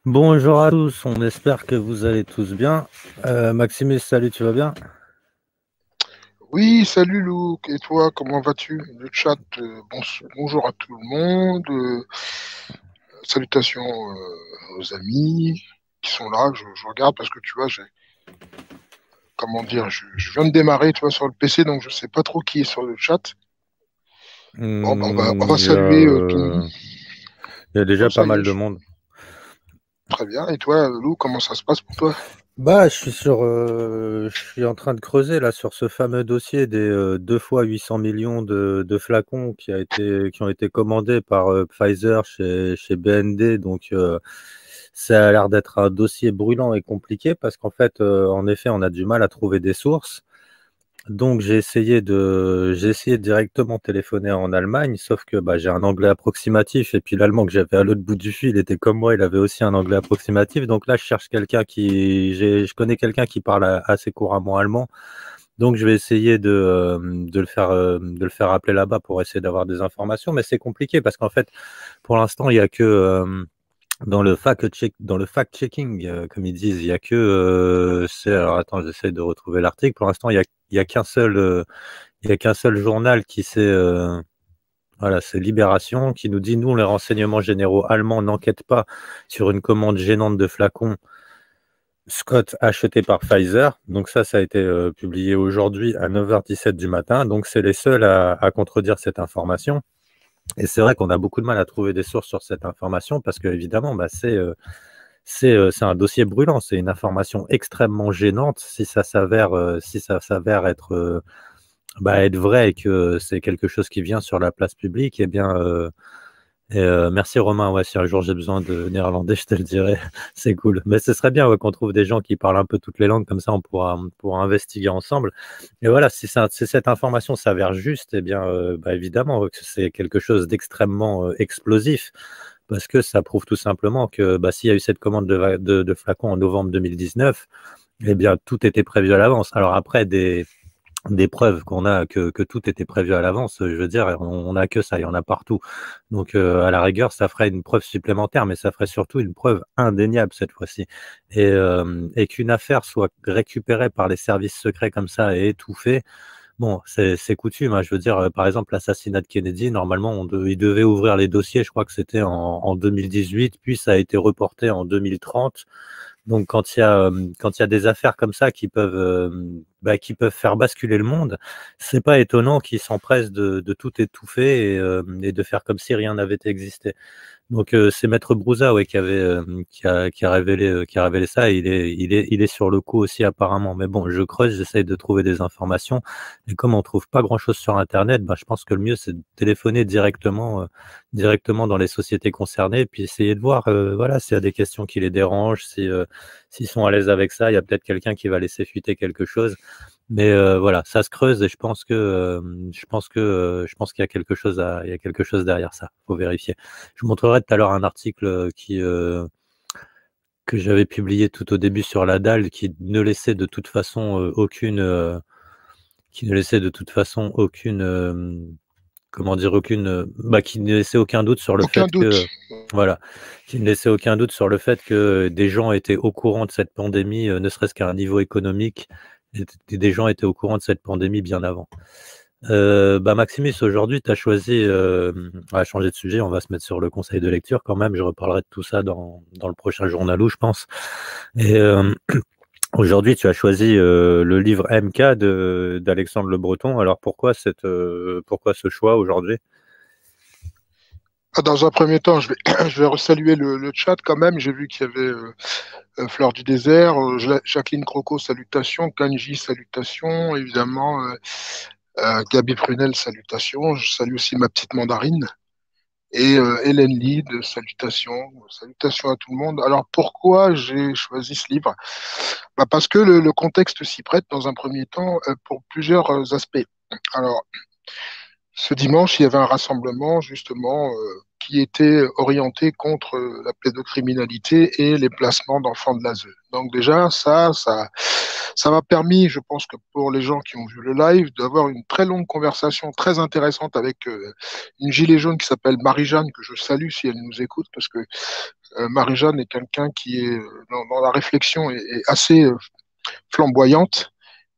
Bonjour à tous, on espère que vous allez tous bien. Maximus, salut, tu vas bien? Oui, salut Luc, et toi, comment vas-tu? Le chat, bonjour à tout le monde, salutations aux amis qui sont là, je regarde parce que tu vois, comment dire, je viens de démarrer, tu vois, sur le PC, donc je sais pas trop qui est sur le chat. Bon, ben, on va Il y a, saluer tout le monde, il y a déjà comme pas ça y mal est, de monde. très bien. Et toi, Lou, comment ça se passe pour toi? Bah, je suis en train de creuser là sur ce fameux dossier des 2 fois 800 millions de flacons qui ont été commandés par Pfizer chez BND. Donc, ça a l'air d'être un dossier brûlant et compliqué parce qu'en fait, en effet, on a du mal à trouver des sources. Donc j'ai essayé de directement téléphoner en Allemagne, sauf que bah, j'ai un anglais approximatif et puis l'allemand que j'avais à l'autre bout du fil était comme moi, il avait aussi un anglais approximatif. Donc là, je cherche je connais quelqu'un qui parle assez couramment allemand. Donc je vais essayer de le faire appeler là-bas pour essayer d'avoir des informations, mais c'est compliqué parce qu'en fait, pour l'instant, il y a que dans le fact-checking, comme ils disent, il y a que alors attends, j'essaie de retrouver l'article. Pour l'instant, il y a qu'un seul il y a qu'un seul journal qui voilà, c'est Libération qui nous dit nous les renseignements généraux allemands n'enquêtent pas sur une commande gênante de flacons Scott acheté par Pfizer. Donc ça a été publié aujourd'hui à 9h17 du matin. Donc c'est les seuls à contredire cette information. Et c'est vrai qu'on a beaucoup de mal à trouver des sources sur cette information parce que évidemment, bah, c'est un dossier brûlant, c'est une information extrêmement gênante si ça s'avère être, être vrai et que c'est quelque chose qui vient sur la place publique, eh bien, merci Romain, ouais, si un jour j'ai besoin de néerlandais, je te le dirai, c'est cool. Mais ce serait bien ouais, qu'on trouve des gens qui parlent un peu toutes les langues, comme ça on pourra investiguer ensemble. Et voilà, si cette information s'avère juste, eh bien, bah, évidemment que c'est quelque chose d'extrêmement explosif parce que ça prouve tout simplement que bah, s'il y a eu cette commande de flacons en novembre 2019, eh bien, tout était prévu à l'avance. Alors après, des preuves qu'on a que tout était prévu à l'avance, je veux dire, on n'a que ça, il y en a partout. Donc, à la rigueur, ça ferait une preuve supplémentaire, mais ça ferait surtout une preuve indéniable cette fois-ci. Et qu'une affaire soit récupérée par les services secrets comme ça et étouffée, bon, c'est coutume, hein. Je veux dire, par exemple, l'assassinat de Kennedy, normalement, il devait ouvrir les dossiers, je crois que c'était en 2018, puis ça a été reporté en 2030. Donc, quand il y a des affaires comme ça qui peuvent faire basculer le monde, c'est pas étonnant qu'ils s'empressent de tout étouffer et de faire comme si rien n'avait existé. Donc c'est Maître Brouza ouais, qui a révélé ça. Et il est sur le coup aussi apparemment. Mais bon, je creuse, j'essaye de trouver des informations. Et comme on trouve pas grand-chose sur Internet, bah, je pense que le mieux c'est de téléphoner directement dans les sociétés concernées, puis essayer de voir voilà s'il y a des questions qui les dérangent, s'ils sont à l'aise avec ça. Il y a peut-être quelqu'un qui va laisser fuiter quelque chose. Mais voilà, ça se creuse et je pense qu'il y a il y a quelque chose derrière ça. Faut vérifier. Je vous montrerai tout à l'heure un article que j'avais publié tout au début sur la dalle qui ne laissait de toute façon qui ne laissait de toute façon aucune, comment dire, qui ne laissait aucun doute sur le Aucun fait doute. que, voilà, qui ne laissait aucun doute sur le fait que des gens étaient au courant de cette pandémie, ne serait-ce qu'à un niveau économique, et des gens étaient au courant de cette pandémie bien avant. Bah, Maximus, aujourd'hui, tu as choisi, on va changer de sujet, on va se mettre sur le conseil de lecture quand même. Je reparlerai de tout ça dans le prochain journalou, je pense. Et aujourd'hui, tu as choisi le livre MK d'Alexandre Le Breton. Alors pourquoi ce choix aujourd'hui? Ah, dans un premier temps, je vais resaluer le chat quand même. J'ai vu qu'il y avait Fleur du désert, Jacqueline Croco, salutations, Kanji, salutations, évidemment, Gabi Prunel, salutations. Je salue aussi ma petite mandarine. Et Hélène Lyd, salutations, salutations à tout le monde. Alors pourquoi j'ai choisi ce livre? Bah parce que le contexte s'y prête dans un premier temps pour plusieurs aspects. Alors, ce dimanche, il y avait un rassemblement justement qui était orienté contre la pédocriminalité et les placements d'enfants de l'ASE. Donc déjà, ça m'a permis, je pense que pour les gens qui ont vu le live, d'avoir une très longue conversation très intéressante avec une gilet jaune qui s'appelle Marie-Jeanne, que je salue si elle nous écoute, parce que Marie-Jeanne est quelqu'un qui est dans la réflexion est assez flamboyante.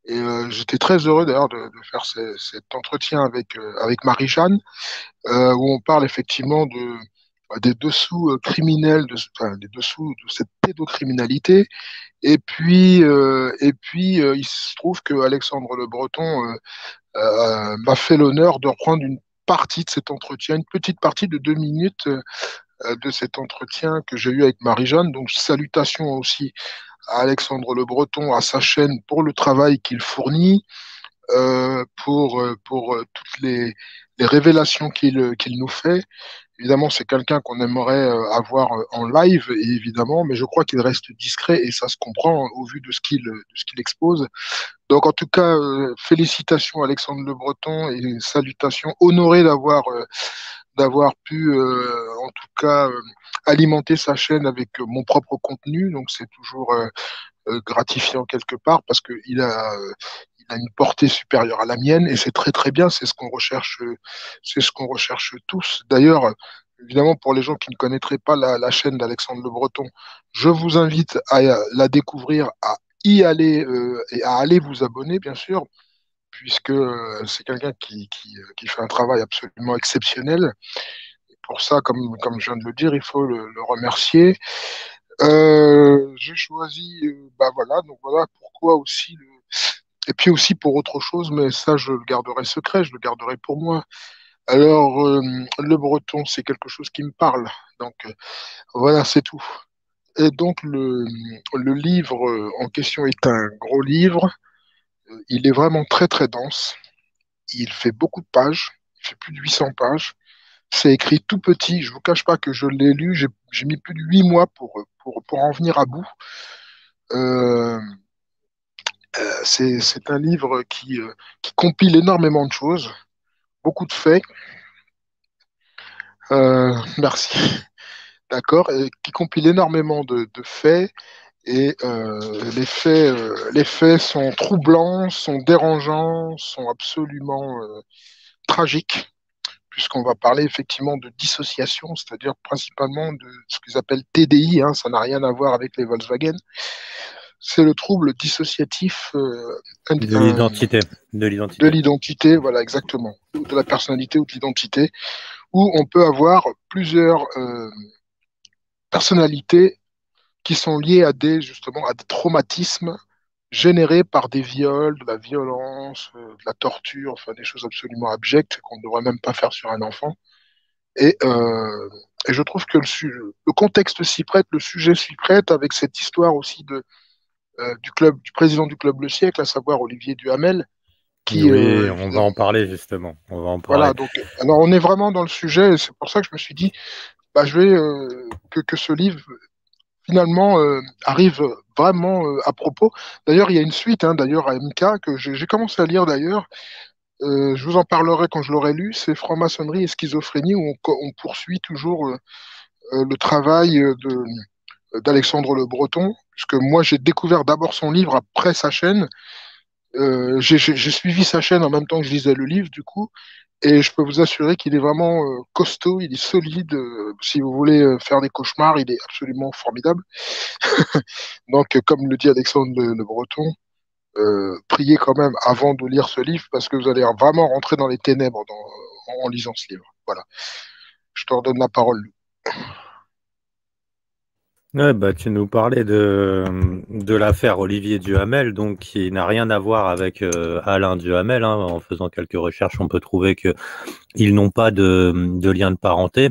Et j'étais très heureux d'ailleurs de faire cet entretien avec Marie-Jeanne, où on parle effectivement des dessous criminels, enfin, des dessous de cette pédocriminalité. Et puis, il se trouve que Alexandre Le Breton m'a fait l'honneur de reprendre une partie de cet entretien, une petite partie de 2 minutes de cet entretien que j'ai eu avec Marie-Jeanne. Donc, salutations aussi à Alexandre Le Breton, à sa chaîne pour le travail qu'il fournit, pour toutes les révélations qu'il nous fait. Évidemment, c'est quelqu'un qu'on aimerait avoir en live, et évidemment, mais je crois qu'il reste discret et ça se comprend au vu de ce qu'il expose. Donc, en tout cas, félicitations Alexandre Le Breton et salutations, honoré d'avoir pu, en tout cas, alimenter sa chaîne avec mon propre contenu. Donc, c'est toujours gratifiant quelque part parce il a une portée supérieure à la mienne et c'est très très bien. C'est ce qu'on recherche tous. D'ailleurs, évidemment, pour les gens qui ne connaîtraient pas la chaîne d'Alexandre Le Breton, je vous invite à la découvrir, à y aller et à aller vous abonner, bien sûr, puisque c'est quelqu'un qui fait un travail absolument exceptionnel. Pour ça, comme je viens de le dire, il faut le remercier. J'ai choisi, bah voilà, donc voilà pourquoi aussi et puis aussi pour autre chose, mais ça je le garderai secret, je le garderai pour moi. Alors, le breton, c'est quelque chose qui me parle, donc voilà, c'est tout. Et donc le livre en question est un gros livre, il est vraiment très très dense, il fait beaucoup de pages, il fait plus de 800 pages. C'est écrit tout petit, je vous cache pas que je l'ai lu, j'ai mis plus de 8 mois pour en venir à bout. Euh, c'est un livre qui compile énormément de choses, beaucoup de faits. Merci. D'accord, et qui compile énormément de faits. Et les faits sont troublants, sont dérangeants, sont absolument tragiques, puisqu'on va parler effectivement de dissociation, c'est-à-dire principalement de ce qu'ils appellent TDI, hein, ça n'a rien à voir avec les Volkswagen. C'est le trouble dissociatif De l'identité. De de l'identité. l'identité, voilà exactement, ou de la personnalité ou de l'identité, où on peut avoir plusieurs personnalités qui sont liées justement à des traumatismes générés par des viols, de la violence, de la torture, enfin des choses absolument abjectes qu'on ne devrait même pas faire sur un enfant. Et, euh, et je trouve que le contexte s'y prête, le sujet s'y prête, avec cette histoire aussi du président du club Le Siècle, à savoir Olivier Duhamel, qui, Oui, on va évidemment, en parler justement. On va en parler. voilà, donc, alors on est vraiment dans le sujet, et c'est pour ça que je me suis dit, bah, je vais, que ce livre, finalement, arrive vraiment à propos. D'ailleurs, il y a une suite, hein, d'ailleurs, à MK, que j'ai commencé à lire d'ailleurs. Je vous en parlerai quand je l'aurai lu. C'est Franc-maçonnerie et schizophrénie, où on poursuit toujours le travail d'Alexandre Le Breton, puisque moi, j'ai découvert d'abord son livre après sa chaîne. J'ai suivi sa chaîne en même temps que je lisais le livre, du coup, et je peux vous assurer qu'il est vraiment costaud, il est solide. Si vous voulez faire des cauchemars, il est absolument formidable. Donc, comme le dit Alexandre Le Breton, priez quand même avant de lire ce livre parce que vous allez vraiment rentrer dans les ténèbres en lisant ce livre. Voilà. Je te redonne la parole. Ouais, bah, tu nous parlais de l'affaire Olivier Duhamel, donc qui n'a rien à voir avec Alain Duhamel, hein. En faisant quelques recherches, on peut trouver qu'ils n'ont pas de lien de parenté.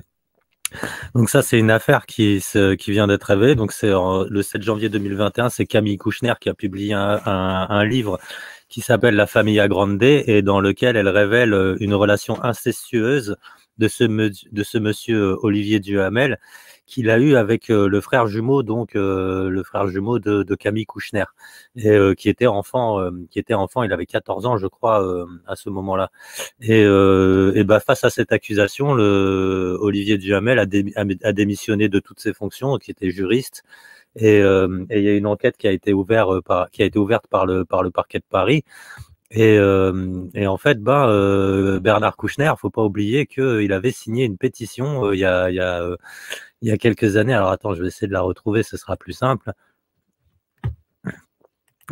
Donc ça, c'est une affaire qui vient d'être révélée. Donc c'est le 7 janvier 2021, c'est Camille Kouchner qui a publié un livre qui s'appelle La famille Agrande et dans lequel elle révèle une relation incestueuse de ce monsieur Olivier Duhamel, qu'il a eu avec le frère jumeau, donc le frère jumeau de Camille Kouchner, et qui était enfant, il avait 14 ans, je crois, à ce moment-là. Et bah, face à cette accusation, Olivier Duhamel a démissionné de toutes ses fonctions, qui était juriste. Et il y a une enquête qui a été ouverte par le parquet de Paris. Et en fait, Bernard Kouchner, faut pas oublier qu'il avait signé une pétition il y a quelques années. Alors attends, je vais essayer de la retrouver, ce sera plus simple.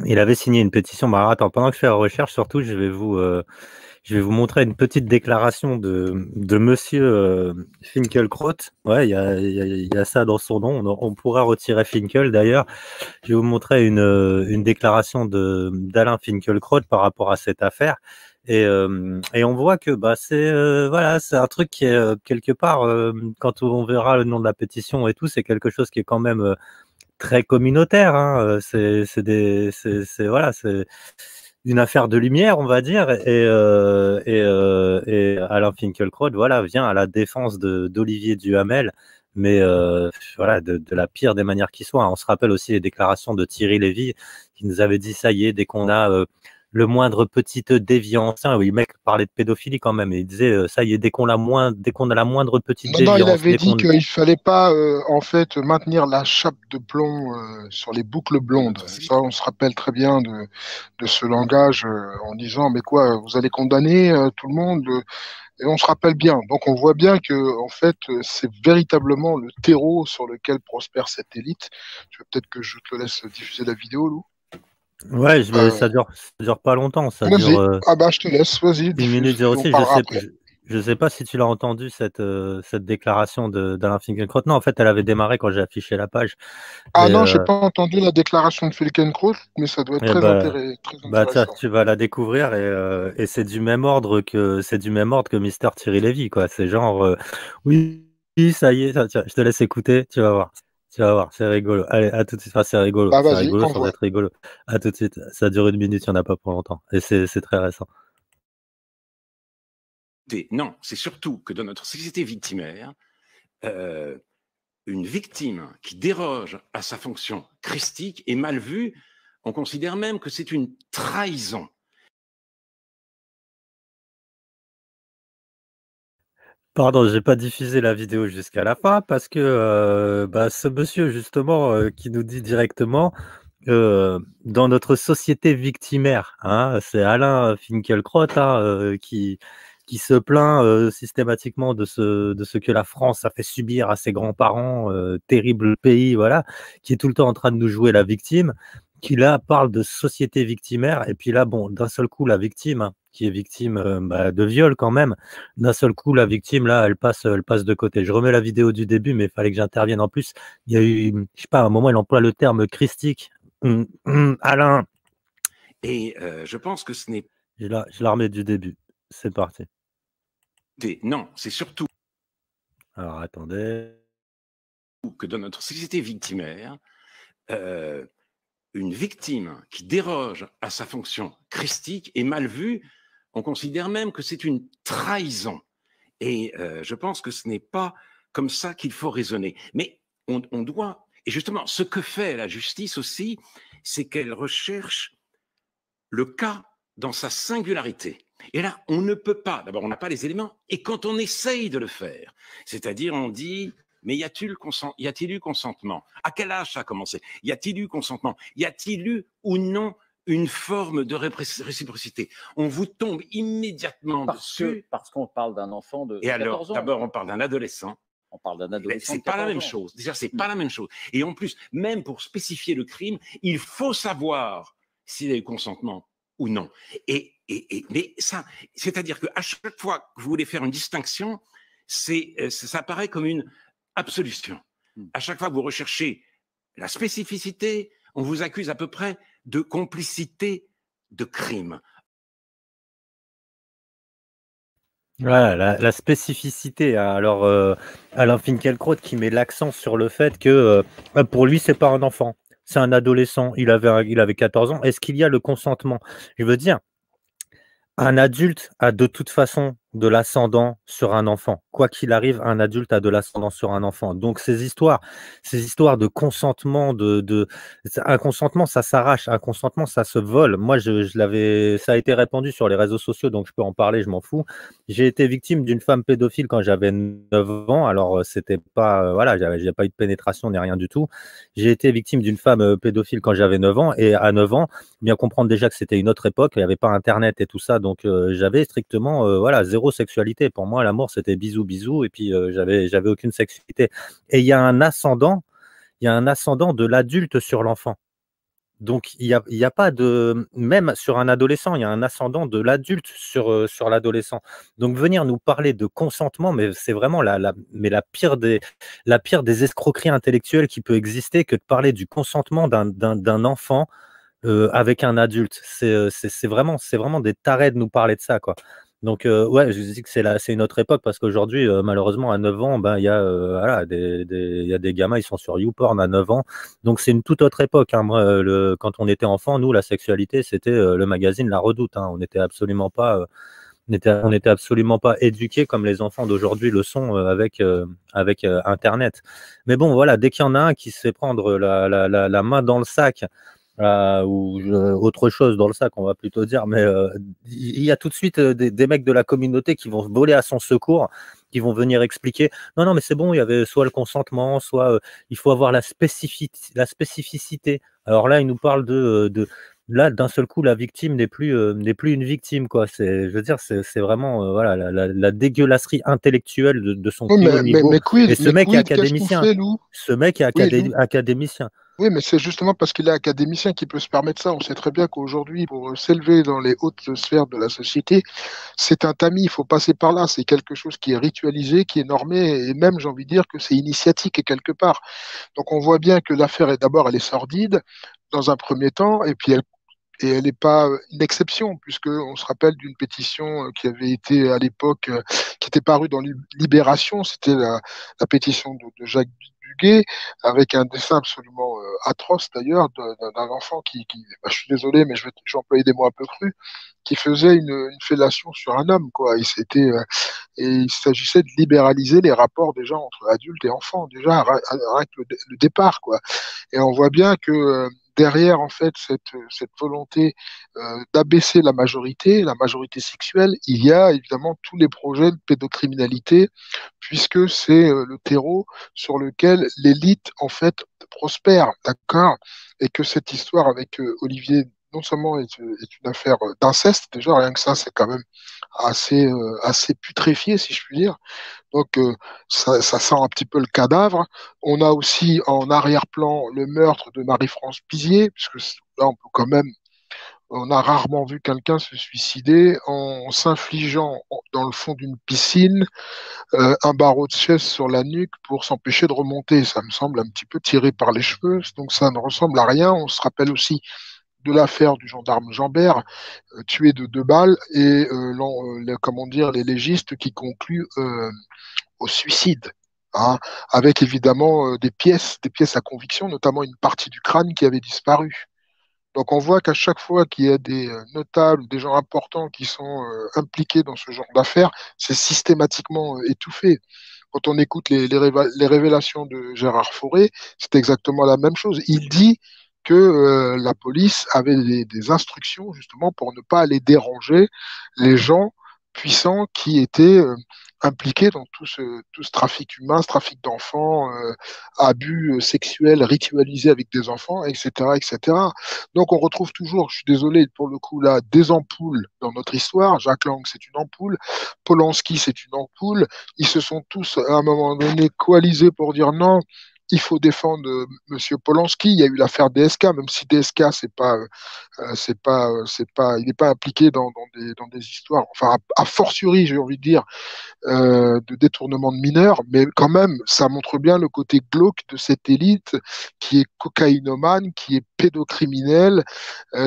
Il avait signé une pétition. Bah, alors, attends, pendant que je fais la recherche, surtout, je vais vous montrer une petite déclaration de monsieur Finkielkraut. Ouais, il y a ça dans son nom. On pourra retirer Finkel d'ailleurs. Je vais vous montrer une déclaration d'Alain Finkielkraut par rapport à cette affaire. Et on voit que c'est un truc qui est quelque part, quand on verra le nom de la pétition et tout, c'est quelque chose qui est quand même très communautaire, hein. C'est une affaire de lumière, on va dire, et Alain Finkielkraut, voilà, vient à la défense d'Olivier Duhamel, mais voilà, de la pire des manières qui soit. On se rappelle aussi les déclarations de Thierry Lévy, qui nous avait dit, ça y est, dès qu'on a le moindre petite déviance, oui, le mec parlait de pédophilie quand même, et il disait, ça y est, dès qu'on a la moindre petite Non, il déviance, avait dit qu'il fallait pas en fait maintenir la chape de plomb sur les boucles blondes. Ça, on se rappelle très bien de ce langage en disant mais quoi, vous allez condamner tout le monde et on se rappelle bien. Donc on voit bien que en fait c'est véritablement le terreau sur lequel prospère cette élite. Peut-être que je te laisse diffuser la vidéo, Lou. Ouais, ça dure pas longtemps, ça Vas-y. dure Ah bah je te laisse, vas-y. 1 minute On 06. parlera après. Je sais pas si tu l'as entendu cette déclaration d'Alain Finkielkraut. Non, en fait, elle avait démarré quand j'ai affiché la page. Ah Et, non, j'ai pas entendu la déclaration de Felkenkraut, mais ça doit être et très bah, tiens, intéressant. tu vas la découvrir, et c'est du même ordre que Mister Thierry Lévy, quoi. C'est genre oui, oui, ça y est, tiens, je te laisse écouter, tu vas voir. Tu vas voir, c'est rigolo. Allez, à tout de suite. Enfin, Bah c'est vas-y, rigolo sans envoie. être rigolo. À tout de suite. Ça dure 1 minute, il n'y en a pas pour longtemps. Et c'est très récent. Non, c'est surtout que dans notre société victimaire, une victime qui déroge à sa fonction christique est mal vue. On considère même que c'est une trahison. Pardon, j'ai pas diffusé la vidéo jusqu'à la fin parce que ce monsieur justement qui nous dit directement dans notre société victimaire, hein, c'est Alain Finkielkraut, hein, qui se plaint systématiquement de ce que la France a fait subir à ses grands-parents, terrible pays, voilà, qui est tout le temps en train de nous jouer la victime, qui là parle de société victimaire, et puis là, bon, d'un seul coup, la victime, hein, qui est victime de viol quand même, d'un seul coup, la victime, là, elle passe de côté. Je remets la vidéo du début, mais il fallait que j'intervienne en plus. Il y a eu, je sais pas, à un moment, il emploie le terme christique. Alain. Et je pense que ce n'est... Je la remets du début. C'est parti. Non, c'est surtout... Alors, attendez. Que dans notre société victimaire, une victime qui déroge à sa fonction christique est mal vue. On considère même que c'est une trahison. Et je pense que ce n'est pas comme ça qu'il faut raisonner. Mais on doit... Et justement, ce que fait la justice aussi, c'est qu'elle recherche le cas dans sa singularité. Et là, on ne peut pas, d'abord, on n'a pas les éléments, et quand on essaye de le faire, c'est-à-dire on dit, mais y a-t-il eu consentement? À quel âge ça a commencé? Y a-t-il eu consentement? Y a-t-il eu ou non une forme de réciprocité? On vous tombe immédiatement dessus. Parce qu'on parle d'un enfant de 14 ans. Et alors, d'abord, on parle d'un adolescent. On parle d'un adolescent. C'est pas la même chose. Déjà, c'est pas la même chose. Et en plus, même pour spécifier le crime, il faut savoir s'il y a eu consentement ou non. Mais ça, c'est-à-dire qu'à chaque fois que vous voulez faire une distinction, ça paraît comme une absolution. À chaque fois que vous recherchez la spécificité, on vous accuse à peu près de complicité de crime. Voilà, la spécificité. Alors, Alain Finkielkraut qui met l'accent sur le fait que pour lui, c'est pas un enfant, c'est un adolescent. Il avait 14 ans. Est-ce qu'il y a le consentement? Je veux dire, un adulte a de toute façon de l'ascendant sur un enfant. Quoi qu'il arrive, un adulte a de l'ascendant sur un enfant. Donc ces histoires de consentement, un consentement, ça s'arrache, un consentement, ça se vole. Moi, ça a été répandu sur les réseaux sociaux, donc je peux en parler, je m'en fous. J'ai été victime d'une femme pédophile quand j'avais 9 ans. Alors, c'était pas, voilà, j'ai pas eu de pénétration ni rien du tout. J'ai été victime d'une femme pédophile quand j'avais 9 ans, et à 9 ans, bien comprendre déjà que c'était une autre époque, il n'y avait pas Internet et tout ça, donc j'avais strictement voilà, zéro sexualité. Pour moi, l'amour, c'était bisous, bisous, et puis j'avais aucune sexualité. Et il y a un ascendant de l'adulte sur l'enfant. Donc, il y a pas de, même sur un adolescent, il y a un ascendant de l'adulte sur l'adolescent. Donc, venir nous parler de consentement, mais c'est vraiment la pire des escroqueries intellectuelles qui peut exister, que de parler du consentement d'un enfant avec un adulte. C'est vraiment des tarés de nous parler de ça, quoi. Donc, ouais, je dis que c'est une autre époque, parce qu'aujourd'hui, malheureusement, à 9 ans, ben, il y a voilà, il y a des gamins, ils sont sur YouPorn à 9 ans. Donc, c'est une toute autre époque, hein. Moi, quand on était enfant, nous, la sexualité, c'était le magazine La Redoute, hein. On n'était absolument pas, on était absolument pas éduqués comme les enfants d'aujourd'hui le sont avec Internet. Mais bon, voilà, dès qu'il y en a un qui se fait prendre la main dans le sac, ou autre chose dans le sac, on va plutôt dire, mais il y a tout de suite des mecs de la communauté qui vont voler à son secours, qui vont venir expliquer non, non, mais c'est bon, il y avait soit le consentement, soit il faut avoir la spécificité. Alors là, il nous parle là, d'un seul coup, la victime n'est plus une victime, quoi. Je veux dire, c'est vraiment voilà, la dégueulasserie intellectuelle de son Oui, plus haut niveau. Et ce mec est qu'est-ce qu'on académicien. fait, Lou? Ce mec est Oui, Lou. académicien. Oui, mais c'est justement parce qu'il est académicien qu'il peut se permettre ça. On sait très bien qu'aujourd'hui, pour s'élever dans les hautes sphères de la société, c'est un tamis, il faut passer par là. C'est quelque chose qui est ritualisé, qui est normé, et même, j'ai envie de dire, que c'est initiatique quelque part. Donc on voit bien que l'affaire est d'abord, elle est sordide dans un premier temps, et puis elle n'est pas une exception, puisqu'on se rappelle d'une pétition qui avait été à l'époque, qui était parue dans Libération, c'était la pétition de Jacques Duguay, avec un dessin absolument atroce d'ailleurs, d'un enfant bah, je suis désolé, mais je vais employer des mots un peu crus, qui faisait une fellation sur un homme, quoi. Et il s'agissait de libéraliser les rapports déjà entre adultes et enfants, déjà, rien que le départ, quoi. Et on voit bien que derrière, en fait, cette volonté d'abaisser la majorité sexuelle, il y a évidemment tous les projets de pédocriminalité, puisque c'est le terreau sur lequel l'élite, en fait, prospère, d'accord? Et que cette histoire avec Olivier, non seulement est une affaire d'inceste, déjà, rien que ça, c'est quand même assez putréfié, si je puis dire. Donc, ça sent un petit peu le cadavre. On a aussi en arrière-plan le meurtre de Marie-France Pizier, puisque là, on a rarement vu quelqu'un se suicider en s'infligeant dans le fond d'une piscine un barreau de chaise sur la nuque pour s'empêcher de remonter. Ça me semble un petit peu tiré par les cheveux, donc ça ne ressemble à rien. On se rappelle aussi de l'affaire du gendarme Jambert, tué de 2 balles, et comment dire, les légistes qui concluent au suicide, hein, avec évidemment des pièces à conviction, notamment une partie du crâne qui avait disparu. Donc on voit qu'à chaque fois qu'il y a des notables ou des gens importants qui sont impliqués dans ce genre d'affaires, c'est systématiquement étouffé. Quand on écoute les révélations de Gérard Fauré, c'est exactement la même chose. Il dit que la police avait des instructions justement pour ne pas aller déranger les gens puissants qui étaient impliqués dans tout ce trafic humain, ce trafic d'enfants, abus sexuels ritualisés avec des enfants, etc., etc. Donc on retrouve toujours, je suis désolé pour le coup là, des ampoules dans notre histoire. Jacques Lang, c'est une ampoule. Polanski, c'est une ampoule. Ils se sont tous à un moment donné coalisés pour dire non, il faut défendre Monsieur Polanski. Il y a eu l'affaire DSK, même si DSK il n'est pas impliqué dans des histoires. Enfin, a fortiori, j'ai envie de dire, de détournement de mineurs, mais quand même, ça montre bien le côté glauque de cette élite qui est cocaïnomane, qui est pédocriminelle,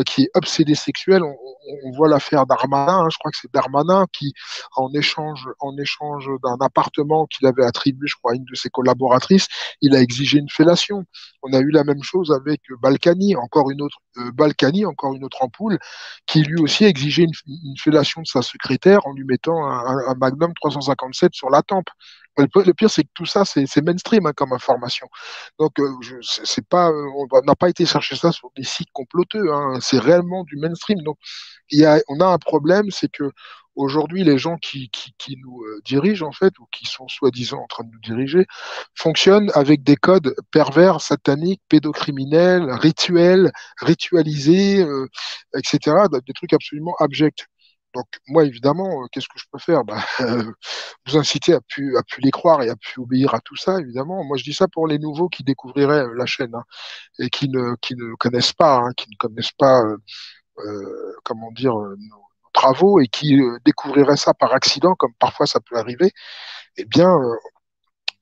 qui est obsédée sexuelle. On voit l'affaire Darmanin, hein, je crois que c'est Darmanin qui, en échange d'un appartement qu'il avait attribué, je crois, à une de ses collaboratrices, il a exigeait une fellation. On a eu la même chose avec Balkany, encore une autre ampoule, qui lui aussi exigeait une fellation de sa secrétaire en lui mettant un Magnum 357 sur la tempe. Le pire, c'est que tout ça, c'est mainstream, hein, comme information. Donc, c'est pas, on n'a pas été chercher ça sur des sites comploteux, hein. C'est réellement du mainstream. Donc, on a un problème, c'est que aujourd'hui, les gens qui nous dirigent, en fait, ou qui sont soi-disant en train de nous diriger, fonctionnent avec des codes pervers, sataniques, pédocriminels, ritualisés, etc., des trucs absolument abjects. Donc, moi, évidemment, qu'est-ce que je peux faire? Vous inciter à plus les croire et à plus obéir à tout ça, évidemment. Moi, je dis ça pour les nouveaux qui découvriraient la chaîne, hein, et qui ne connaissent pas, hein, qui ne connaissent pas, comment dire, nos travaux et qui découvriraient ça par accident, comme parfois ça peut arriver. Eh bien,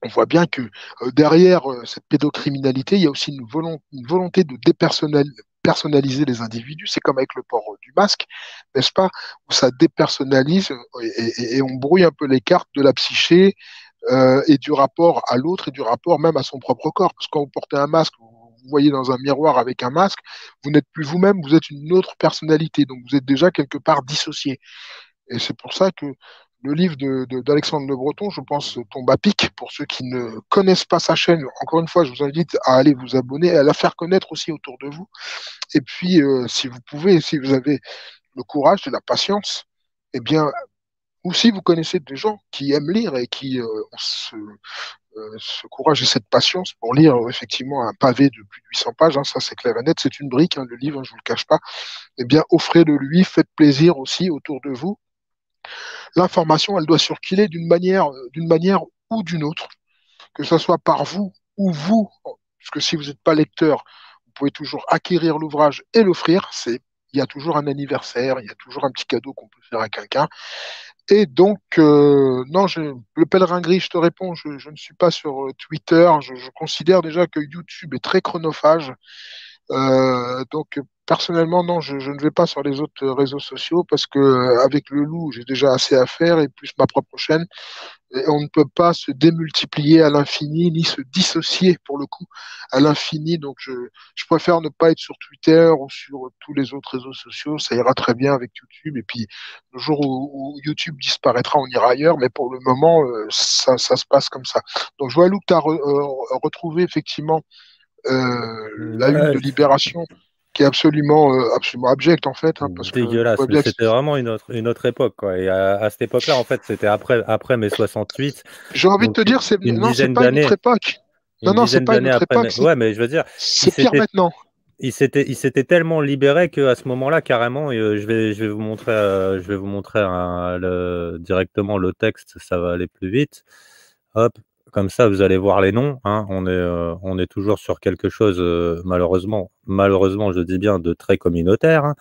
on voit bien que derrière cette pédocriminalité, il y a aussi une volonté de personnaliser les individus. C'est comme avec le port du masque, n'est-ce pas, où ça dépersonnalise et on brouille un peu les cartes de la psyché et du rapport à l'autre et du rapport même à son propre corps. Parce que quand vous portez un masque, vous voyez dans un miroir avec un masque, vous n'êtes plus vous-même, vous êtes une autre personnalité. Donc vous êtes déjà quelque part dissocié. Et c'est pour ça que le livre d'Alexandre Le Breton, je pense, tombe à pic pour ceux qui ne connaissent pas sa chaîne. Encore une fois, je vous invite à aller vous abonner, à la faire connaître aussi autour de vous. Et puis, si vous pouvez, si vous avez le courage et la patience, eh bien, ou si vous connaissez des gens qui aiment lire et qui ont ce courage et cette patience pour lire effectivement un pavé de plus de 800 pages, hein, ça c'est clair et net, c'est une brique, hein, le livre, hein, je ne vous le cache pas, eh bien, offrez-le lui, faites plaisir aussi autour de vous. L'information, elle doit circuler d'une manière ou d'une autre, que ce soit par vous ou vous, parce que si vous n'êtes pas lecteur, vous pouvez toujours acquérir l'ouvrage et l'offrir. Il y a toujours un anniversaire, il y a toujours un petit cadeau qu'on peut faire à quelqu'un. Et donc, non, le pèlerin gris, je te réponds, je ne suis pas sur Twitter. Je considère déjà que YouTube est très chronophage. Donc, personnellement, non, je ne vais pas sur les autres réseaux sociaux parce que avec le loup, j'ai déjà assez à faire et plus ma propre chaîne. Et on ne peut pas se démultiplier à l'infini ni se dissocier pour le coup à l'infini. Donc, je préfère ne pas être sur Twitter ou sur tous les autres réseaux sociaux. Ça ira très bien avec YouTube. Et puis, le jour où YouTube disparaîtra, on ira ailleurs. Mais pour le moment, ça se passe comme ça. Donc, je vois, Lou, que tu as retrouvé effectivement la une Ouais, de Libération qui est absolument abjecte en fait, hein, parce que dégueulasse, mais c'était vraiment une autre époque, quoi. Et à cette époque-là, en fait, c'était après mai 68, j'ai envie de donc te dire, une non, c'est dizaine pas une autre d'années, époque. Non, une non, c'est dizaine pas une d'années autre après époque, mai. Ouais, mais je veux dire, c'est pire maintenant. il s'était tellement libéré qu'à ce moment-là, carrément, je vais vous montrer, directement le texte, ça va aller plus vite. Hop, comme ça, vous allez voir les noms, hein. On est toujours sur quelque chose, malheureusement, je dis bien, de très communautaire, hein.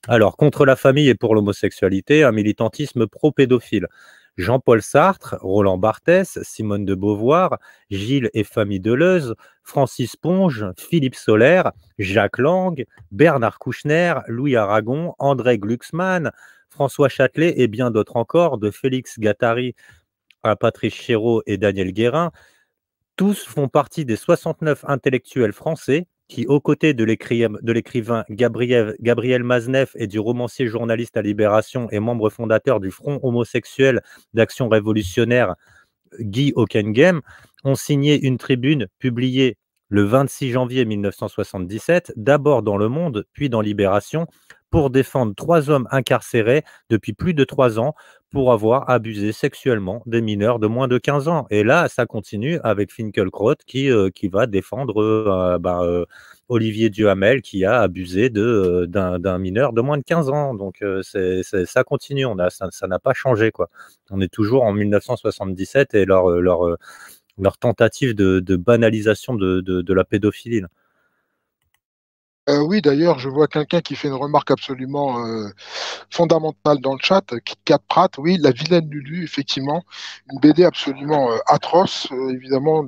Alors, contre la famille et pour l'homosexualité, un militantisme pro-pédophile. Jean-Paul Sartre, Roland Barthès, Simone de Beauvoir, Gilles et Famille Deleuze, Francis Ponge, Philippe Soler, Jacques Lang, Bernard Kouchner, Louis Aragon, André Glucksmann, François Châtelet et bien d'autres encore, de Félix Guattari à Patrice Chéreau et Daniel Guérin, tous font partie des 69 intellectuels français qui, aux côtés de l'écrivain Gabriel Maznev et du romancier journaliste à Libération et membre fondateur du Front homosexuel d'action révolutionnaire Guy Hockenheim, ont signé une tribune publiée le 26 janvier 1977, d'abord dans Le Monde, puis dans Libération, pour défendre 3 hommes incarcérés depuis plus de 3 ans pour avoir abusé sexuellement des mineurs de moins de 15 ans. Et là, ça continue avec Finkielkraut qui va défendre Olivier Duhamel qui a abusé d'un mineur de moins de 15 ans. Donc ça continue, ça n'a pas changé, quoi. On est toujours en 1977 et leur tentative de banalisation de la pédophilie. Oui, d'ailleurs, je vois quelqu'un qui fait une remarque absolument fondamentale dans le chat, Kat Pratt, oui, La vilaine Lulu, effectivement, une BD absolument atroce, évidemment,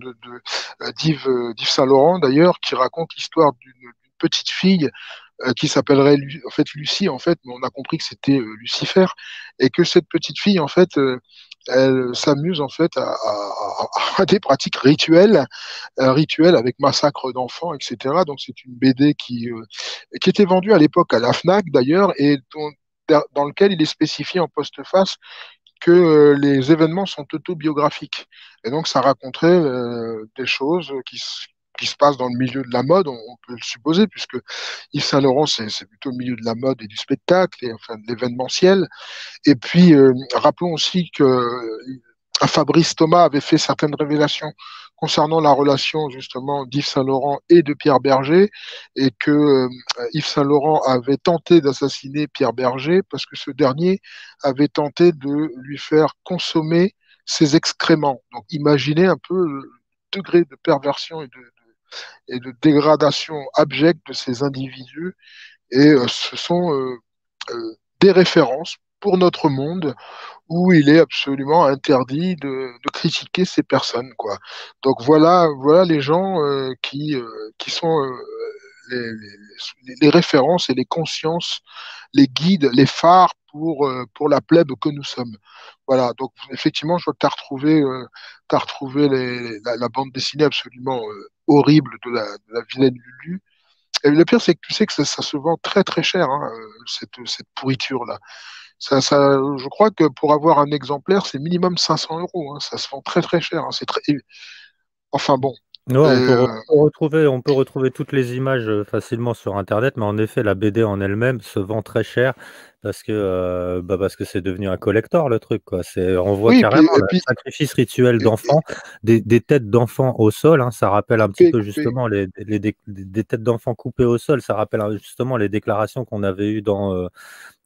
d'Yves Saint-Laurent, d'ailleurs, qui raconte l'histoire d'une petite fille qui s'appellerait en fait Lucie, en fait, mais on a compris que c'était Lucifer, et que cette petite fille, en fait, elle s'amuse en fait à des pratiques rituelles, rituels avec massacre d'enfants, etc. Donc c'est une BD qui était vendue à l'époque à la Fnac d'ailleurs et dans lequel il est spécifié en postface que les événements sont autobiographiques. Et donc ça raconterait des choses qui se passent dans le milieu de la mode, on peut le supposer, puisque Yves Saint Laurent, c'est plutôt le milieu de la mode et du spectacle, et enfin de l'événementiel. Et puis, rappelons aussi que Fabrice Thomas avait fait certaines révélations concernant la relation justement d'Yves Saint Laurent et de Pierre Berger, et que Yves Saint Laurent avait tenté d'assassiner Pierre Berger parce que ce dernier avait tenté de lui faire consommer ses excréments. Donc imaginez un peu le degré de perversion et de dégradation abjecte de ces individus, et ce sont des références pour notre monde où il est absolument interdit de critiquer ces personnes, quoi. Donc voilà les gens qui sont les références et les consciences, les guides, les phares pour la plèbe que nous sommes. Voilà, donc effectivement, je vois que t'as retrouvé la bande dessinée absolument horrible de la vilaine Lulu. Et le pire, c'est que tu sais que ça se vend très très cher, hein, cette pourriture-là. Je crois que pour avoir un exemplaire, c'est minimum 500 euros, hein. Ça se vend très très cher, hein. Enfin bon. Ouais, on peut retrouver toutes les images facilement sur Internet, mais en effet, la BD en elle-même se vend très cher parce que c'est devenu un collector le truc, quoi. On voit Oui, carrément et le puis, sacrifice rituel et- et- d'enfants, des têtes d'enfants au sol, hein, ça rappelle un petit coupé, peu coupé. justement des têtes d'enfants coupées au sol, ça rappelle justement les déclarations qu'on avait eues dans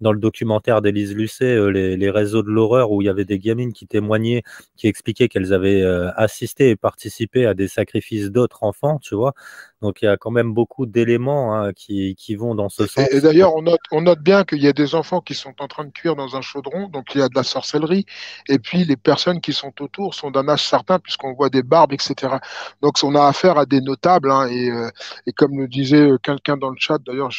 le documentaire d'Élise Lucet, les réseaux de l'horreur, où il y avait des gamines qui témoignaient, qui expliquaient qu'elles avaient assisté et participé à des sacrifices d'autres enfants, tu vois. Donc il y a quand même beaucoup d'éléments, hein, qui vont dans ce Et sens. d'ailleurs, on note bien qu'il y a des enfants qui sont en train de cuire dans un chaudron, donc il y a de la sorcellerie. Et puis les personnes qui sont autour sont d'un âge certain, puisqu'on voit des barbes, etc. Donc on a affaire à des notables, hein, et comme le disait quelqu'un dans le chat, d'ailleurs,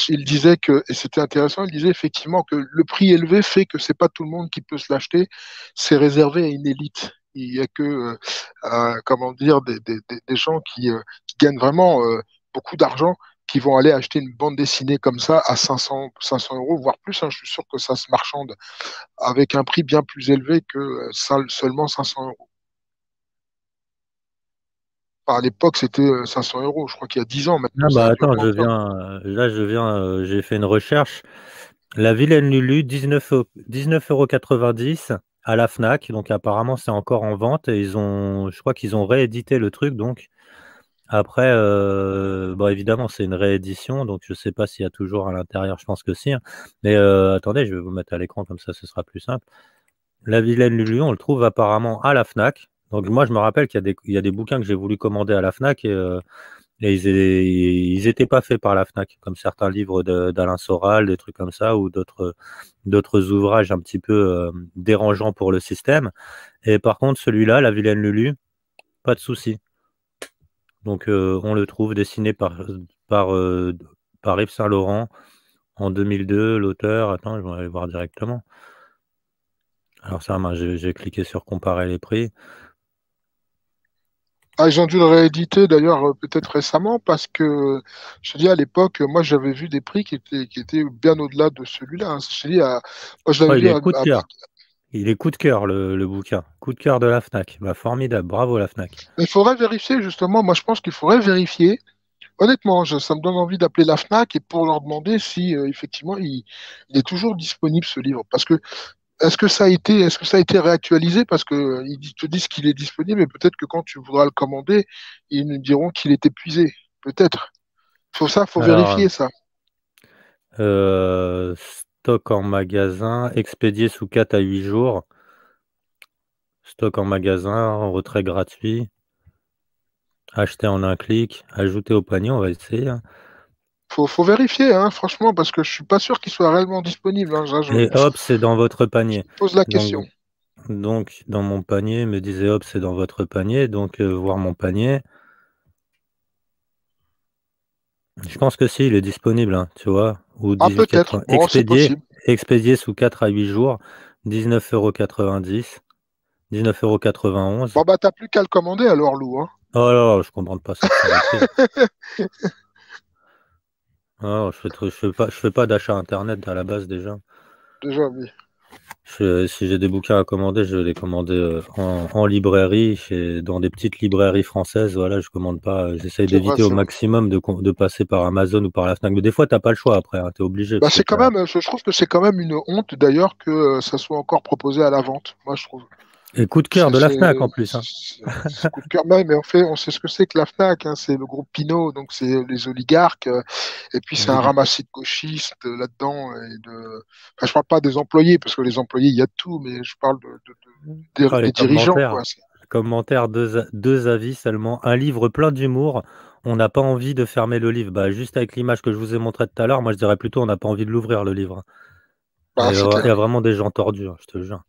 il disait que, et c'était intéressant, il disait effectivement que le prix élevé fait que c'est pas tout le monde qui peut se l'acheter, c'est réservé à une élite. Il y a que, comment dire, des gens qui gagnent vraiment beaucoup d'argent, qui vont aller acheter une bande dessinée comme ça à 500 euros, voire plus, hein. Je suis sûr que ça se marchande avec un prix bien plus élevé que seulement 500 euros. Enfin, à l'époque, c'était 500 euros. Je crois qu'il y a 10 ans maintenant, Ah ça bah a dû attends, augmenter encore. j'ai fait une recherche. La Vilaine Lulu, 19,90 € à la Fnac. Donc apparemment, c'est encore en vente et je crois qu'ils ont réédité le truc. Donc après, bon, évidemment, c'est une réédition, donc je sais pas s'il y a toujours à l'intérieur. Je pense que si, hein. Mais attendez, je vais vous mettre à l'écran comme ça, ce sera plus simple. La Vilaine Lulu, on le trouve apparemment à la Fnac. Donc moi, je me rappelle qu'il y a des bouquins que j'ai voulu commander à la Fnac et ils étaient pas faits par la Fnac, comme certains livres d'Alain Soral, des trucs comme ça, ou d'autres ouvrages un petit peu dérangeants pour le système. Et par contre, celui-là, La Vilaine Lulu, pas de souci. Donc on le trouve dessiné par, euh, par Yves Saint Laurent en 2002, l'auteur. Attends, je vais aller voir directement. Alors ça, j'ai cliqué sur comparer les prix. Ah, ils ont dû le rééditer d'ailleurs peut-être récemment parce que je te dis à l'époque, moi j'avais vu des prix qui étaient bien au-delà de celui-là, hein. Je te dis, moi je Oh, l'avais il vu est coup de cœur. Il est coup de cœur, le bouquin. Coup de cœur de la Fnac. Bah, formidable, bravo la Fnac. mais il faudrait vérifier justement, moi je pense qu'il faudrait vérifier. Honnêtement, ça me donne envie d'appeler la FNAC et pour leur demander si effectivement il est toujours disponible ce livre. Parce que est-ce que ça a été réactualisé? Parce que ils te disent qu'il est disponible, et peut-être que quand tu voudras le commander, ils nous diront qu'il est épuisé. Peut-être. Faut Alors, vérifier ça. stock en magasin, expédié sous 4 à 8 jours. Stock en magasin, retrait gratuit. Acheter en un clic, ajouter au panier, on va essayer, hein. Faut vérifier, hein, franchement, parce que je suis pas sûr qu'il soit réellement disponible, hein. Et hop, c'est dans votre Je panier. me pose la Donc, question. donc dans mon panier, me disait hop, c'est dans votre panier. Donc, voir mon panier. Je pense que si, il est disponible, hein, tu vois. Ou Ah, peut-être. Bon, c'est expédié, possible. expédié sous 4 à 8 jours, 19,90 €, 19,91 Bon, €. bah, t'as plus qu'à le commander alors, Lou. Hein. Oh là là, je commande pas cette saloperie. Oh, je fais pas d'achat internet à la base déjà. Déjà, oui. Si j'ai des bouquins à commander, je vais les commander en librairie, dans des petites librairies françaises. Voilà, je commande pas. J'essaye C'est vrai, d'éviter au c'est vrai. maximum de passer par Amazon ou par la Fnac. Mais des fois, t'as pas le choix après. Hein, t'es obligé Bah, parce que c'est quand même, je trouve que c'est quand même une honte d'ailleurs que ça soit encore proposé à la vente. Moi, je trouve. Et coup de cœur de la Fnac en plus. Hein. C'est coup de cœur. Mais on sait ce que c'est que la Fnac. Hein, c'est le groupe Pinot, donc c'est les oligarques. Et puis c'est un ramassis de gauchistes là-dedans. Enfin, je parle pas des employés parce que les employés, il y a de tout, mais je parle Oh, des les dirigeants, commentaires. quoi. Commentaires, deux avis seulement. Un livre plein d'humour. On n'a pas envie de fermer le livre. Bah, juste avec l'image que je vous ai montrée tout à l'heure, moi je dirais plutôt on n'a pas envie de l'ouvrir le livre. Bah, Il c'est y clair. a vraiment des gens tordus, hein, je te jure.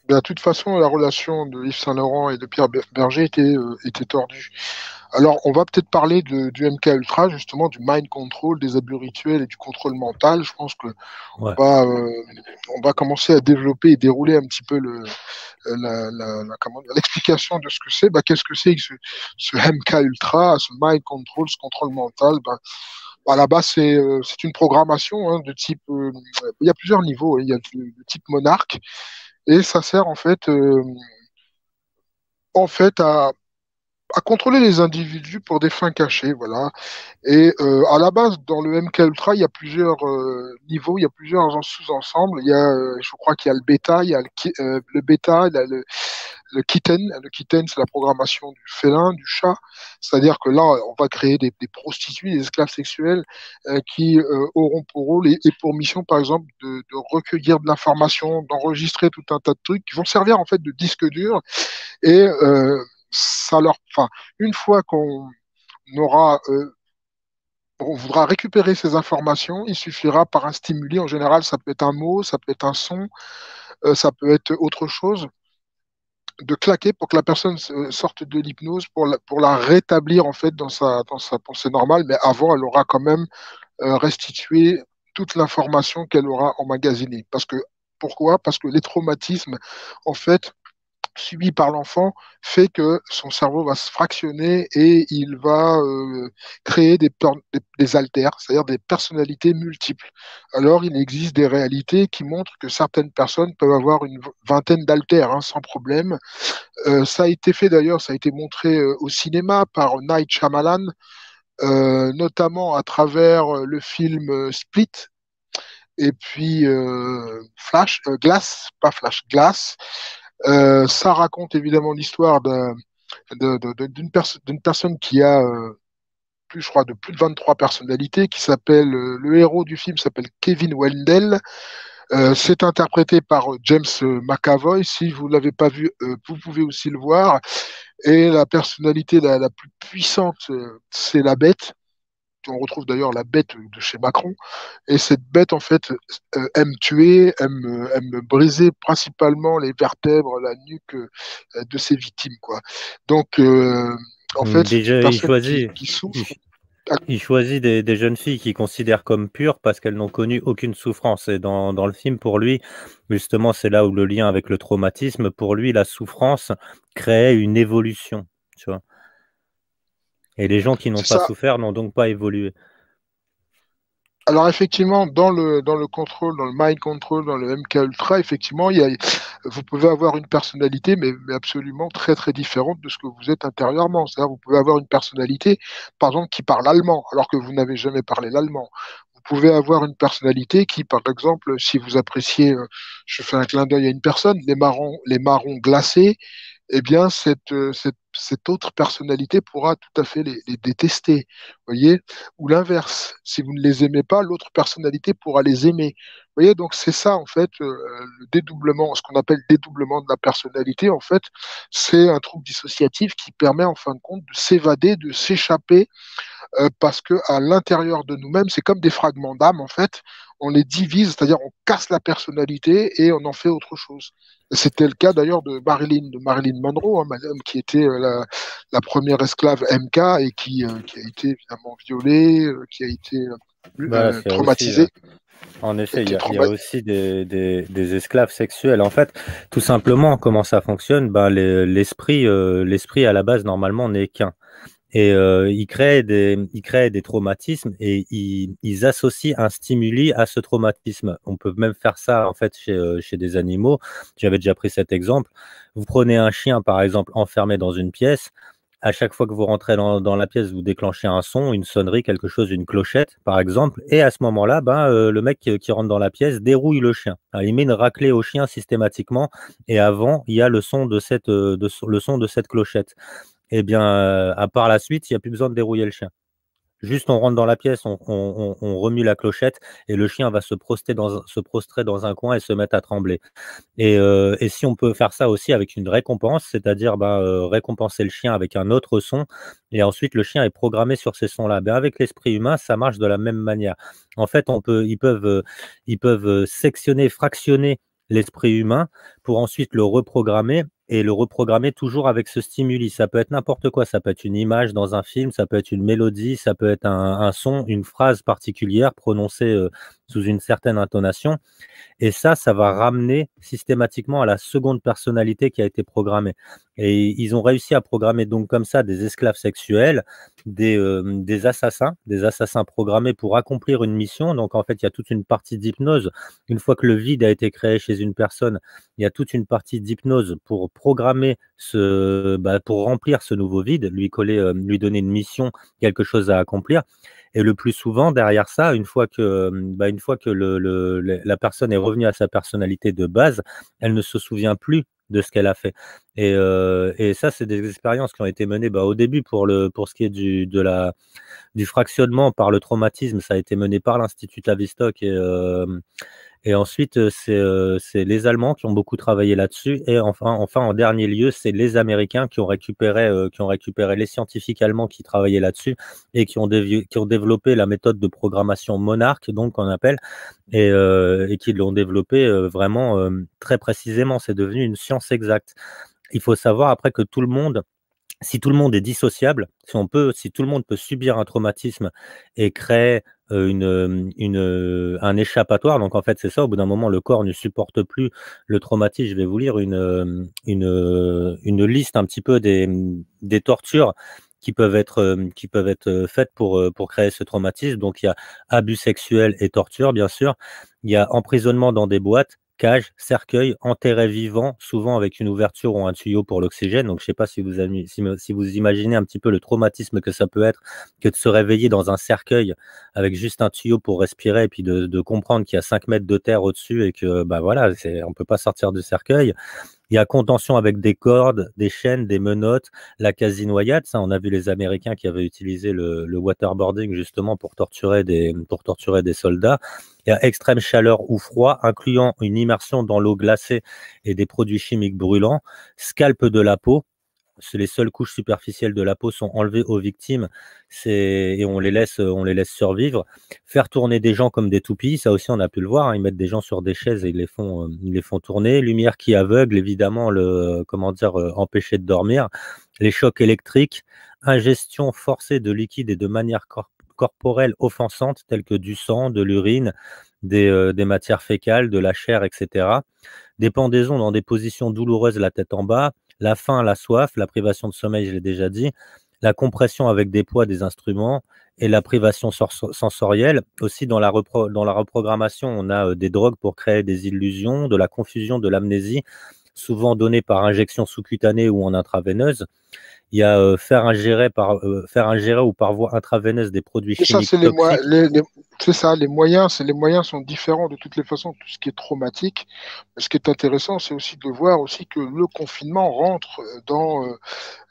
De toute façon, la relation de Yves Saint-Laurent et de Pierre Berger était tordue. Alors, on va peut-être parler du MK Ultra, justement, du mind control, des abus rituels et du contrôle mental. Je pense que Ouais. on va commencer à développer et dérouler un petit peu l'explication de ce que c'est. Bah, qu'est-ce que c'est que ce MK Ultra, ce mind control, ce contrôle mental? À la base, c'est une programmation de type. Il y a plusieurs niveaux. Hein. Il y a le type monarque et ça sert en fait à contrôler les individus pour des fins cachées, voilà. Et à la base, dans le MK Ultra, il y a plusieurs niveaux, il y a plusieurs sous-ensembles. Je crois qu'il y a le bêta, il y a le bêta, il y a le kitten. Le kitten, c'est la programmation du félin, du chat. C'est-à-dire que là, on va créer des prostituées, des esclaves sexuels qui auront pour rôle et pour mission, par exemple, de recueillir de l'information, d'enregistrer tout un tas de trucs qui vont servir en fait de disque dur. Et enfin, une fois qu'on aura on voudra récupérer ces informations, il suffira par un stimuli, en général ça peut être un mot, ça peut être un son, ça peut être autre chose, de claquer pour que la personne sorte de l'hypnose, pour la rétablir en fait dans sa pensée normale, mais avant elle aura quand même restitué toute l'information qu'elle aura emmagasinée. Pourquoi? Parce que les traumatismes, en fait, subi par l'enfant fait que son cerveau va se fractionner et il va créer des alters, c'est-à-dire des personnalités multiples. Alors, il existe des réalités qui montrent que certaines personnes peuvent avoir une vingtaine d'alters sans problème. Ça a été fait d'ailleurs, ça a été montré au cinéma par Night Shyamalan, notamment à travers le film Split et puis Glass, pas Flash, Glass. Ça raconte évidemment l'histoire d'une personne qui a plus, je crois, de plus de 23 personnalités, qui s'appelle, le héros du film s'appelle Kevin Wendell. C'est interprété par James McAvoy. Si vous ne l'avez pas vu, vous pouvez aussi le voir. Et la personnalité la plus puissante, c'est la bête. On retrouve d'ailleurs la bête de chez Macron. Et cette bête, en fait, aime tuer, aime briser principalement les vertèbres, la nuque de ses victimes, quoi. Donc, en fait, c'est une Déjà, personne qui souffre. il choisit des jeunes filles qu'il considère comme pures parce qu'elles n'ont connu aucune souffrance. Et dans le film, pour lui, justement, c'est là où le lien avec le traumatisme, pour lui, la souffrance créait une évolution, tu vois. Et les gens qui n'ont C'est pas ça. souffert n'ont donc pas évolué. Alors effectivement, dans le contrôle, dans le mind control, dans le MK Ultra, effectivement, vous pouvez avoir une personnalité, mais absolument très très différente de ce que vous êtes intérieurement. C'est-à-dire, vous pouvez avoir une personnalité, par exemple, qui parle allemand, alors que vous n'avez jamais parlé l'allemand. Vous pouvez avoir une personnalité qui, par exemple, si vous appréciez, je fais un clin d'œil à une personne, les marrons glacés, eh bien, cette autre personnalité pourra tout à fait les détester, voyez? Ou l'inverse, si vous ne les aimez pas, l'autre personnalité pourra les aimer. Vous voyez, donc c'est ça, en fait, le dédoublement, ce qu'on appelle dédoublement de la personnalité, en fait, c'est un trouble dissociatif qui permet, en fin de compte, de s'évader, de s'échapper parce que à l'intérieur de nous-mêmes, c'est comme des fragments d'âme, en fait. on les divise, c'est-à-dire on casse la personnalité et on en fait autre chose. C'était le cas d'ailleurs de Marilyn Monroe, hein, madame, qui était la première esclave MK et qui a été évidemment violée, qui a été Voilà, c'est aussi, traumatisée. en effet, il Était y a aussi des esclaves sexuels. En fait, tout simplement, comment ça fonctionne? Ben, l'esprit à la base, normalement, n'est qu'un. Et ils créent des traumatismes et ils associent un stimuli à ce traumatisme. On peut même faire ça en fait chez des animaux. J'avais déjà pris cet exemple. Vous prenez un chien, par exemple, enfermé dans une pièce. À chaque fois que vous rentrez dans la pièce, vous déclenchez un son, une sonnerie, quelque chose, une clochette, par exemple. Et à ce moment-là, le mec qui rentre dans la pièce dérouille le chien. Alors, il met une raclée au chien systématiquement. Et avant, il y a le son de le son de cette clochette. Eh bien, à part la suite, il n'y a plus besoin de dérouiller le chien. Juste, on rentre dans la pièce, on remue la clochette et le chien va se prostrer dans un coin et se mettre à trembler. Et si on peut faire ça aussi avec une récompense, c'est-à-dire récompenser le chien avec un autre son, et ensuite le chien est programmé sur ces sons-là. Ben, avec l'esprit humain, ça marche de la même manière. En fait, ils peuvent sectionner, fractionner l'esprit humain pour ensuite le reprogrammer et le reprogrammer toujours avec ce stimuli. Ça peut être n'importe quoi, ça peut être une image dans un film, ça peut être une mélodie, ça peut être un son, une phrase particulière prononcée sous une certaine intonation. Et ça va ramener systématiquement à la seconde personnalité qui a été programmée. Et ils ont réussi à programmer donc comme ça des esclaves sexuels, des assassins programmés pour accomplir une mission. Donc en fait, il y a toute une partie d'hypnose. Une fois que le vide a été créé chez une personne, il y a toute une partie d'hypnose pour programmer pour remplir ce nouveau vide, lui donner une mission, quelque chose à accomplir. Et le plus souvent, derrière ça, une fois que la personne est revenue à sa personnalité de base, elle ne se souvient plus de ce qu'elle a fait. Et ça, c'est des expériences qui ont été menées au début pour ce qui est du fractionnement par le traumatisme. Ça a été mené par l'Institut Tavistock et ensuite, c'est les Allemands qui ont beaucoup travaillé là-dessus. Et enfin, en dernier lieu, c'est les Américains qui ont récupéré les scientifiques allemands qui travaillaient là-dessus et qui ont développé la méthode de programmation Monarch, donc qu'on appelle, et qui l'ont développé vraiment très précisément. C'est devenu une science exacte. Il faut savoir après que si tout le monde est dissociable, si tout le monde peut subir un traumatisme et créer un échappatoire, donc en fait c'est ça, au bout d'un moment le corps ne supporte plus le traumatisme. Je vais vous lire une liste un petit peu des tortures qui peuvent être faites pour créer ce traumatisme. Donc il y a abus sexuel et torture, bien sûr. Il y a emprisonnement dans des boîtes, cage, cercueil, enterré vivant, souvent avec une ouverture ou un tuyau pour l'oxygène. Donc, je ne sais pas si vous imaginez un petit peu le traumatisme que ça peut être que de se réveiller dans un cercueil avec juste un tuyau pour respirer et puis de comprendre qu'il y a 5 mètres de terre au-dessus et que, voilà, on ne peut pas sortir du cercueil. Il y a contention avec des cordes, des chaînes, des menottes, la quasi-noyade. Ça, on a vu les Américains qui avaient utilisé le waterboarding justement pour torturer des soldats. Il y a extrême chaleur ou froid, incluant une immersion dans l'eau glacée et des produits chimiques brûlants, scalp de la peau. Les seules couches superficielles de la peau sont enlevées aux victimes et on les laisse survivre. Faire tourner des gens comme des toupies, ça aussi on a pu le voir, hein, ils mettent des gens sur des chaises et ils les font tourner. Lumière qui aveugle, évidemment, empêcher de dormir. Les chocs électriques, ingestion forcée de liquide et de manière corporelle offensante telles que du sang, de l'urine, des matières fécales, de la chair, etc. Des pendaisons dans des positions douloureuses, la tête en bas. La faim, la soif, la privation de sommeil, je l'ai déjà dit, la compression avec des poids, des instruments et la privation sensorielle. Aussi, dans la reprogrammation, on a des drogues pour créer des illusions, de la confusion, de l'amnésie, souvent données par injection sous-cutanée ou en intraveineuse. Il y a faire ingérer ou par voie intraveineuse des produits chimiques toxiques. C'est ça, les moyens sont différents de toutes les façons, tout ce qui est traumatique. Ce qui est intéressant, c'est aussi de voir aussi que le confinement rentre dans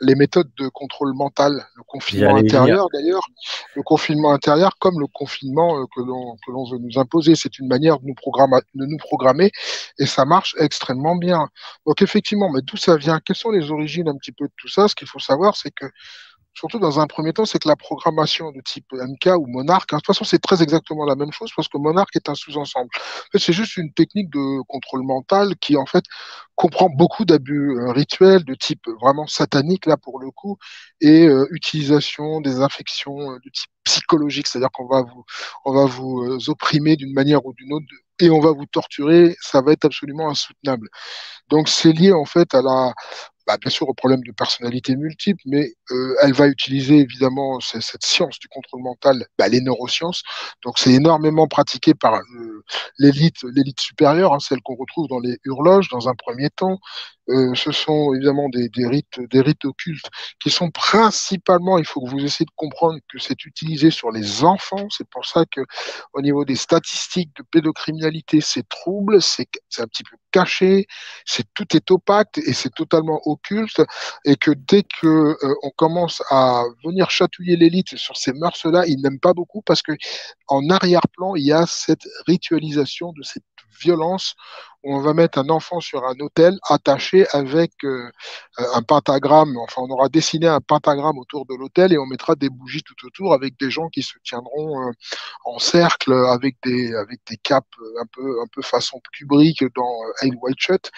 les méthodes de contrôle mental. Le confinement intérieur, d'ailleurs, le confinement intérieur comme le confinement que l'on veut nous imposer, c'est une manière de nous programmer et ça marche extrêmement bien. Donc effectivement, mais d'où ça vient? Quelles sont les origines un petit peu de tout ça? Ce qu'il faut savoir, c'est que surtout dans un premier temps, c'est que la programmation de type MK ou Monarch, hein, de toute façon, c'est très exactement la même chose parce que Monarch est un sous-ensemble. En fait, c'est juste une technique de contrôle mental qui, en fait, comprend beaucoup d'abus rituels de type vraiment satanique, là, pour le coup, et utilisation des infections de type psychologique, c'est-à-dire on va vous opprimer d'une manière ou d'une autre et on va vous torturer, ça va être absolument insoutenable. Donc c'est lié en fait à bien sûr au problème de personnalité multiple, mais elle va utiliser évidemment cette science du contrôle mental, les neurosciences. Donc c'est énormément pratiqué par l'élite supérieure, hein, celle qu'on retrouve dans les Hurloges dans un premier temps. Ce sont évidemment des rites occultes qui sont principalement, il faut que vous essayiez de comprendre que c'est utilisé sur les enfants. C'est pour ça que au niveau des statistiques de pédocriminalité, c'est trouble, c'est un petit peu caché, tout est opaque et c'est totalement occulte, et que dès que on commence à venir chatouiller l'élite sur ces mœurs-là, ils n'aiment pas beaucoup parce que en arrière-plan, il y a cette ritualisation de cette violence où on va mettre un enfant sur un autel attaché avec un pentagramme. Enfin, on aura dessiné un pentagramme autour de l'autel et on mettra des bougies tout autour avec des gens qui se tiendront en cercle avec des capes un peu façon Kubrick dans Eyes Wide Shut.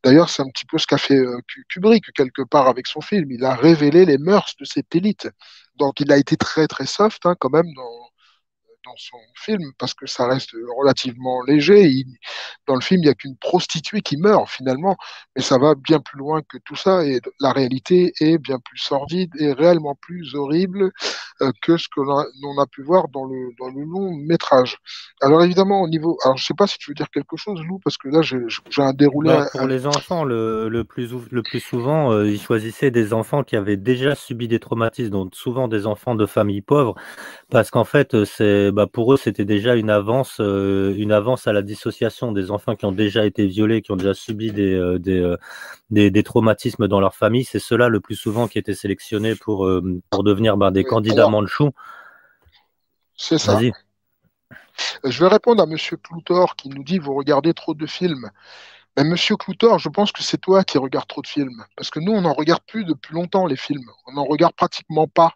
D'ailleurs, c'est un petit peu ce qu'a fait Kubrick quelque part avec son film. Il a révélé les mœurs de cette élite. Donc, il a été très très soft hein, quand même dans son film parce que ça reste relativement léger. Dans le film, il n'y a qu'une prostituée qui meurt finalement, mais ça va bien plus loin que tout ça et la réalité est bien plus sordide et réellement plus horrible que ce que l'on a pu voir dans le long métrage. Alors évidemment, alors je sais pas si tu veux dire quelque chose, Lou, parce que là j'ai un déroulé. Pour les enfants, le plus souvent, ils choisissaient des enfants qui avaient déjà subi des traumatismes, donc souvent des enfants de familles pauvres. Parce qu'en fait, pour eux, c'était déjà une avance à la dissociation des enfants qui ont déjà été violés, qui ont déjà subi des traumatismes dans leur famille. C'est ceux-là le plus souvent qui étaient sélectionnés pour devenir des candidats Alors, Mandchou. c'est ça. Vas-y. Je vais répondre à Monsieur Cloutor qui nous dit vous regardez trop de films. Mais Monsieur Cloutor, je pense que c'est toi qui regardes trop de films. Parce que nous, on n'en regarde plus depuis longtemps, les films. On n'en regarde pratiquement pas.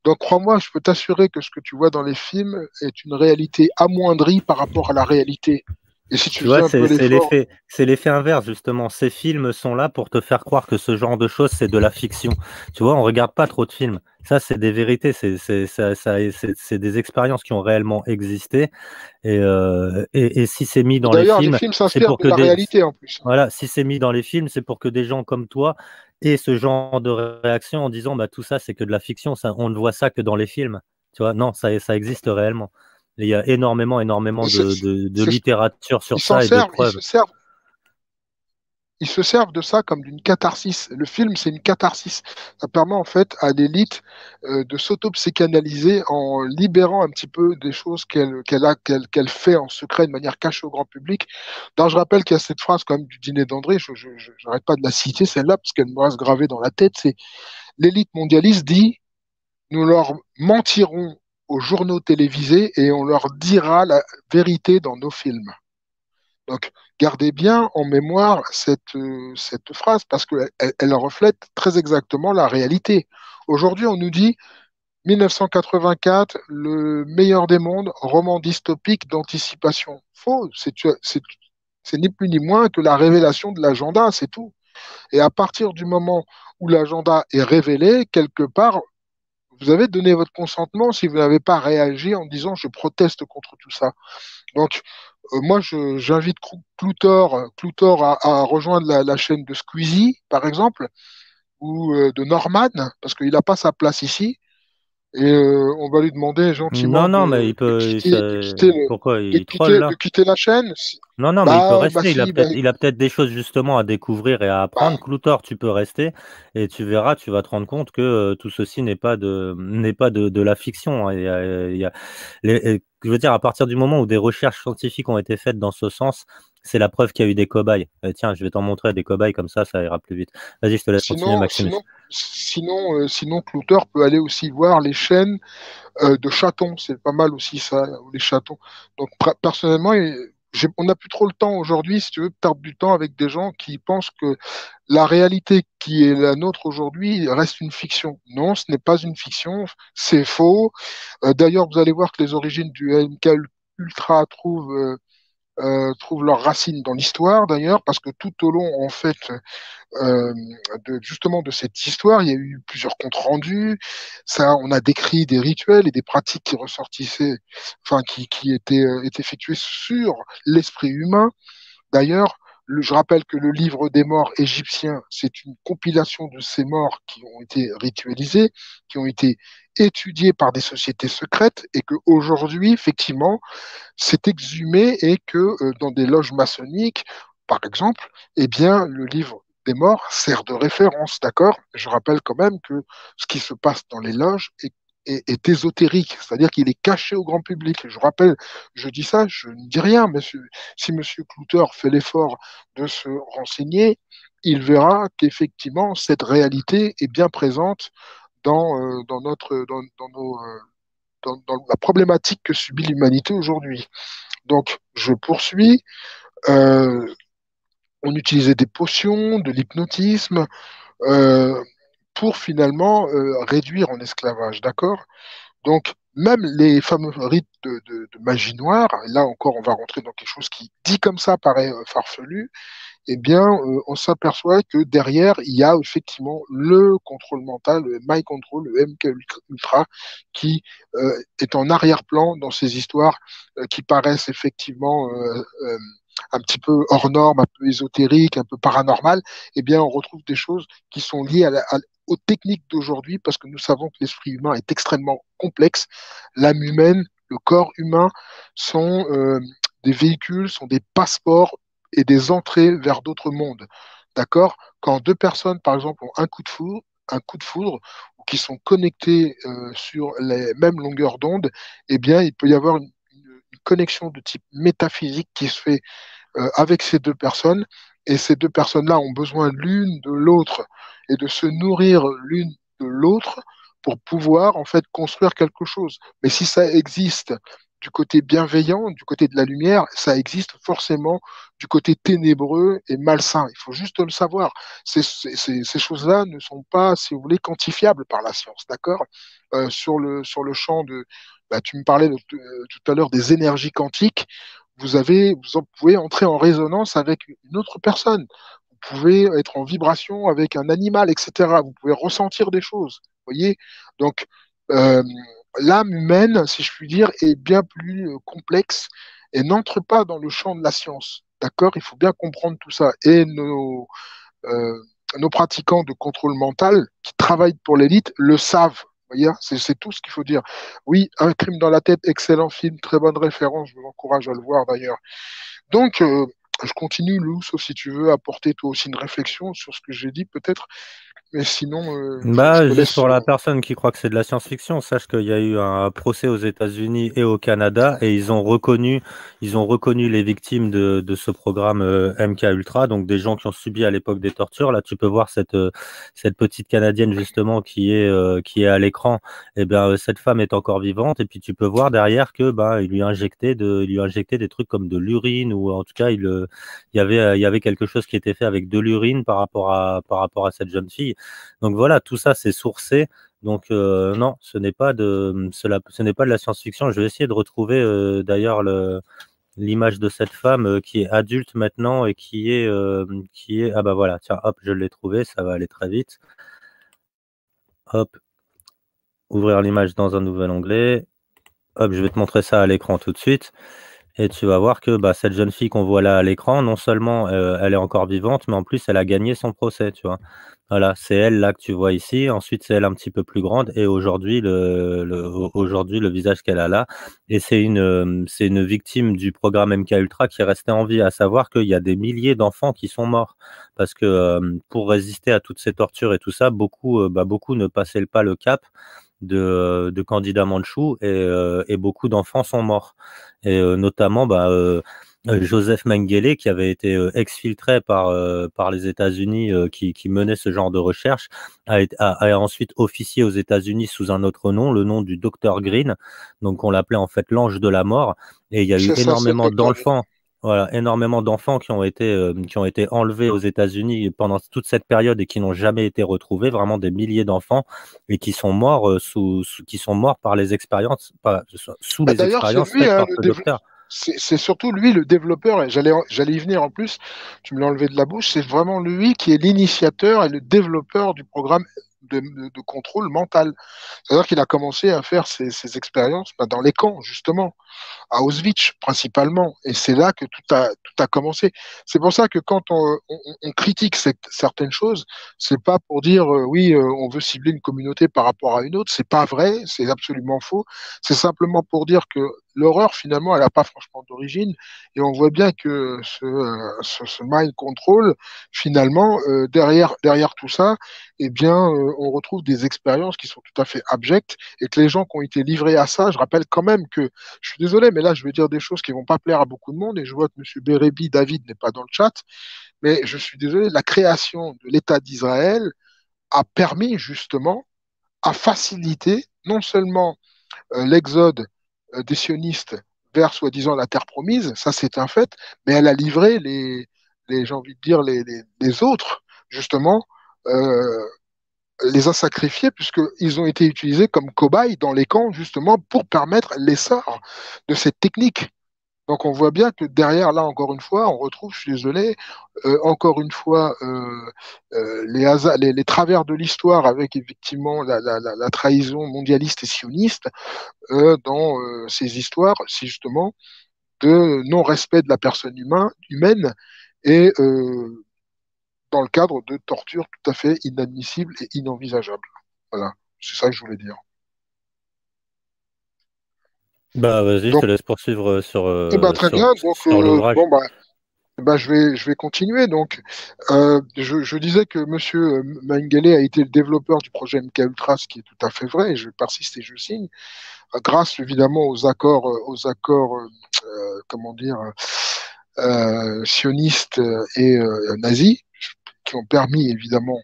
Donc crois-moi, je peux t'assurer que ce que tu vois dans les films est une réalité amoindrie par rapport à la réalité. Et si tu Tu vois, faisais un peu l'effort. c'est l'effet inverse, justement. Ces films sont là pour te faire croire que ce genre de choses, c'est de la fiction. Tu vois, on regarde pas trop de films. Ça, c'est des vérités, c'est des expériences qui ont réellement existé. Et si c'est mis dans les D'ailleurs, les films, films c'est s'inspirent pour de que la réalité en plus. voilà, si c'est mis dans les films, c'est pour que des gens comme toi aient ce genre de réaction en disant, tout ça, c'est que de la fiction. Ça, on ne voit ça que dans les films. Tu vois, non, ça existe réellement. Il y a énormément de littérature sur Ils s'en ça et de servent, preuves. ils se servent de ça comme d'une catharsis. Le film, c'est une catharsis. Ça permet en fait à l'élite de s'auto-psychanalyser en libérant un petit peu des choses qu'elle fait en secret de manière cachée au grand public. Donc, je rappelle qu'il y a cette phrase quand même du dîner d'André, je n'arrête pas de la citer celle-là parce qu'elle me reste gravée dans la tête, c'est l'élite mondialiste dit nous leur mentirons aux journaux télévisés et on leur dira la vérité dans nos films. Donc, gardez bien en mémoire cette phrase parce qu'elle reflète très exactement la réalité. Aujourd'hui, on nous dit 1984, le meilleur des mondes, roman dystopique d'anticipation. Faux, c'est ni plus ni moins que la révélation de l'agenda, c'est tout. Et à partir du moment où l'agenda est révélé, quelque part, vous avez donné votre consentement si vous n'avez pas réagi en disant je proteste contre tout ça. Donc, moi, j'invite Cloutor à rejoindre la chaîne de Squeezie, par exemple, ou de Norman, parce qu'il n'a pas sa place ici. Et on va lui demander gentiment Non, mais il peut. Pourquoi il troll de là? quitter la chaîne. Non, mais il peut Bah rester. si, Il a peut-être des choses justement à découvrir et à apprendre. bah, Cloutor, tu peux rester et tu verras, tu vas te rendre compte que tout ceci n'est pas de la fiction, hein. Je veux dire, à partir du moment où des recherches scientifiques ont été faites dans ce sens, c'est la preuve qu'il y a eu des cobayes. Tiens, je vais t'en montrer des cobayes comme ça ira plus vite. Vas-y, je te laisse continuer, Maximus. sinon, Cloutor peut aller aussi voir les chaînes de chatons. C'est pas mal aussi ça, les chatons. Donc personnellement, on n'a plus trop le temps aujourd'hui, si tu veux, de perdre du temps avec des gens qui pensent que la réalité qui est la nôtre aujourd'hui reste une fiction. Non, ce n'est pas une fiction, c'est faux. D'ailleurs, vous allez voir que les origines du MK Ultra trouvent leurs racines dans l'histoire, d'ailleurs, parce que tout au long, en fait, euh, justement de cette histoire, il y a eu plusieurs comptes rendus. Ça, on a décrit des rituels et des pratiques qui ressortissaient, enfin qui étaient effectuées sur l'esprit humain. D'ailleurs, je rappelle que le livre des morts égyptiens, c'est une compilation de ces morts qui ont été ritualisés, qui ont été étudiés par des sociétés secrètes, et que aujourd'hui, effectivement, c'est exhumé et que dans des loges maçonniques, par exemple, eh bien, le livre des morts sert de référence, d'accord? Je rappelle quand même que ce qui se passe dans les loges est ésotérique, c'est-à-dire qu'il est caché au grand public. Je rappelle, je dis ça, je ne dis rien, mais si Monsieur Clouter fait l'effort de se renseigner, il verra qu'effectivement, cette réalité est bien présente dans nos, dans la problématique que subit l'humanité aujourd'hui. Donc, je poursuis. Euh, on utilisait des potions, de l'hypnotisme, euh, pour finalement réduire en esclavage, d'accord? Donc, même les fameux rites de magie noire, là encore, on va rentrer dans quelque chose qui, dit comme ça, paraît farfelu, eh bien, on s'aperçoit que derrière, il y a effectivement le contrôle mental, le mind control, le MK Ultra, qui est en arrière-plan dans ces histoires qui paraissent effectivement un petit peu hors normes, un peu ésotériques, un peu paranormales. Eh bien, on retrouve des choses qui sont liées aux techniques d'aujourd'hui, parce que nous savons que l'esprit humain est extrêmement complexe. L'âme humaine, le corps humain sont des véhicules, sont des passeports et des entrées vers d'autres mondes. D'accord? Quand deux personnes, par exemple, ont un coup de foudre, ou qui sont connectées sur les mêmes longueurs d'onde, eh bien, il peut y avoir une connexion de type métaphysique qui se fait avec ces deux personnes. Et ces deux personnes-là ont besoin l'une de l'autre et de se nourrir l'une de l'autre pour pouvoir en fait construire quelque chose. Mais si ça existe du côté bienveillant, du côté de la lumière, ça existe forcément du côté ténébreux et malsain. Il faut juste le savoir. Ces choses-là ne sont pas, si vous voulez, quantifiables par la science, d'accord? Sur le champ de... Bah, tu me parlais tout à l'heure des énergies quantiques. Vous pouvez entrer en résonance avec une autre personne. Vous pouvez être en vibration avec un animal, etc. Vous pouvez ressentir des choses. Vous voyez? Donc, euh, l'âme humaine, si je puis dire, est bien plus complexe et n'entre pas dans le champ de la science. D'accord? Il faut bien comprendre tout ça. Et nos pratiquants de contrôle mental qui travaillent pour l'élite le savent. Vous voyez, c'est tout ce qu'il faut dire. Oui, Un crime dans la tête, excellent film, très bonne référence, je vous encourage à le voir d'ailleurs. Donc, je continue, Lou, sauf si tu veux apporter toi aussi une réflexion sur ce que j'ai dit peut-être, mais sinon, je Bah, te juste laisse. pour la personne qui croit que c'est de la science-fiction, sache qu'il y a eu un procès aux États-Unis et au Canada et ils ont reconnu les victimes de ce programme MK Ultra, donc des gens qui ont subi à l'époque des tortures. Là, tu peux voir cette petite Canadienne justement qui est à l'écran. Eh bien, cette femme est encore vivante et puis tu peux voir derrière que il lui a injecté des trucs comme de l'urine ou en tout cas il y avait quelque chose qui était fait avec de l'urine par rapport à cette jeune fille. Donc voilà, tout ça c'est sourcé. Donc non, ce n'est pas de la science-fiction. Je vais essayer de retrouver d'ailleurs l'image de cette femme qui est adulte maintenant et qui est ah bah voilà, tiens, hop, je l'ai trouvé, ça va aller très vite. Hop, ouvrir l'image dans un nouvel onglet. Hop, je vais te montrer ça à l'écran tout de suite. Et tu vas voir que cette jeune fille qu'on voit là à l'écran, non seulement elle est encore vivante, mais en plus elle a gagné son procès, tu vois. Voilà, c'est elle là que tu vois ici. Ensuite, c'est elle un petit peu plus grande. Et aujourd'hui, aujourd'hui, le visage qu'elle a là. Et c'est une victime du programme MK Ultra qui est restée en vie. À savoir qu'il y a des milliers d'enfants qui sont morts. Parce que pour résister à toutes ces tortures et tout ça, beaucoup ne passaient pas le cap de candidats mandchous et beaucoup d'enfants sont morts. Et notamment, Joseph Mengele, qui avait été exfiltré par les États-Unis, qui menait ce genre de recherche, a ensuite officié aux États-Unis sous un autre nom, le nom du Dr Green. Donc on l'appelait en fait l'ange de la mort. Et il y a eu C'est ça, c'est le énormément docteur Green. d'enfants. voilà, énormément d'enfants qui ont été enlevés aux États-Unis pendant toute cette période et qui n'ont jamais été retrouvés, vraiment des milliers d'enfants et qui sont morts qui sont morts par les expériences, sous les D'ailleurs, c'est expériences lui, faites hein, par ce docteur. c'est surtout lui le développeur, et j'allais y venir en plus, tu me l'as enlevé de la bouche, c'est vraiment lui qui est l'initiateur et le développeur du programme de contrôle mental. C'est-à-dire qu'il a commencé à faire ses expériences dans les camps, justement à Auschwitz principalement. Et c'est là que tout a commencé. C'est pour ça que quand on critique certaines choses, c'est pas pour dire oui, on veut cibler une communauté par rapport à une autre. C'est pas vrai, c'est absolument faux. C'est simplement pour dire que l'horreur, finalement, elle n'a pas franchement d'origine. Et on voit bien que ce mind control, finalement, derrière tout ça, eh bien, on retrouve des expériences qui sont tout à fait abjectes et que les gens qui ont été livrés à ça, je rappelle quand même que je suis désolé, mais là, je vais dire des choses qui vont pas plaire à beaucoup de monde, et je vois que M. Bérébi, David, n'est pas dans le chat, mais je suis désolé, la création de l'État d'Israël a permis justement à faciliter non seulement l'exode des sionistes vers soi-disant la terre promise, ça c'est un fait, mais elle a livré j'ai envie de dire, les autres, justement, euh, les a sacrifiés puisqu'ils ont été utilisés comme cobayes dans les camps, justement, pour permettre l'essor de cette technique. Donc on voit bien que derrière, là, encore une fois, on retrouve, je suis désolé, encore une fois, les travers de l'histoire avec effectivement la trahison mondialiste et sioniste dans ces histoires, c'est justement de non-respect de la personne humaine et dans le cadre de tortures tout à fait inadmissibles et inenvisageables. Voilà, c'est ça que je voulais dire. Bah, vas-y, je Donc, te laisse poursuivre eh ben, très bien. Donc, sur l'ouvrage. bon, bah, je vais continuer. Donc, je disais que Monsieur Mengele a été le développeur du projet MK Ultra, ce qui est tout à fait vrai, et je persiste et je signe, grâce évidemment comment dire, sionistes et nazis, qui ont permis évidemment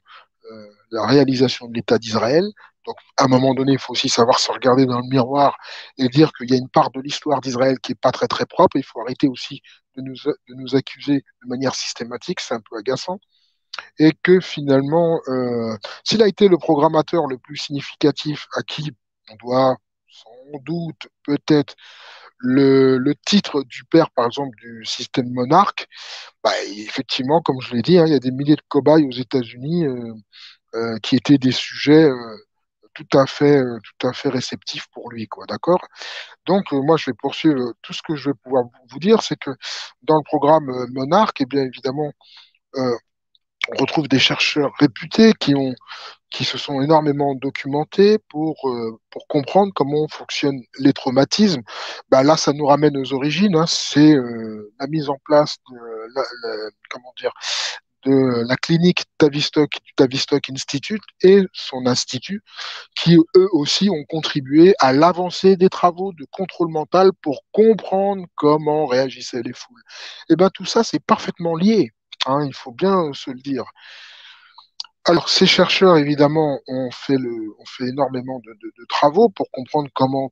la réalisation de l'État d'Israël. Donc, à un moment donné, il faut aussi savoir se regarder dans le miroir et dire qu'il y a une part de l'histoire d'Israël qui n'est pas très très propre. Il faut arrêter aussi de nous accuser de manière systématique, c'est un peu agaçant. Et que finalement, s'il a été le programmateur le plus significatif à qui on doit sans doute peut-être le titre du père, par exemple, du système monarque, bah, effectivement, comme je l'ai dit, hein, il y a des milliers de cobayes aux États-Unis qui étaient des sujets tout à fait réceptifs pour lui, quoi, d'accord? Donc, moi, je vais poursuivre. Tout ce que je vais pouvoir vous dire, c'est que dans le programme Monarch, eh bien évidemment, euh, on retrouve des chercheurs réputés qui se sont énormément documentés pour comprendre comment fonctionnent les traumatismes. Bah, là, ça nous ramène aux origines, hein, c'est la mise en place comment dire, de la clinique Tavistock, du Tavistock Institute et son institut, qui eux aussi ont contribué à l'avancée des travaux de contrôle mental pour comprendre comment réagissaient les foules. Et bien tout ça, c'est parfaitement lié, hein, il faut bien se le dire. Alors, ces chercheurs, évidemment, ont fait énormément de travaux pour comprendre comment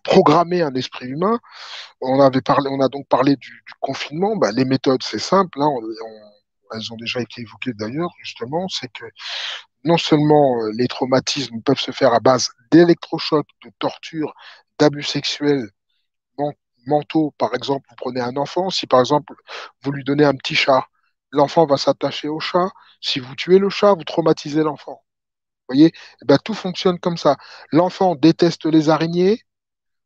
programmer un esprit humain. On a donc parlé du confinement. Bah, les méthodes, c'est simple, hein, elles ont déjà été évoquées d'ailleurs, justement, c'est que non seulement les traumatismes peuvent se faire à base d'électrochocs, de torture, d'abus sexuels mentaux. Par exemple, vous prenez un enfant, si par exemple vous lui donnez un petit chat, l'enfant va s'attacher au chat. Si vous tuez le chat, vous traumatisez l'enfant. Vous voyez, eh ben, tout fonctionne comme ça. L'enfant déteste les araignées.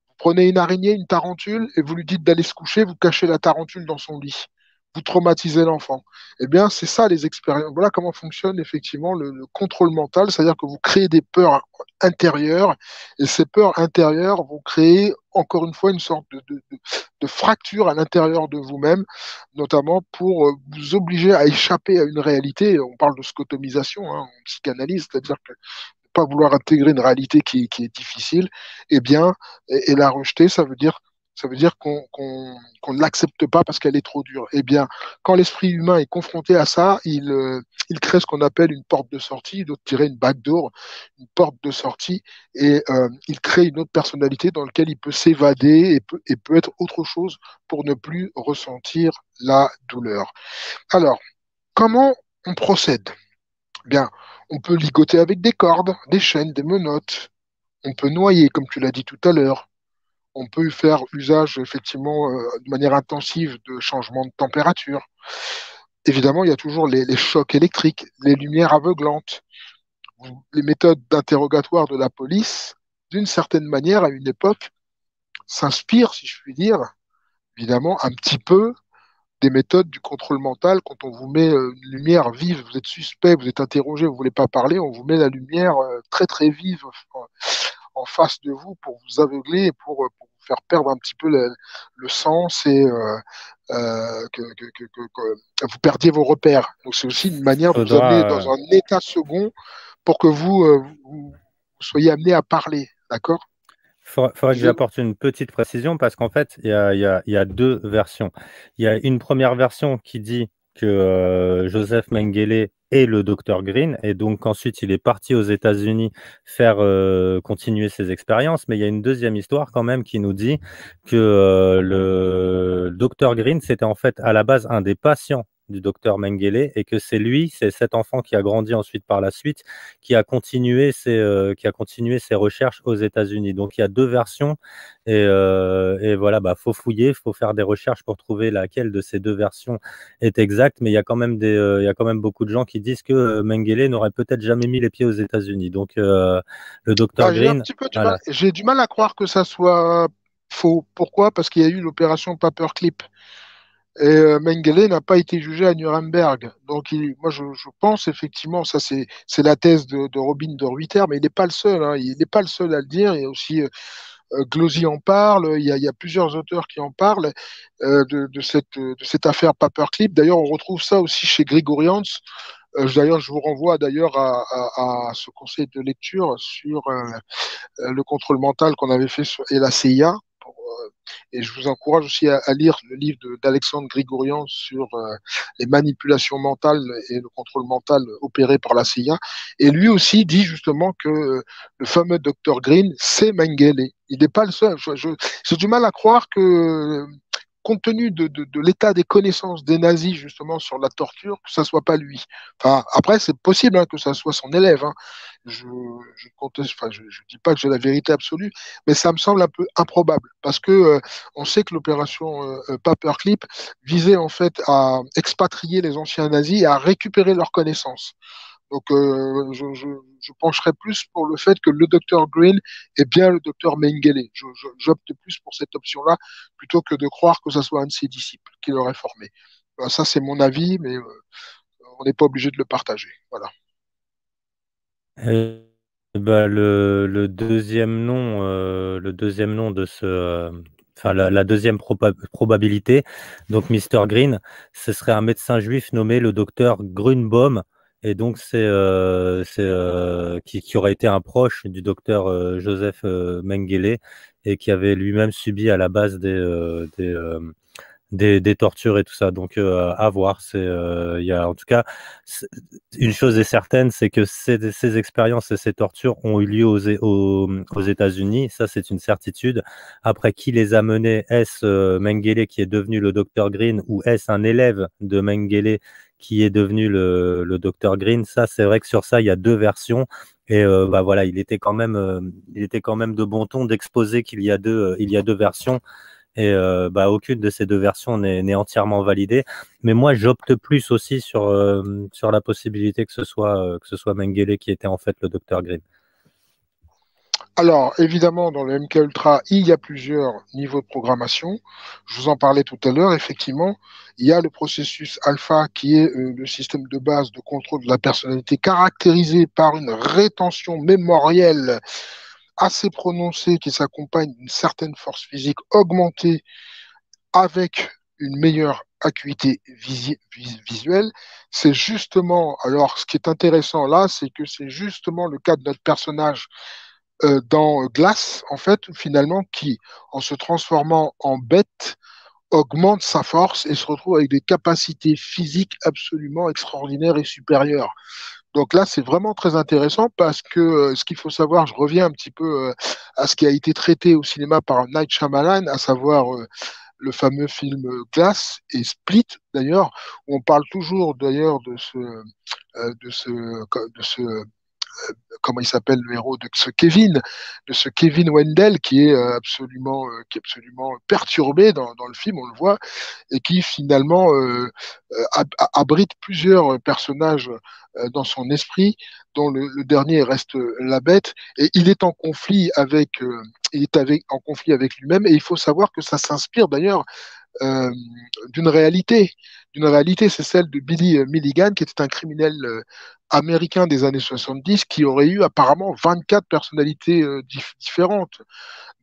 Vous prenez une araignée, une tarentule, et vous lui dites d'aller se coucher, vous cachez la tarentule dans son lit. Vous traumatisez l'enfant. Eh bien, c'est ça les expériences. Voilà comment fonctionne effectivement le contrôle mental, c'est-à-dire que vous créez des peurs intérieures, et ces peurs intérieures vont créer encore une fois une sorte de fracture à l'intérieur de vous-même, notamment pour vous obliger à échapper à une réalité. On parle de scotomisation hein, en psychanalyse, c'est-à-dire que pas vouloir intégrer une réalité qui est difficile, eh bien, et la rejeter, ça veut dire Ça veut dire qu'on ne l'accepte pas parce qu'elle est trop dure. Eh bien, quand l'esprit humain est confronté à ça, il crée ce qu'on appelle une porte de sortie, d'autres diraient une backdoor, une porte de sortie, et il crée une autre personnalité dans laquelle il peut s'évader et peut être autre chose pour ne plus ressentir la douleur. Alors, comment on procède? Bien, on peut ligoter avec des cordes, des chaînes, des menottes. On peut noyer, comme tu l'as dit tout à l'heure. On peut faire usage, effectivement, de manière intensive de changements de température. Évidemment, il y a toujours les chocs électriques, les lumières aveuglantes, les méthodes d'interrogatoire de la police, d'une certaine manière, à une époque, s'inspirent, si je puis dire, évidemment, un petit peu des méthodes du contrôle mental. Quand on vous met une lumière vive, vous êtes suspect, vous êtes interrogé, vous ne voulez pas parler, on vous met la lumière très très vive en face de vous pour vous aveugler et pour vous faire perdre un petit peu le sens et que vous perdiez vos repères. Donc c'est aussi une manière de vous amener Faudra, dans un état second pour que vous soyez amené à parler. D'accord? faudrait que Je... j'apporte une petite précision parce qu'en fait, il y a deux versions. Il y a une première version qui dit que Joseph Mengele est le docteur Green et donc ensuite il est parti aux États-Unis faire continuer ses expériences. Mais il y a une deuxième histoire quand même qui nous dit que le docteur Green, c'était en fait à la base un des patients du docteur Mengele et que c'est lui, c'est cet enfant qui a grandi ensuite par la suite, qui a continué ses recherches aux États-Unis. Donc il y a deux versions et voilà, bah, faut fouiller, faut faire des recherches pour trouver laquelle de ces deux versions est exacte. Mais il y a quand même il y a quand même beaucoup de gens qui disent que Mengele n'aurait peut-être jamais mis les pieds aux États-Unis. Donc le docteur Bah, j'ai un Green, petit peu du mal. voilà. J'ai du mal à croire que ça soit faux. Pourquoi? Parce qu'il y a eu l'opération Paperclip. Et Mengele n'a pas été jugé à Nuremberg. Donc, moi, je pense effectivement, ça c'est la thèse de Robin de Ruyter, mais il n'est pas le seul. Hein. Il n'est pas le seul à le dire. Il y a aussi Glosy en parle. Il y a plusieurs auteurs qui en parlent de cette affaire Paperclip. D'ailleurs, on retrouve ça aussi chez Grigorians. D'ailleurs, je vous renvoie d'ailleurs à ce conseil de lecture sur le contrôle mental qu'on avait fait sur, et la CIA. Et je vous encourage aussi à lire le livre d'Alexandre Grigorian sur les manipulations mentales et le contrôle mental opéré par la CIA. Et lui aussi dit justement que le fameux Dr Green, c'est Mengele. Il n'est pas le seul. J'ai du mal à croire que, compte tenu de l'état des connaissances des nazis justement sur la torture, que ça soit pas lui. Enfin, après, c'est possible hein, que ça soit son élève. Hein. Je dis pas que j'ai la vérité absolue, mais ça me semble un peu improbable parce que on sait que l'opération Paperclip visait en fait à expatrier les anciens nazis et à récupérer leurs connaissances. Donc, je pencherais plus pour le fait que le docteur Green est bien le docteur Mengele. J'opte plus pour cette option-là plutôt que de croire que ce soit un de ses disciples qui l'aurait formé. Ça, c'est mon avis, mais on n'est pas obligé de le partager. Voilà. Et, bah, le deuxième nom de ce, enfin la deuxième probabilité, donc Mr Green, ce serait un médecin juif nommé le docteur Grunbaum, et donc qui aurait été un proche du docteur Joseph Mengele et qui avait lui-même subi à la base des tortures et tout ça. Donc, à voir. Il y a, en tout cas, une chose est certaine, c'est que ces expériences et ces tortures ont eu lieu aux États-Unis. Ça, c'est une certitude. Après, qui les a menées? Est-ce Mengele qui est devenu le Dr Green ou est-ce un élève de Mengele qui est devenu le Dr Green? Ça, c'est vrai que sur ça, il y a deux versions. Et bah voilà, il était quand même de bon ton d'exposer qu'il y a il y a deux versions. Et bah, aucune de ces deux versions n'est entièrement validée. Mais moi, j'opte plus aussi sur la possibilité que ce soit Mengele qui était en fait le Dr Green. Alors, évidemment, dans le MK Ultra, il y a plusieurs niveaux de programmation. Je vous en parlais tout à l'heure. Effectivement, il y a le processus alpha qui est le système de base de contrôle de la personnalité caractérisé par une rétention mémorielle assez prononcée qui s'accompagne d'une certaine force physique augmentée avec une meilleure acuité visuelle. C'est justement, alors ce qui est intéressant là, c'est que c'est justement le cas de notre personnage dans Glass, en fait, finalement, qui, en se transformant en bête, augmente sa force et se retrouve avec des capacités physiques absolument extraordinaires et supérieures. Donc là, c'est vraiment très intéressant parce que ce qu'il faut savoir, je reviens un petit peu à ce qui a été traité au cinéma par Night Shyamalan, à savoir le fameux film Glass et Split, d'ailleurs, où on parle toujours d'ailleurs de ce comment il s'appelle le héros de ce Kevin Wendell qui est absolument perturbé dans le film, on le voit, et qui finalement abrite plusieurs personnages dans son esprit, dont le dernier reste la bête, et il est en conflit en conflit avec lui-même, et il faut savoir que ça s'inspire d'ailleurs euh, d'une réalité. D'une réalité, c'est celle de Billy Milligan, qui était un criminel américain des années 70, qui aurait eu apparemment 24 personnalités différentes.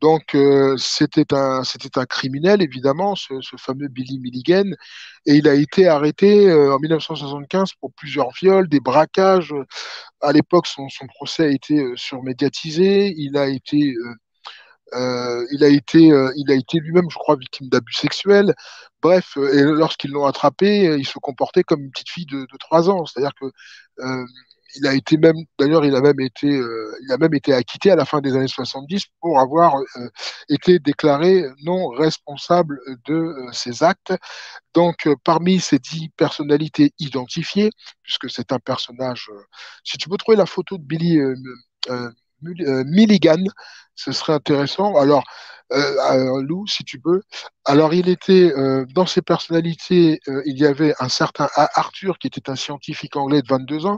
Donc, c'était un criminel, évidemment, ce fameux Billy Milligan, et il a été arrêté en 1975 pour plusieurs viols, des braquages. À l'époque, son procès a été surmédiatisé. Il a été lui-même, je crois, victime d'abus sexuels. Bref, et lorsqu'ils l'ont attrapé, il se comportait comme une petite fille de 3 ans. C'est-à-dire que euh, il a été même, d'ailleurs, il a même été acquitté à la fin des années 70 pour avoir été déclaré non responsable de ses actes. Donc, parmi ces 10 personnalités identifiées, puisque c'est un personnage, si tu peux trouver la photo de Billy euh, Milligan, ce serait intéressant. Alors, Lou, si tu peux. Alors, il était dans ses personnalités, il y avait un certain Arthur, qui était un scientifique anglais de 22 ans,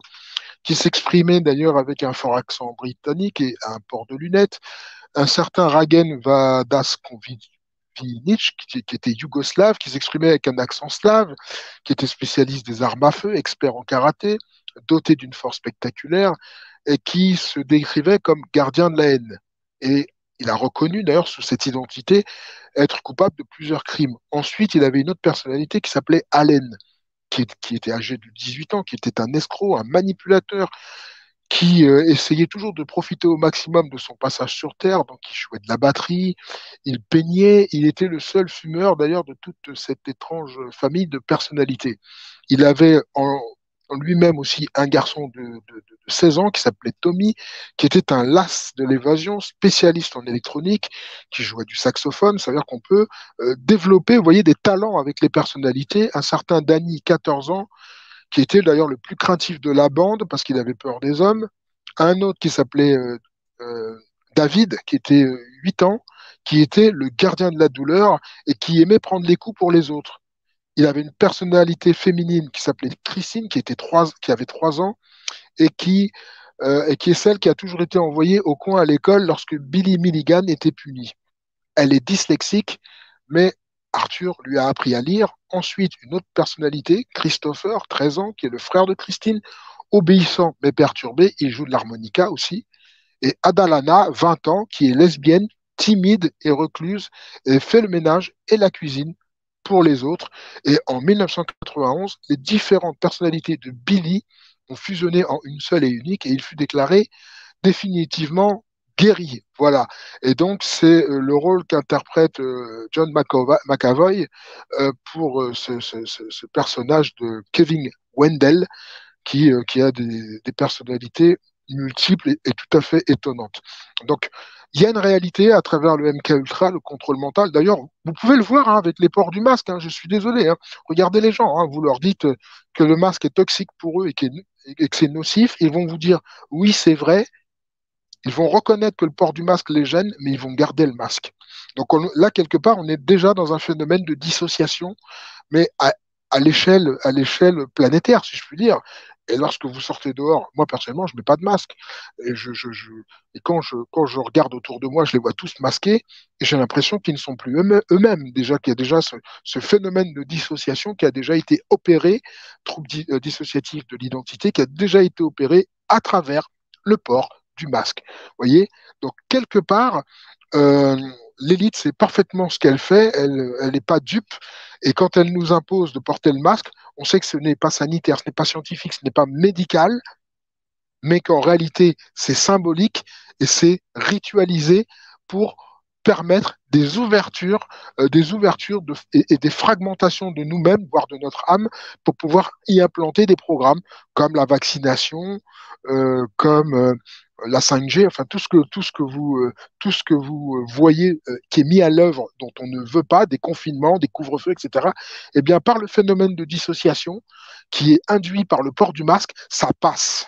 qui s'exprimait d'ailleurs avec un fort accent britannique et un port de lunettes. Un certain Ragen Vadaskonvic, qui était yougoslave, qui s'exprimait avec un accent slave, qui était spécialiste des armes à feu, expert en karaté, doté d'une force spectaculaire, et qui se décrivait comme gardien de la haine. Et il a reconnu d'ailleurs sous cette identité être coupable de plusieurs crimes. Ensuite, il avait une autre personnalité qui s'appelait Allen, qui était âgé de 18 ans, qui était un escroc, un manipulateur, qui essayait toujours de profiter au maximum de son passage sur Terre. Donc il jouait de la batterie, il peignait, il était le seul fumeur d'ailleurs de toute cette étrange famille de personnalités. Il avait en lui-même aussi un garçon de 16 ans qui s'appelait Tommy, qui était un las de l'évasion, spécialiste en électronique, qui jouait du saxophone. Ça veut dire qu'on peut développer, vous voyez, des talents avec les personnalités. Un certain Danny, 14 ans, qui était d'ailleurs le plus craintif de la bande parce qu'il avait peur des hommes. Un autre qui s'appelait euh, David, qui était 8 ans, qui était le gardien de la douleur et qui aimait prendre les coups pour les autres. Il avait une personnalité féminine qui s'appelait Christine, qui avait 3 ans et qui est celle qui a toujours été envoyée au coin à l'école lorsque Billy Milligan était puni. Elle est dyslexique, mais Arthur lui a appris à lire. Ensuite, une autre personnalité, Christopher, 13 ans, qui est le frère de Christine, obéissant mais perturbé, il joue de l'harmonica aussi. Et Adalana, 20 ans, qui est lesbienne, timide et recluse, et fait le ménage et la cuisine pour les autres. Et en 1991, les différentes personnalités de Billy ont fusionné en une seule et unique, et il fut déclaré définitivement guéri. Voilà. Et donc, c'est le rôle qu'interprète John McAvoy pour ce personnage de Kevin Wendell, qui a des personnalités multiples et tout à fait étonnantes. Donc, il y a une réalité à travers le MK Ultra, le contrôle mental. D'ailleurs, vous pouvez le voir avec les ports du masque. Je suis désolé. Regardez les gens. Vous leur dites que le masque est toxique pour eux et que c'est nocif. Ils vont vous dire oui, c'est vrai. Ils vont reconnaître que le port du masque les gêne, mais ils vont garder le masque. Donc là, quelque part, on est déjà dans un phénomène de dissociation, mais à l'échelle planétaire, si je puis dire. Et lorsque vous sortez dehors, moi personnellement, je ne mets pas de masque. Et quand je regarde autour de moi, je les vois tous masqués, et j'ai l'impression qu'ils ne sont plus eux-mêmes. Déjà qu'il y a déjà ce phénomène de dissociation qui a déjà été opéré, trouble dissociatif de l'identité, qui a déjà été opéré à travers le port du masque. Vous voyez? Donc, quelque part, euh, l'élite sait parfaitement ce qu'elle fait, elle n'est pas dupe, et quand elle nous impose de porter le masque, on sait que ce n'est pas sanitaire, ce n'est pas scientifique, ce n'est pas médical, mais qu'en réalité, c'est symbolique et c'est ritualisé pour permettre des ouvertures et des fragmentations de nous-mêmes, voire de notre âme, pour pouvoir y implanter des programmes comme la vaccination, comme la 5G, enfin tout ce que vous voyez qui est mis à l'œuvre, dont on ne veut pas, des confinements, des couvre-feux, etc. Eh bien, par le phénomène de dissociation qui est induit par le port du masque, ça passe.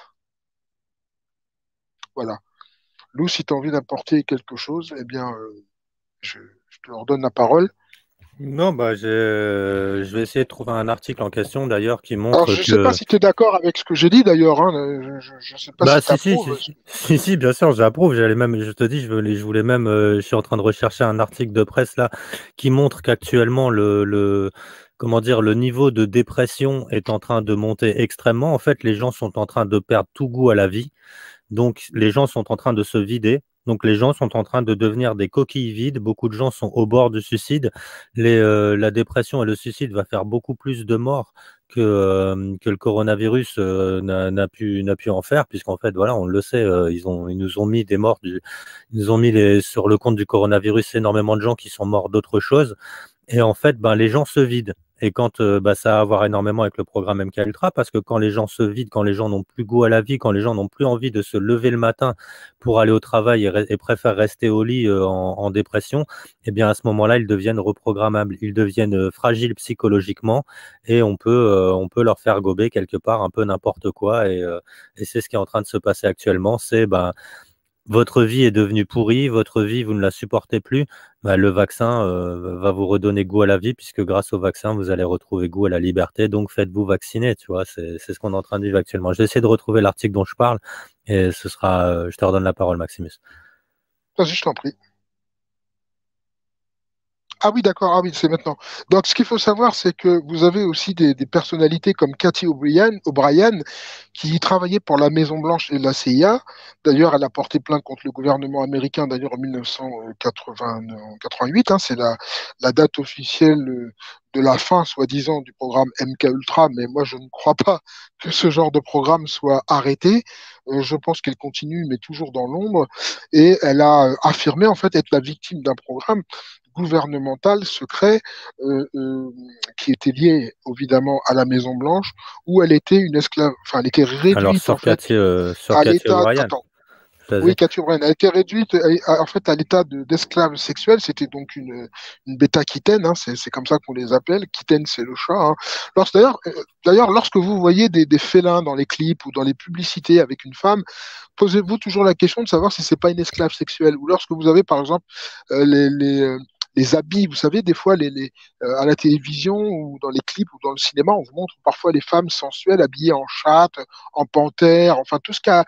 Voilà. Lou, si tu as envie d'apporter quelque chose, eh bien, je te leur donne la parole. Non, bah, je vais essayer de trouver un article en question d'ailleurs qui Alors, montre je ne sais pas que. si tu es d'accord avec ce que j'ai dit d'ailleurs. Hein. Je ne sais pas Bah, si tu si, si, approuves. si, si, si, si, bien sûr, j'approuve. J'allais même, je te dis, je voulais même, je suis en train de rechercher un article de presse là qui montre qu'actuellement comment dire, le niveau de dépression est en train de monter extrêmement. En fait, les gens sont en train de perdre tout goût à la vie. Donc, les gens sont en train de se vider. Donc, les gens sont en train de devenir des coquilles vides. Beaucoup de gens sont au bord du suicide. La dépression et le suicide va faire beaucoup plus de morts que le coronavirus n'a pu en faire, puisqu'en fait, voilà, on le sait, ils nous ont mis des morts, ils nous ont mis sur le compte du coronavirus énormément de gens qui sont morts d'autre chose. Et en fait, ben, les gens se vident. Et quand ça a à voir énormément avec le programme MK Ultra, parce que quand les gens se vident, quand les gens n'ont plus goût à la vie, quand les gens n'ont plus envie de se lever le matin pour aller au travail et préfèrent rester au lit en dépression, eh bien à ce moment-là, ils deviennent reprogrammables, ils deviennent fragiles psychologiquement et on peut leur faire gober quelque part un peu n'importe quoi. Et c'est ce qui est en train de se passer actuellement. C'est ben, votre vie est devenue pourrie, votre vie, vous ne la supportez plus, bah, le vaccin va vous redonner goût à la vie, puisque grâce au vaccin, vous allez retrouver goût à la liberté. Donc, faites-vous vacciner, tu vois. C'est ce qu'on est en train de vivre actuellement. Je vais essayer de retrouver l'article dont je parle et je te redonne la parole, Maximus. Vas-y, je t'en prie. Ah oui, d'accord, ah oui, c'est maintenant. Donc, ce qu'il faut savoir, c'est que vous avez aussi des personnalités comme Cathy O'Brien, qui travaillait pour la Maison-Blanche et la CIA. D'ailleurs, elle a porté plainte contre le gouvernement américain, d'ailleurs, en 1988. Hein, c'est la date officielle de la fin, soi-disant, du programme MK Ultra, mais moi, je ne crois pas que ce genre de programme soit arrêté. Je pense qu'elle continue, mais toujours dans l'ombre. Et elle a affirmé, en fait, être la victime d'un programme gouvernemental secret qui était lié évidemment à la Maison Blanche, où elle était une esclave, enfin elle était Alors, réduite en fait sur à Cathy l'état. O'Brien, Attends, vas-y. oui, Cathy O'Brien, elle était réduite en fait à l'état d'esclave sexuelle. C'était donc une bêta kitten, hein, c'est comme ça qu'on les appelle. Kitten, c'est le chat. Hein. D'ailleurs, lorsque vous voyez des félins dans les clips ou dans les publicités avec une femme, posez-vous toujours la question de savoir si c'est pas une esclave sexuelle. Ou lorsque vous avez par exemple les habits, vous savez, des fois à la télévision ou dans les clips ou dans le cinéma, on vous montre parfois les femmes sensuelles habillées en chatte, en panthère, enfin tout ce qui a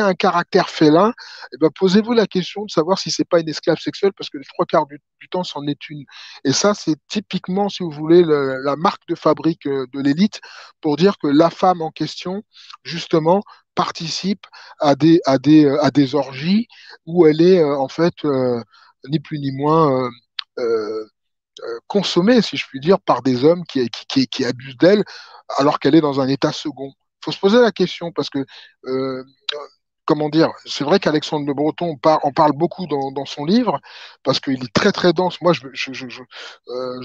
un caractère félin. Eh ben, posez-vous la question de savoir si c'est pas une esclave sexuelle, parce que les trois quarts du temps, c'en est une. Et ça, c'est typiquement, si vous voulez, la marque de fabrique de l'élite pour dire que la femme en question, justement, participe à des orgies où elle est en fait ni plus ni moins euh, consommée, si je puis dire, par des hommes qui abusent d'elle alors qu'elle est dans un état second. Il faut se poser la question parce que, euh, comment dire, c'est vrai qu'Alexandre Le Breton en parle beaucoup dans son livre parce qu'il est très très dense. Moi, euh,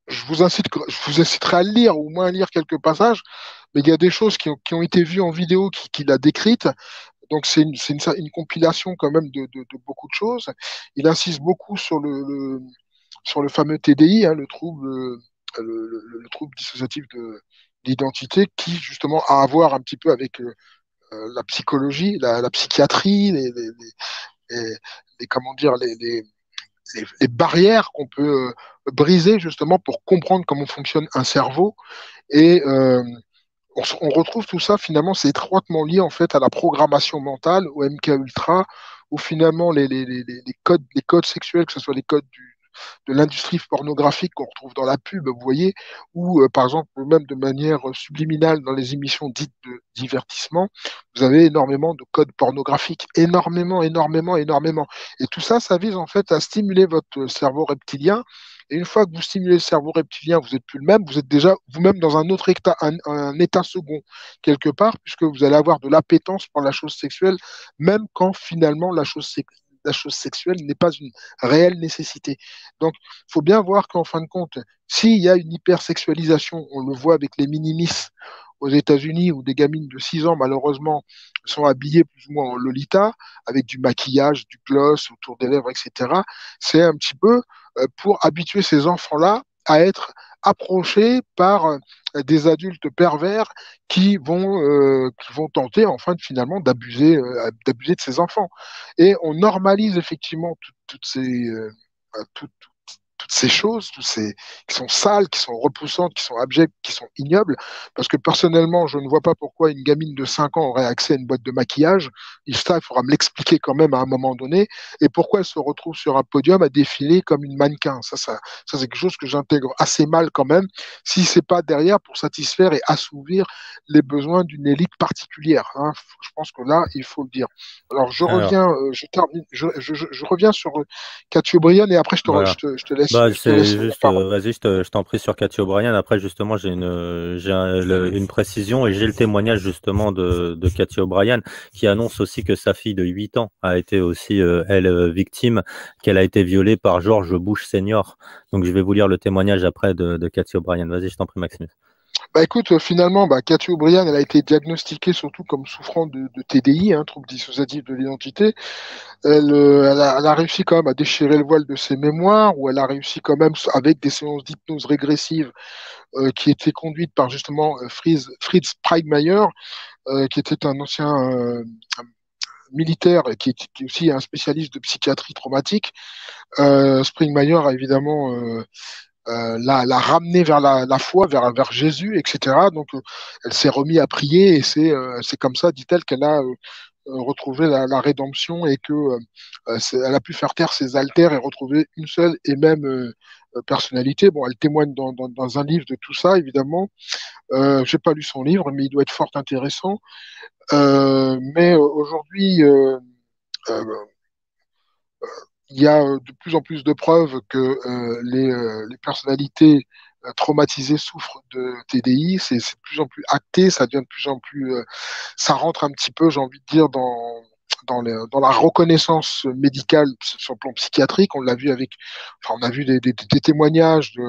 je vous inciterai à le lire, ou au moins à lire quelques passages, mais il y a des choses qui ont été vues en vidéo qu'il a décrites. Donc c'est une compilation quand même de beaucoup de choses. Il insiste beaucoup sur le fameux TDI, hein, le trouble dissociatif de l'identité, qui justement a à voir un petit peu avec la psychologie, la psychiatrie, comment dire, les barrières qu'on peut briser justement pour comprendre comment fonctionne un cerveau. Et on retrouve tout ça finalement, c'est étroitement lié en fait à la programmation mentale, au MK Ultra, où finalement les codes sexuels, que ce soit les codes de l'industrie pornographique qu'on retrouve dans la pub, vous voyez, ou par exemple même de manière subliminale dans les émissions dites de divertissement, vous avez énormément de codes pornographiques, énormément, énormément, énormément. Et tout ça, ça vise en fait à stimuler votre cerveau reptilien Et une fois que vous stimulez le cerveau reptilien, vous n'êtes plus le même, vous êtes déjà vous-même dans un autre état, un état second, quelque part, puisque vous allez avoir de l'appétence pour la chose sexuelle, même quand finalement la chose sexuelle n'est pas une réelle nécessité. Donc, il faut bien voir qu'en fin de compte, s'il y a une hypersexualisation, on le voit avec les minimis aux États-Unis où des gamines de 6 ans, malheureusement, sont habillées plus ou moins en Lolita, avec du maquillage, du gloss autour des lèvres, etc. C'est un petit peu pour habituer ces enfants-là à être approchés par des adultes pervers qui vont tenter enfin finalement d'abuser de ces enfants. Et on normalise effectivement toutes ces choses, qui sont sales, qui sont repoussantes, qui sont abjectes, qui sont ignobles, parce que personnellement, je ne vois pas pourquoi une gamine de 5 ans aurait accès à une boîte de maquillage. Il faudra me l'expliquer quand même à un moment donné, et pourquoi elle se retrouve sur un podium à défiler comme une mannequin. Ça c'est quelque chose que j'intègre assez mal quand même, si c'est pas derrière pour satisfaire et assouvir les besoins d'une élite particulière. Hein. Je pense que là, il faut le dire. Alors, je reviens sur Cathy O'Brien et après, Voilà. je te laisse. Bah, Je te laisse c'est la juste, parole. vas-y, je t'en prie sur Cathy O'Brien. Après, justement, une précision et j'ai le témoignage justement de Cathy O'Brien qui annonce aussi que sa fille de 8 ans a été aussi, victime, qu'elle a été violée par George Bush Senior. Donc, je vais vous lire le témoignage après de Cathy O'Brien. Vas-y, je t'en prie, Maximus. Bah écoute, finalement, Cathy O'Brien, elle a été diagnostiquée surtout comme souffrant de TDI, hein, trouble dissociatif de l'identité. Elle a réussi quand même à déchirer le voile de ses mémoires, où elle a réussi quand même avec des séances d'hypnose régressive qui étaient conduites par justement Fritz Preigmeyer, qui était un ancien militaire et qui est aussi un spécialiste de psychiatrie traumatique. Springmeyer a évidemment l'a ramené vers la foi, vers Jésus, etc. Donc, elle s'est remise à prier et c'est comme ça, dit-elle, qu'elle a retrouvé la rédemption et que elle a pu faire taire ses altères et retrouver une seule et même personnalité. Bon, elle témoigne dans un livre de tout ça, évidemment. J'ai pas lu son livre, mais il doit être fort intéressant. Mais aujourd'hui, euh, il y a de plus en plus de preuves que les personnalités traumatisées souffrent de TDI. C'est de plus en plus acté, ça devient de plus en plus, ça rentre un petit peu, j'ai envie de dire, dans la reconnaissance médicale sur le plan psychiatrique. On l'a vu on a vu des témoignages de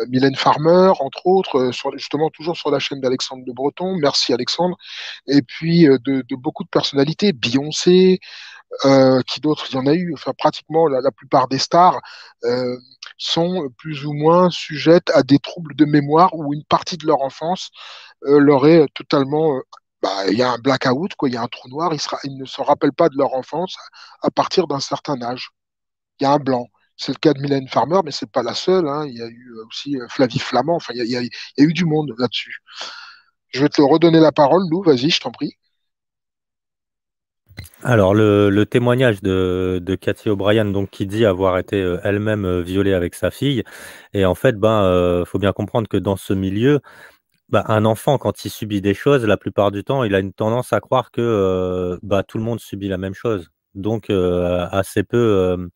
Mylène Farmer, entre autres, justement toujours sur la chaîne d'Alexandre de Breton. Merci Alexandre. Et puis de beaucoup de personnalités, Beyoncé, qui d'autres, il y en a eu, enfin pratiquement la plupart des stars sont plus ou moins sujettes à des troubles de mémoire où une partie de leur enfance leur est totalement il y a un blackout, quoi, il y a un trou noir, ils ne se rappellent pas de leur enfance à partir d'un certain âge. Il y a un blanc. C'est le cas de Mylène Farmer, mais c'est pas la seule. Hein. Il y a eu aussi Flavie Flamand. Enfin, il y a eu du monde là-dessus. Je vais te redonner la parole, Lou. Vas-y, je t'en prie. Alors, le témoignage de Cathy O'Brien, donc, qui dit avoir été elle-même violée avec sa fille. Et en fait, faut bien comprendre que dans ce milieu, un enfant, quand il subit des choses, la plupart du temps, il a une tendance à croire que tout le monde subit la même chose. Donc, assez peu,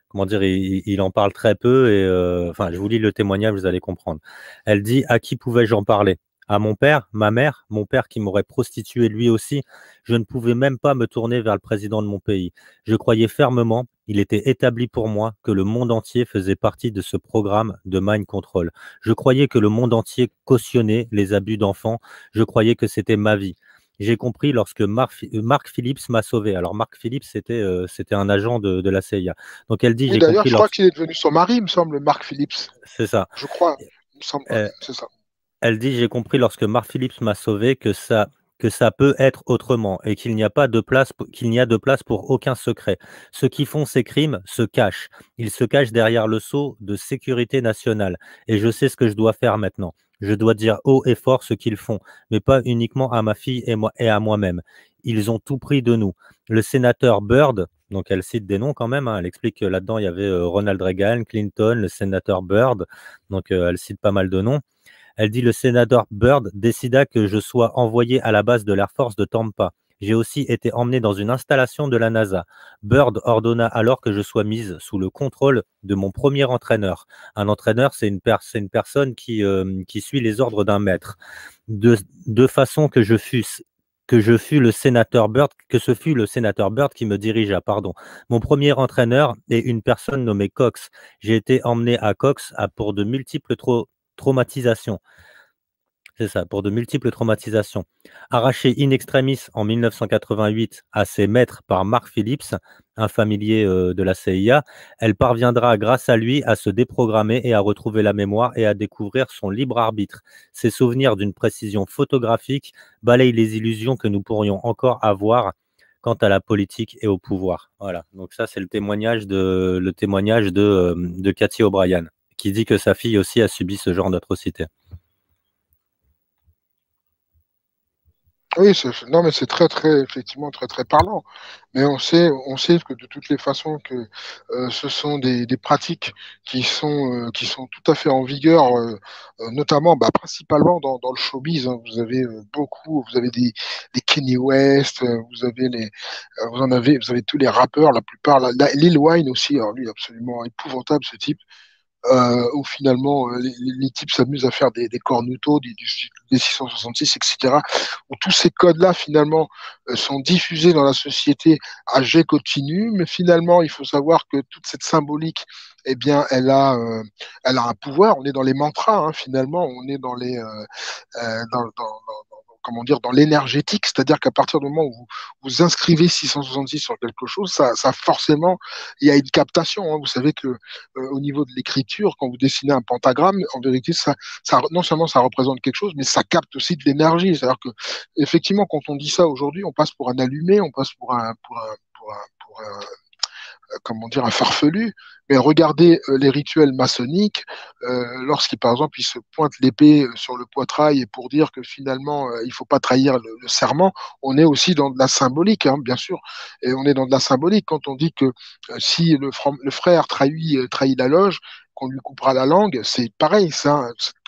comment dire, il en parle très peu. Et enfin, je vous lis le témoignage, vous allez comprendre. Elle dit: à qui pouvais-je en parler? À mon père, ma mère, mon père qui m'aurait prostitué lui aussi. Je ne pouvais même pas me tourner vers le président de mon pays. Je croyais fermement, il était établi pour moi, que le monde entier faisait partie de ce programme de mind control. Je croyais que le monde entier cautionnait les abus d'enfants. Je croyais que c'était ma vie. J'ai compris lorsque Mark Phillips m'a sauvé. Alors, Mark Phillips, c'était un agent de la CIA. Donc, elle dit: Oui, j'ai d'ailleurs, compris je crois lorsque. qu'il est devenu son mari, il me semble, Mark Phillips. C'est ça. Je crois, il me semble, ouais, Euh, c'est ça. Elle dit: j'ai compris lorsque Mark Phillips m'a sauvé que ça peut être autrement et qu'il n'y a pas de place, qu'il n'y a de place pour aucun secret. Ceux qui font ces crimes se cachent. Ils se cachent derrière le sceau de sécurité nationale. Et je sais ce que je dois faire maintenant. Je dois dire haut et fort ce qu'ils font, mais pas uniquement à ma fille et à moi-même. Ils ont tout pris de nous. Le sénateur Byrd, donc elle cite des noms quand même, hein, elle explique que là-dedans il y avait Ronald Reagan, Clinton, le sénateur Byrd, donc elle cite pas mal de noms. Elle dit: le sénateur Byrd décida que je sois envoyé à la base de l'Air Force de Tampa. J'ai aussi été emmené dans une installation de la NASA. Bird ordonna alors que je sois mise sous le contrôle de mon premier entraîneur. Un entraîneur, c'est une personne qui suit les ordres d'un maître. De façon que ce fut le sénateur Bird qui me dirigea, pardon. Mon premier entraîneur est une personne nommée Cox. J'ai été emmené à Cox pour de multiples traumatisations. C'est ça, pour de multiples traumatisations. Arraché in extremis en 1988 à ses maîtres par Mark Phillips, un familier de la CIA, elle parviendra grâce à lui à se déprogrammer et à retrouver la mémoire et à découvrir son libre arbitre. Ses souvenirs d'une précision photographique balayent les illusions que nous pourrions encore avoir quant à la politique et au pouvoir. Voilà, donc ça c'est le témoignage de Cathy O'Brien, qui dit que sa fille aussi a subi ce genre d'atrocité. Oui, non, mais c'est effectivement très parlant. Mais on sait que de toutes les façons que ce sont des pratiques qui sont tout à fait en vigueur, notamment, principalement dans le showbiz, hein. Vous avez des Kanye West, vous avez tous les rappeurs, la plupart, Lil Wayne aussi, alors lui, absolument épouvantable ce type. Où finalement les types s'amusent à faire des cornutos, des 666, etc. Où tous ces codes-là finalement sont diffusés dans la société à jet continu, mais finalement il faut savoir que toute cette symbolique, eh bien, elle a un pouvoir. On est dans les mantras, hein, finalement, on est comment dire, dans l'énergétique, c'est-à-dire qu'à partir du moment où vous inscrivez 666 sur quelque chose, ça forcément, il y a une captation, hein. Vous savez que au niveau de l'écriture, quand vous dessinez un pentagramme, en vérité, non seulement ça représente quelque chose, mais ça capte aussi de l'énergie. C'est-à-dire que, effectivement, quand on dit ça aujourd'hui, on passe pour un allumé, on passe pour un comment dire, un farfelu, mais regardez les rituels maçonniques, lorsqu'il, par exemple, il se pointe l'épée sur le poitrail et pour dire que finalement, il ne faut pas trahir le serment, on est aussi dans de la symbolique, hein, bien sûr, et on est dans de la symbolique quand on dit que si le frère trahit la loge, qu'on lui coupera la langue, c'est pareil, c'est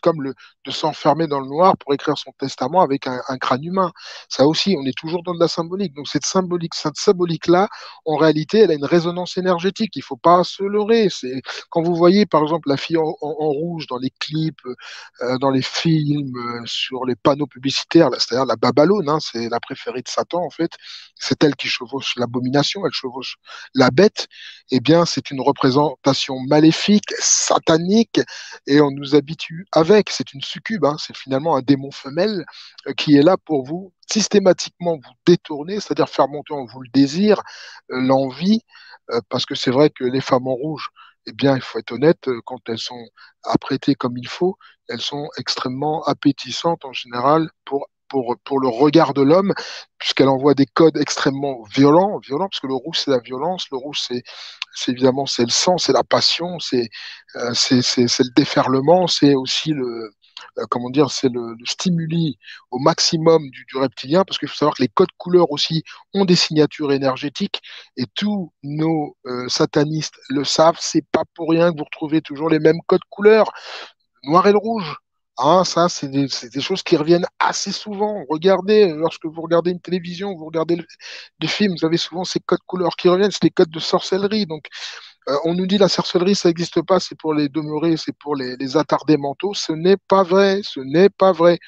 comme de s'enfermer dans le noir pour écrire son testament avec un crâne humain. Ça aussi, on est toujours dans de la symbolique. Donc cette symbolique-là, en réalité, elle a une résonance énergétique. Il ne faut pas se leurrer. Quand vous voyez, par exemple, la fille en rouge dans les clips, dans les films, sur les panneaux publicitaires, c'est-à-dire la Babylone, hein, c'est la préférée de Satan, en fait. C'est elle qui chevauche l'abomination, elle chevauche la bête. Eh bien, c'est une représentation maléfique, satanique, et on nous habitue avec. C'est une succube, hein, c'est finalement un démon femelle qui est là pour vous systématiquement vous détourner, c'est-à-dire faire monter en vous le désir, l'envie, parce que c'est vrai que les femmes en rouge, eh bien, il faut être honnête, quand elles sont apprêtées comme il faut, elles sont extrêmement appétissantes en général pour le regard de l'homme, puisqu'elle envoie des codes extrêmement violents, parce que le rouge, c'est la violence, le rouge, c'est évidemment, c'est le sang, c'est la passion, c'est le déferlement, c'est aussi comment dire, c'est le stimuli au maximum du reptilien, parce qu'il faut savoir que les codes couleurs aussi ont des signatures énergétiques, et tous nos satanistes le savent, c'est pas pour rien que vous retrouvez toujours les mêmes codes couleurs, noir et le rouge. Hein, ça, c'est des choses qui reviennent assez souvent. Regardez, lorsque vous regardez une télévision, vous regardez des films, vous avez souvent ces codes couleurs qui reviennent, c'est les codes de sorcellerie. Donc, on nous dit la sorcellerie, ça n'existe pas, c'est pour les demeurés, c'est pour les attardés mentaux. Ce n'est pas vrai, ce n'est pas vrai,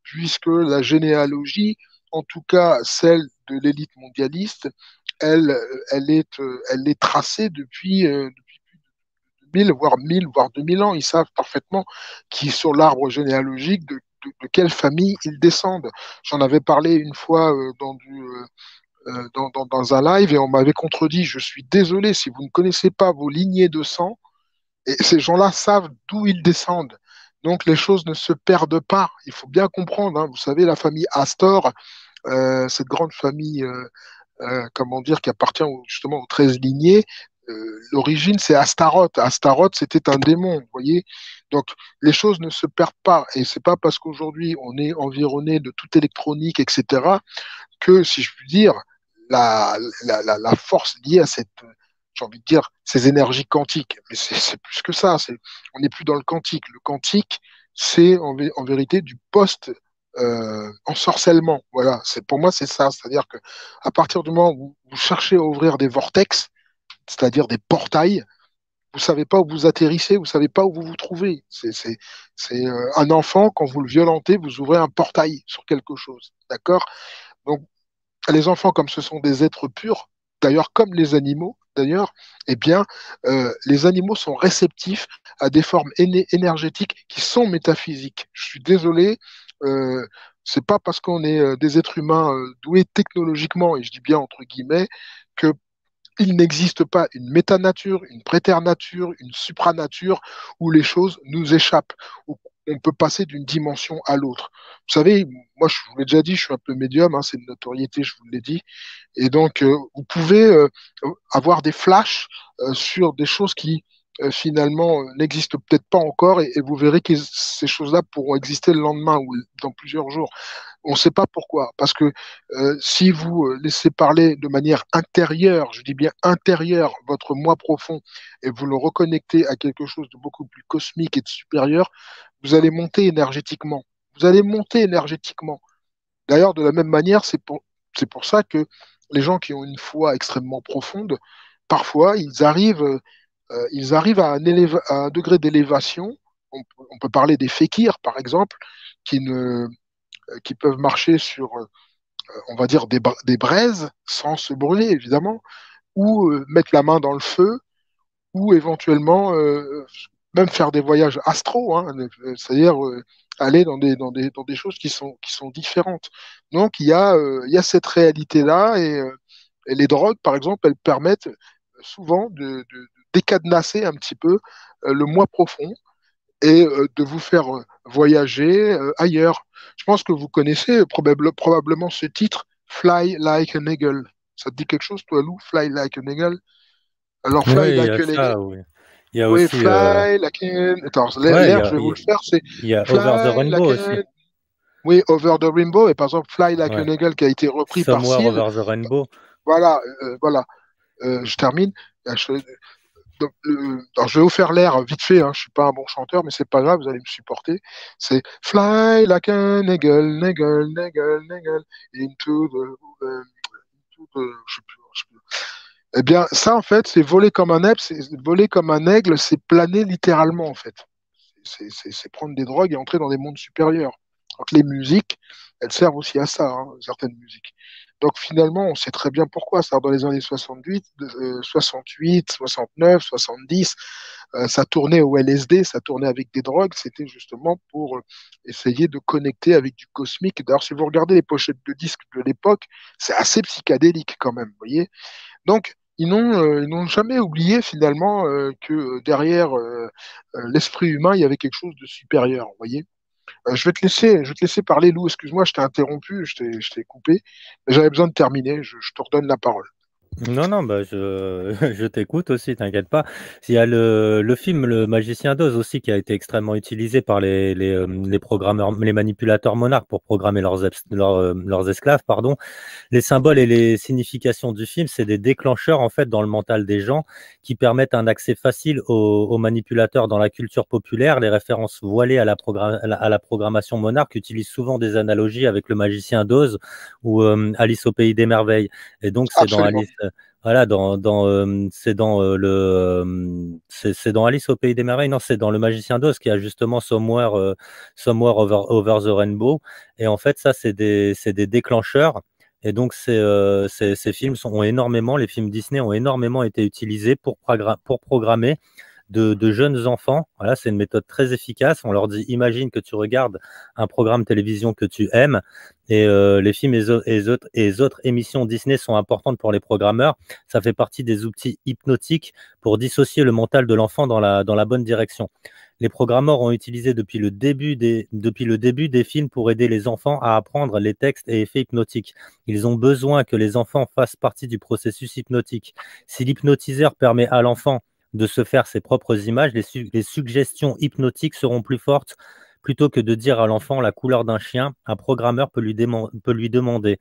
puisque la généalogie, en tout cas celle de l'élite mondialiste, elle, elle est tracée depuis 1000, voire 1000, voire 2000 ans. Ils savent parfaitement qui sur l'arbre généalogique de quelle famille ils descendent. J'en avais parlé une fois dans un live et on m'avait contredit. Je suis désolé si vous ne connaissez pas vos lignées de sang, et ces gens-là savent d'où ils descendent. Donc les choses ne se perdent pas. Il faut bien comprendre, hein. Vous savez, la famille Astor, cette grande famille, comment dire, qui appartient justement aux 13 lignées, l'origine c'est Astaroth. Astaroth, c'était un démon, vous voyez. Donc les choses ne se perdent pas. Et c'est pas parce qu'aujourd'hui on est environné de toute électronique, etc., que, si je puis dire, la force liée à j'ai envie de dire, ces énergies quantiques. Mais c'est plus que ça. On n'est plus dans le quantique. Le quantique, c'est en vérité du ensorcellement. Voilà, pour moi c'est ça. C'est-à-dire que à partir du moment où vous cherchez à ouvrir des vortex, c'est-à-dire des portails, vous savez pas où vous atterrissez, vous savez pas où vous vous trouvez. C'est un enfant, quand vous le violentez, vous ouvrez un portail sur quelque chose. D'accord? Donc, les enfants, comme ce sont des êtres purs, d'ailleurs, comme les animaux, d'ailleurs, eh bien, les animaux sont réceptifs à des formes énergétiques qui sont métaphysiques. Je suis désolé, c'est pas parce qu'on est des êtres humains doués technologiquement, et je dis bien entre guillemets, que il n'existe pas une métanature, une préternature, une supranature où les choses nous échappent, où on peut passer d'une dimension à l'autre. Vous savez, moi, je vous l'ai déjà dit, je suis un peu médium, hein, c'est une notoriété, je vous l'ai dit. Et donc, vous pouvez avoir des flashs sur des choses qui, finalement, n'existent peut-être pas encore, et vous verrez que ces choses-là pourront exister le lendemain ou dans plusieurs jours. On ne sait pas pourquoi. Parce que si vous laissez parler de manière intérieure, je dis bien intérieure, votre moi profond, et vous le reconnectez à quelque chose de beaucoup plus cosmique et de supérieur, vous allez monter énergétiquement. Vous allez monter énergétiquement. D'ailleurs, de la même manière, c'est pour ça que les gens qui ont une foi extrêmement profonde, parfois, ils arrivent à un degré d'élévation. On peut parler des fakirs, par exemple, qui ne, qui peuvent marcher sur, on va dire, des braises sans se brûler, évidemment, ou mettre la main dans le feu, ou éventuellement même faire des voyages astraux, hein, c'est-à-dire aller dans des choses qui sont différentes. Donc, il y a cette réalité-là, et les drogues, par exemple, elles permettent souvent de décadenasser un petit peu le moi profond et de vous faire voyager ailleurs. Je pense que vous connaissez probablement ce titre, Fly Like an Eagle. Ça te dit quelque chose, toi, Lou? Fly Like an Eagle? Alors, Oui, Fly il y Like a an Eagle. ça, oui. Il y a Oui, aussi, Fly Like an... Attends, ouais, l'air, je vais vous le faire, c'est il y a Over the Fly Like Rainbow aussi. an... Oui, Over the Rainbow, et par exemple, Fly Like Ouais. an Eagle qui a été repris par Somewhere Seal. Over the Rainbow. Voilà, voilà. Je termine. Donc, alors, je vais vous faire l'air vite fait, hein, je suis pas un bon chanteur, mais c'est pas grave, vous allez me supporter. C'est Fly like an eagle, eagle, eagle, eagle, into the, je sais plus, je sais plus. Eh bien, ça, en fait, c'est voler comme un aigle, c'est planer littéralement, en fait. C'est prendre des drogues et entrer dans des mondes supérieurs. Donc, les musiques, elles servent aussi à ça, hein, certaines musiques. Donc finalement, on sait très bien pourquoi. Ça, dans les années 68, 68, 69, 70, ça tournait au LSD, ça tournait avec des drogues. C'était justement pour essayer de connecter avec du cosmique. D'ailleurs, si vous regardez les pochettes de disques de l'époque, c'est assez psychédélique quand même, vous voyez. Donc, ils n'ont jamais oublié finalement que derrière l'esprit humain, il y avait quelque chose de supérieur, vous voyez. Je vais te laisser parler, Lou. Excuse-moi, je t'ai interrompu, je t'ai coupé. Mais j'avais besoin de terminer. Je te redonne la parole. Non, non, bah je t'écoute aussi, t'inquiète pas. Il y a le film Le Magicien d'Oz aussi qui a été extrêmement utilisé par les programmeurs, les manipulateurs monarques pour programmer leurs esclaves, pardon. Les symboles et les significations du film, c'est des déclencheurs en fait dans le mental des gens qui permettent un accès facile aux manipulateurs dans la culture populaire. Les références voilées à la programmation monarque utilisent souvent des analogies avec Le Magicien d'Oz ou Alice au Pays des Merveilles. Et donc c'est dans Absolument. Alice. Voilà, c'est dans c'est dans Alice au Pays des Merveilles, non, c'est dans Le Magicien d'Oz qui a justement Somewhere Over the Rainbow. Et en fait, ça, c'est des déclencheurs. Et donc, ces films les films Disney ont énormément été utilisés pour programmer de jeunes enfants. Voilà, c'est une méthode très efficace. On leur dit, imagine que tu regardes un programme télévision que tu aimes, et les films et autres émissions Disney sont importantes pour les programmeurs. Ça fait partie des outils hypnotiques pour dissocier le mental de l'enfant dans la bonne direction. Les programmeurs ont utilisé depuis le début des films pour aider les enfants à apprendre les textes et effets hypnotiques. Ils ont besoin que les enfants fassent partie du processus hypnotique. Si l'hypnotiseur permet à l'enfant de se faire ses propres images, les suggestions hypnotiques seront plus fortes. Plutôt que de dire à l'enfant la couleur d'un chien, un programmeur peut lui demander.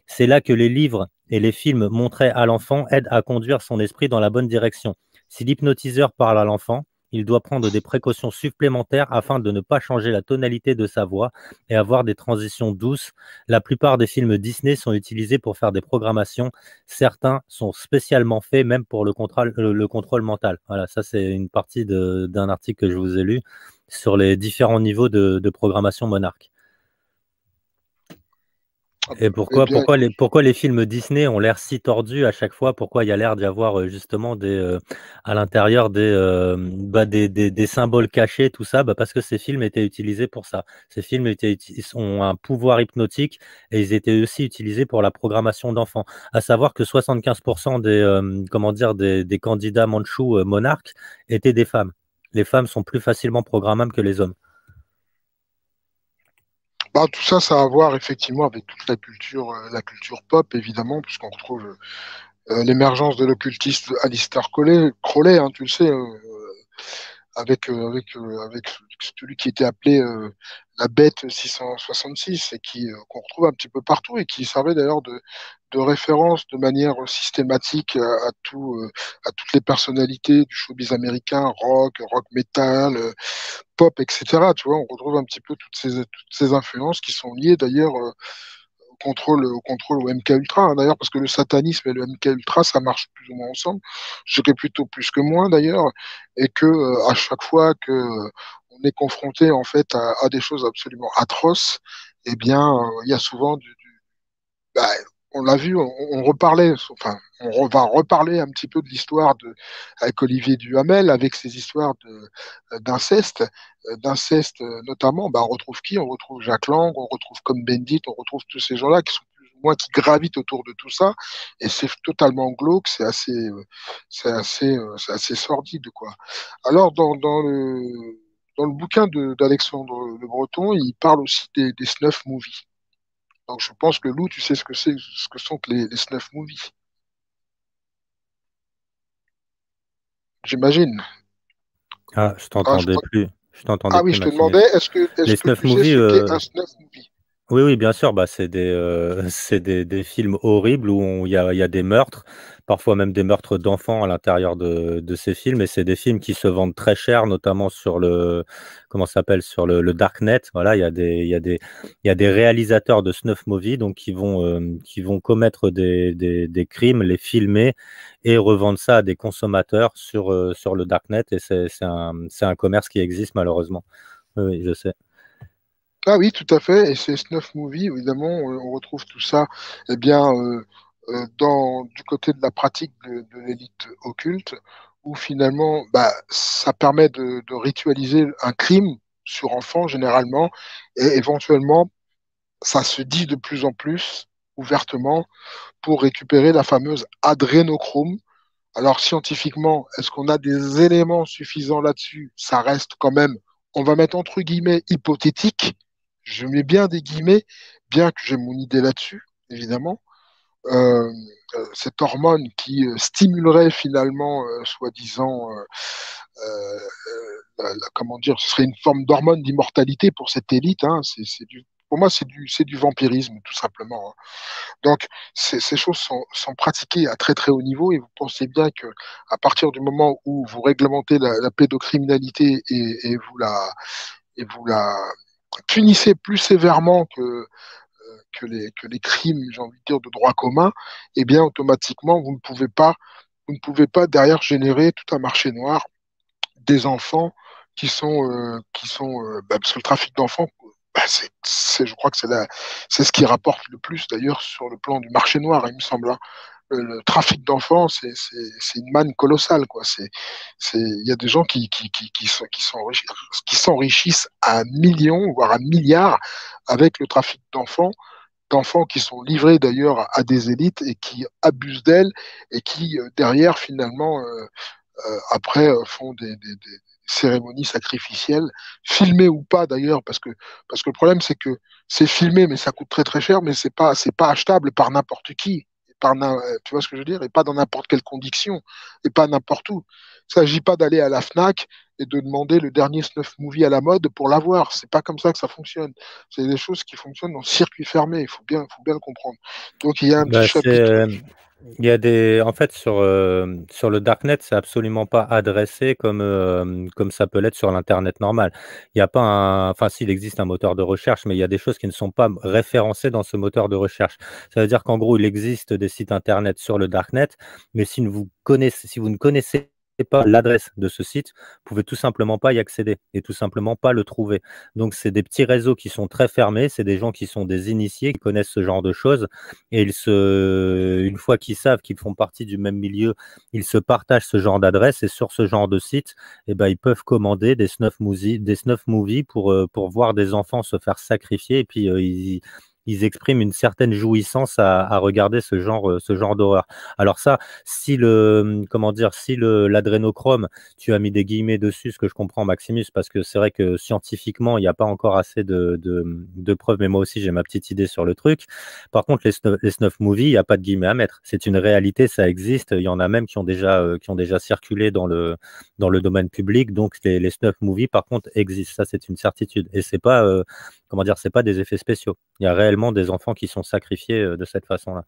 C'est là que les livres et les films montrés à l'enfant aident à conduire son esprit dans la bonne direction. Si l'hypnotiseur parle à l'enfant, il doit prendre des précautions supplémentaires afin de ne pas changer la tonalité de sa voix et avoir des transitions douces. La plupart des films Disney sont utilisés pour faire des programmations. Certains sont spécialement faits même pour le contrôle mental. Voilà, ça c'est une partie d'un article que je vous ai lu sur les différents niveaux de programmation Monarch. Et pourquoi les films Disney ont l'air si tordus à chaque fois? Pourquoi il y a l'air d'y avoir justement à l'intérieur des symboles cachés, tout ça? Parce que ces films étaient utilisés pour ça. Ces films ont un pouvoir hypnotique et ils étaient aussi utilisés pour la programmation d'enfants. À savoir que 75% des candidats mandchous monarques étaient des femmes. Les femmes sont plus facilement programmables que les hommes. Tout ça, ça a à voir effectivement avec toute la culture pop, évidemment, puisqu'on retrouve l'émergence de l'occultiste Aleister Crowley, hein, tu le sais, avec celui qui était appelé la bête 666 et qu'on retrouve un petit peu partout et qui servait d'ailleurs de référence de manière systématique à toutes les personnalités du showbiz américain, rock metal, pop, etc. Tu vois, on retrouve un petit peu toutes ces influences qui sont liées d'ailleurs au MK Ultra, hein, d'ailleurs, parce que le satanisme et le MK Ultra, ça marche plus ou moins ensemble. Je dirais plutôt plus que moins, d'ailleurs, et que à chaque fois que on est confronté en fait à des choses absolument atroces, eh bien, il y a souvent bah, on l'a vu, on reparlait, enfin, va reparler un petit peu de l'histoire avec Olivier Duhamel, avec ses histoires d'inceste, notamment. On retrouve qui? On retrouve Jacques Lang, on retrouve Cohn-Bendit, on retrouve tous ces gens-là qui sont plus ou moins qui gravitent autour de tout ça, et c'est totalement glauque, c'est assez sordide, quoi. Alors dans le bouquin d'Alexandre Le Breton, il parle aussi des snuff movies. Donc je pense que Lou, tu sais ce que sont que les snuff movies. J'imagine. Ah, je t'entendais plus. Je t'entendais plus, je te demandais, est-ce que tu sais ce qu'est un snuff movie? Oui, bien sûr. C'est des films horribles où il y a des meurtres, parfois même des meurtres d'enfants à l'intérieur de ces films. Et c'est des films qui se vendent très cher, notamment sur sur le darknet. Voilà, il y a des réalisateurs de snuff movie, donc qui vont commettre des crimes, les filmer et revendre ça à des consommateurs sur le darknet. Et c'est un commerce qui existe malheureusement. Oui, je sais. Ah oui, tout à fait. Et ces snuff movies, évidemment, on retrouve tout ça, eh bien, du côté de la pratique de l'élite occulte, où finalement, ça permet de ritualiser un crime sur enfant généralement, et éventuellement, ça se dit de plus en plus ouvertement pour récupérer la fameuse adrénochrome. Alors scientifiquement, est-ce qu'on a des éléments suffisants là-dessus? Ça reste quand même, on va mettre entre guillemets hypothétique. Je mets bien des guillemets, bien que j'ai mon idée là-dessus, évidemment. Euh, cette hormone qui stimulerait finalement, soi-disant, comment dire, ce serait une forme d'hormone d'immortalité pour cette élite. Hein. Pour moi, c'est du vampirisme, tout simplement. Hein. Donc, ces choses sont pratiquées à très très haut niveau et vous pensez bien que à partir du moment où vous réglementez la pédocriminalité et vous la punissez plus sévèrement que les crimes, j'ai envie de dire, de droit commun, eh bien, automatiquement, vous ne pouvez pas derrière générer tout un marché noir des enfants parce que le trafic d'enfants, je crois que c'est ce qui rapporte le plus d'ailleurs sur le plan du marché noir, il me semble. Hein. Le trafic d'enfants, c'est une manne colossale, quoi. Il y a des gens qui s'enrichissent à millions, voire à milliards avec le trafic d'enfants qui sont livrés d'ailleurs à des élites et qui abusent d'elles et qui derrière finalement après font des cérémonies sacrificielles, filmées ou pas d'ailleurs, parce que le problème c'est que c'est filmé mais ça coûte très très cher, mais c'est pas achetable par n'importe qui, tu vois ce que je veux dire, et pas dans n'importe quelle condition, et pas n'importe où. Il ne s'agit pas d'aller à la Fnac et de demander le dernier snuff movie à la mode pour l'avoir. C'est pas comme ça que ça fonctionne. C'est des choses qui fonctionnent en circuit fermé. Il faut bien le comprendre. Donc il y a un petit chapitre. Il y a en fait, sur le darknet, c'est absolument pas adressé comme ça peut l'être sur l'internet normal. Il y a pas enfin s'il existe un moteur de recherche, mais il y a des choses qui ne sont pas référencées dans ce moteur de recherche. Ça veut dire qu'en gros, il existe des sites internet sur le darknet, mais si vous ne connaissez pas l'adresse de ce site, vous pouvez tout simplement pas y accéder et tout simplement pas le trouver. Donc c'est des petits réseaux qui sont très fermés, c'est des gens qui sont des initiés, qui connaissent ce genre de choses et une fois qu'ils savent qu'ils font partie du même milieu, ils se partagent ce genre d'adresse et sur ce genre de site, eh ben, ils peuvent commander des snuff movies pour voir des enfants se faire sacrifier et puis ils expriment une certaine jouissance à regarder ce genre d'horreur. Alors ça, comment dire, si l'adrénochrome, tu as mis des guillemets dessus, ce que je comprends, Maximus, parce que c'est vrai que scientifiquement, il n'y a pas encore assez de preuves, mais moi aussi, j'ai ma petite idée sur le truc. Par contre, les snuff movies, il n'y a pas de guillemets à mettre. C'est une réalité, ça existe. Il y en a même qui ont déjà circulé dans le domaine public. Donc, les snuff movies, par contre, existent. Ça, c'est une certitude. Et c'est pas, comment dire, c'est pas des effets spéciaux. Il y a réellement des enfants qui sont sacrifiés de cette façon-là.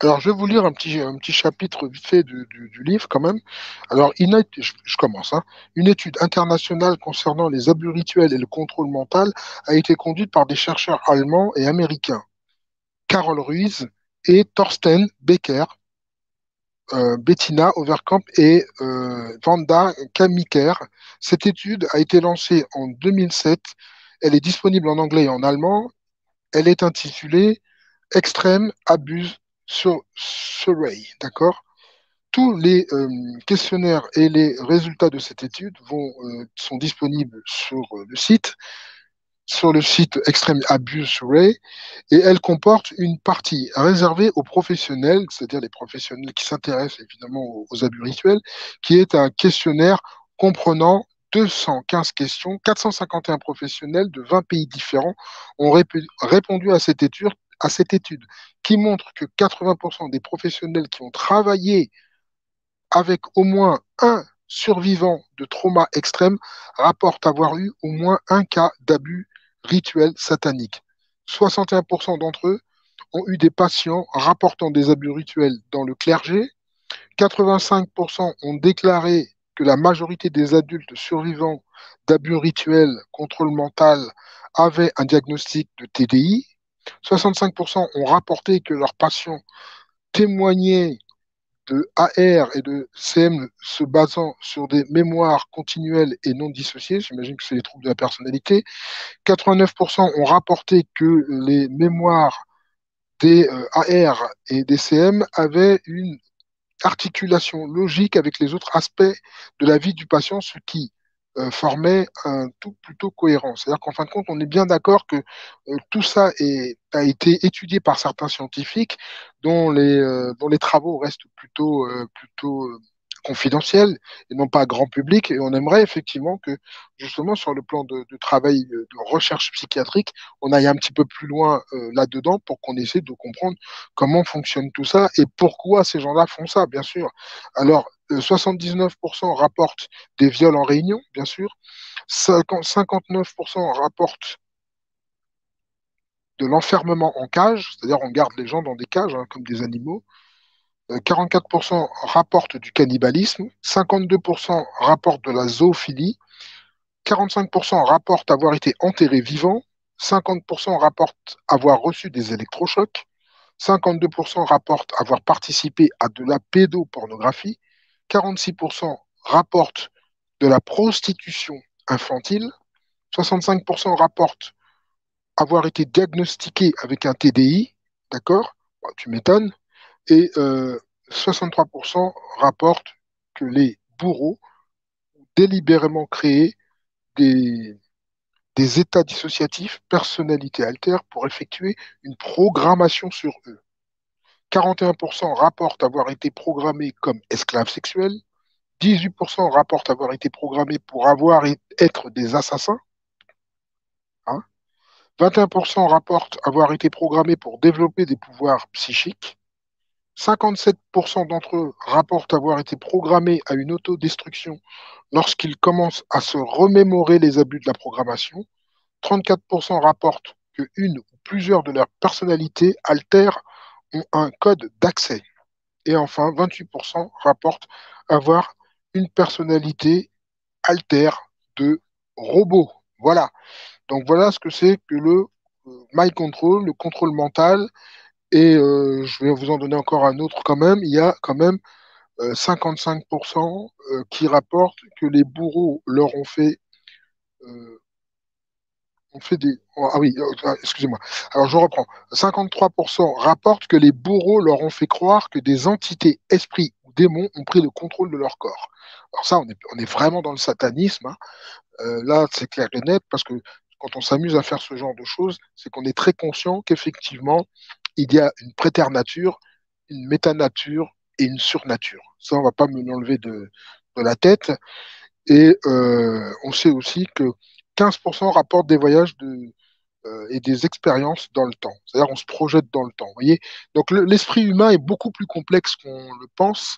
Alors, je vais vous lire un petit chapitre vite fait du livre quand même. Alors, je commence. Hein. Une étude internationale concernant les abus rituels et le contrôle mental a été conduite par des chercheurs allemands et américains, Carol Ruiz et Thorsten Becker, Bettina Overkamp et Vanda Kamiker. Cette étude a été lancée en 2007. Elle est disponible en anglais et en allemand. Elle est intitulée Extreme Abuse Survey. D'accord? Tous les questionnaires et les résultats de cette étude sont disponibles sur le site Extreme Abuse Survey, et elle comporte une partie réservée aux professionnels, c'est-à-dire les professionnels qui s'intéressent évidemment aux abus rituels, qui est un questionnaire comprenant 215 questions. 451 professionnels de 20 pays différents ont répondu à cette étude, qui montre que 80% des professionnels qui ont travaillé avec au moins un survivant de trauma extrême rapportent avoir eu au moins un cas d'abus rituel satanique. 61% d'entre eux ont eu des patients rapportant des abus rituels dans le clergé. 85% ont déclaré que la majorité des adultes survivants d'abus rituels, contrôle mental, avaient un diagnostic de TDI. 65% ont rapporté que leurs patients témoignaient de AR et de CM se basant sur des mémoires continuelles et non dissociées, j'imagine que c'est les troubles de la personnalité. 89% ont rapporté que les mémoires des AR et des CM avaient une articulation logique avec les autres aspects de la vie du patient, ce qui formait un tout plutôt cohérent. C'est-à-dire qu'en fin de compte, on est bien d'accord que tout ça a été étudié par certains scientifiques dont les travaux restent plutôt confidentiels et non pas grand public. Et on aimerait effectivement que, justement, sur le plan de travail de recherche psychiatrique, on aille un petit peu plus loin là-dedans pour qu'on essaie de comprendre comment fonctionne tout ça et pourquoi ces gens-là font ça, bien sûr. Alors, 79% rapportent des viols en réunion, bien sûr. 59% rapportent de l'enfermement en cage, c'est-à-dire on garde les gens dans des cages hein, comme des animaux. 44% rapportent du cannibalisme. 52% rapportent de la zoophilie. 45% rapportent avoir été enterrés vivants. 50% rapportent avoir reçu des électrochocs. 52% rapportent avoir participé à de la pédopornographie. 46% rapportent de la prostitution infantile. 65% rapportent avoir été diagnostiqués avec un TDI. D'accord? Bon, tu m'étonnes. Et 63% rapportent que les bourreaux ont délibérément créé des, des états dissociatifs, personnalité altère, pour effectuer une programmation sur eux. 41% rapportent avoir été programmés comme esclaves sexuels. 18% rapportent avoir été programmés pour être des assassins. Hein. 21% rapportent avoir été programmés pour développer des pouvoirs psychiques. 57% d'entre eux rapportent avoir été programmés à une autodestruction lorsqu'ils commencent à se remémorer les abus de la programmation. 34% rapportent que une ou plusieurs de leurs personnalités altèrent ont un code d'accès. Et enfin, 28% rapportent avoir une personnalité altère de robot. Voilà. Donc voilà ce que c'est que le mind control, le contrôle mental. Et je vais vous en donner encore un autre quand même. Il y a quand même 55% qui rapportent que les bourreaux leur ont fait des... Ah oui, excusez-moi. Alors je reprends. 53% rapportent que les bourreaux leur ont fait croire que des entités, esprits ou démons ont pris le contrôle de leur corps. Alors ça, on est vraiment dans le satanisme, hein. Là, c'est clair et net, parce que quand on s'amuse à faire ce genre de choses, c'est qu'on est très conscient qu'effectivement, il y a une préternature, une métanature et une surnature. Ça, on va pas me l'enlever de la tête. Et on sait aussi que 15% rapportent des voyages et des expériences dans le temps. C'est-à-dire on se projette dans le temps. Vous voyez. Donc l'esprit humain est beaucoup plus complexe qu'on le pense.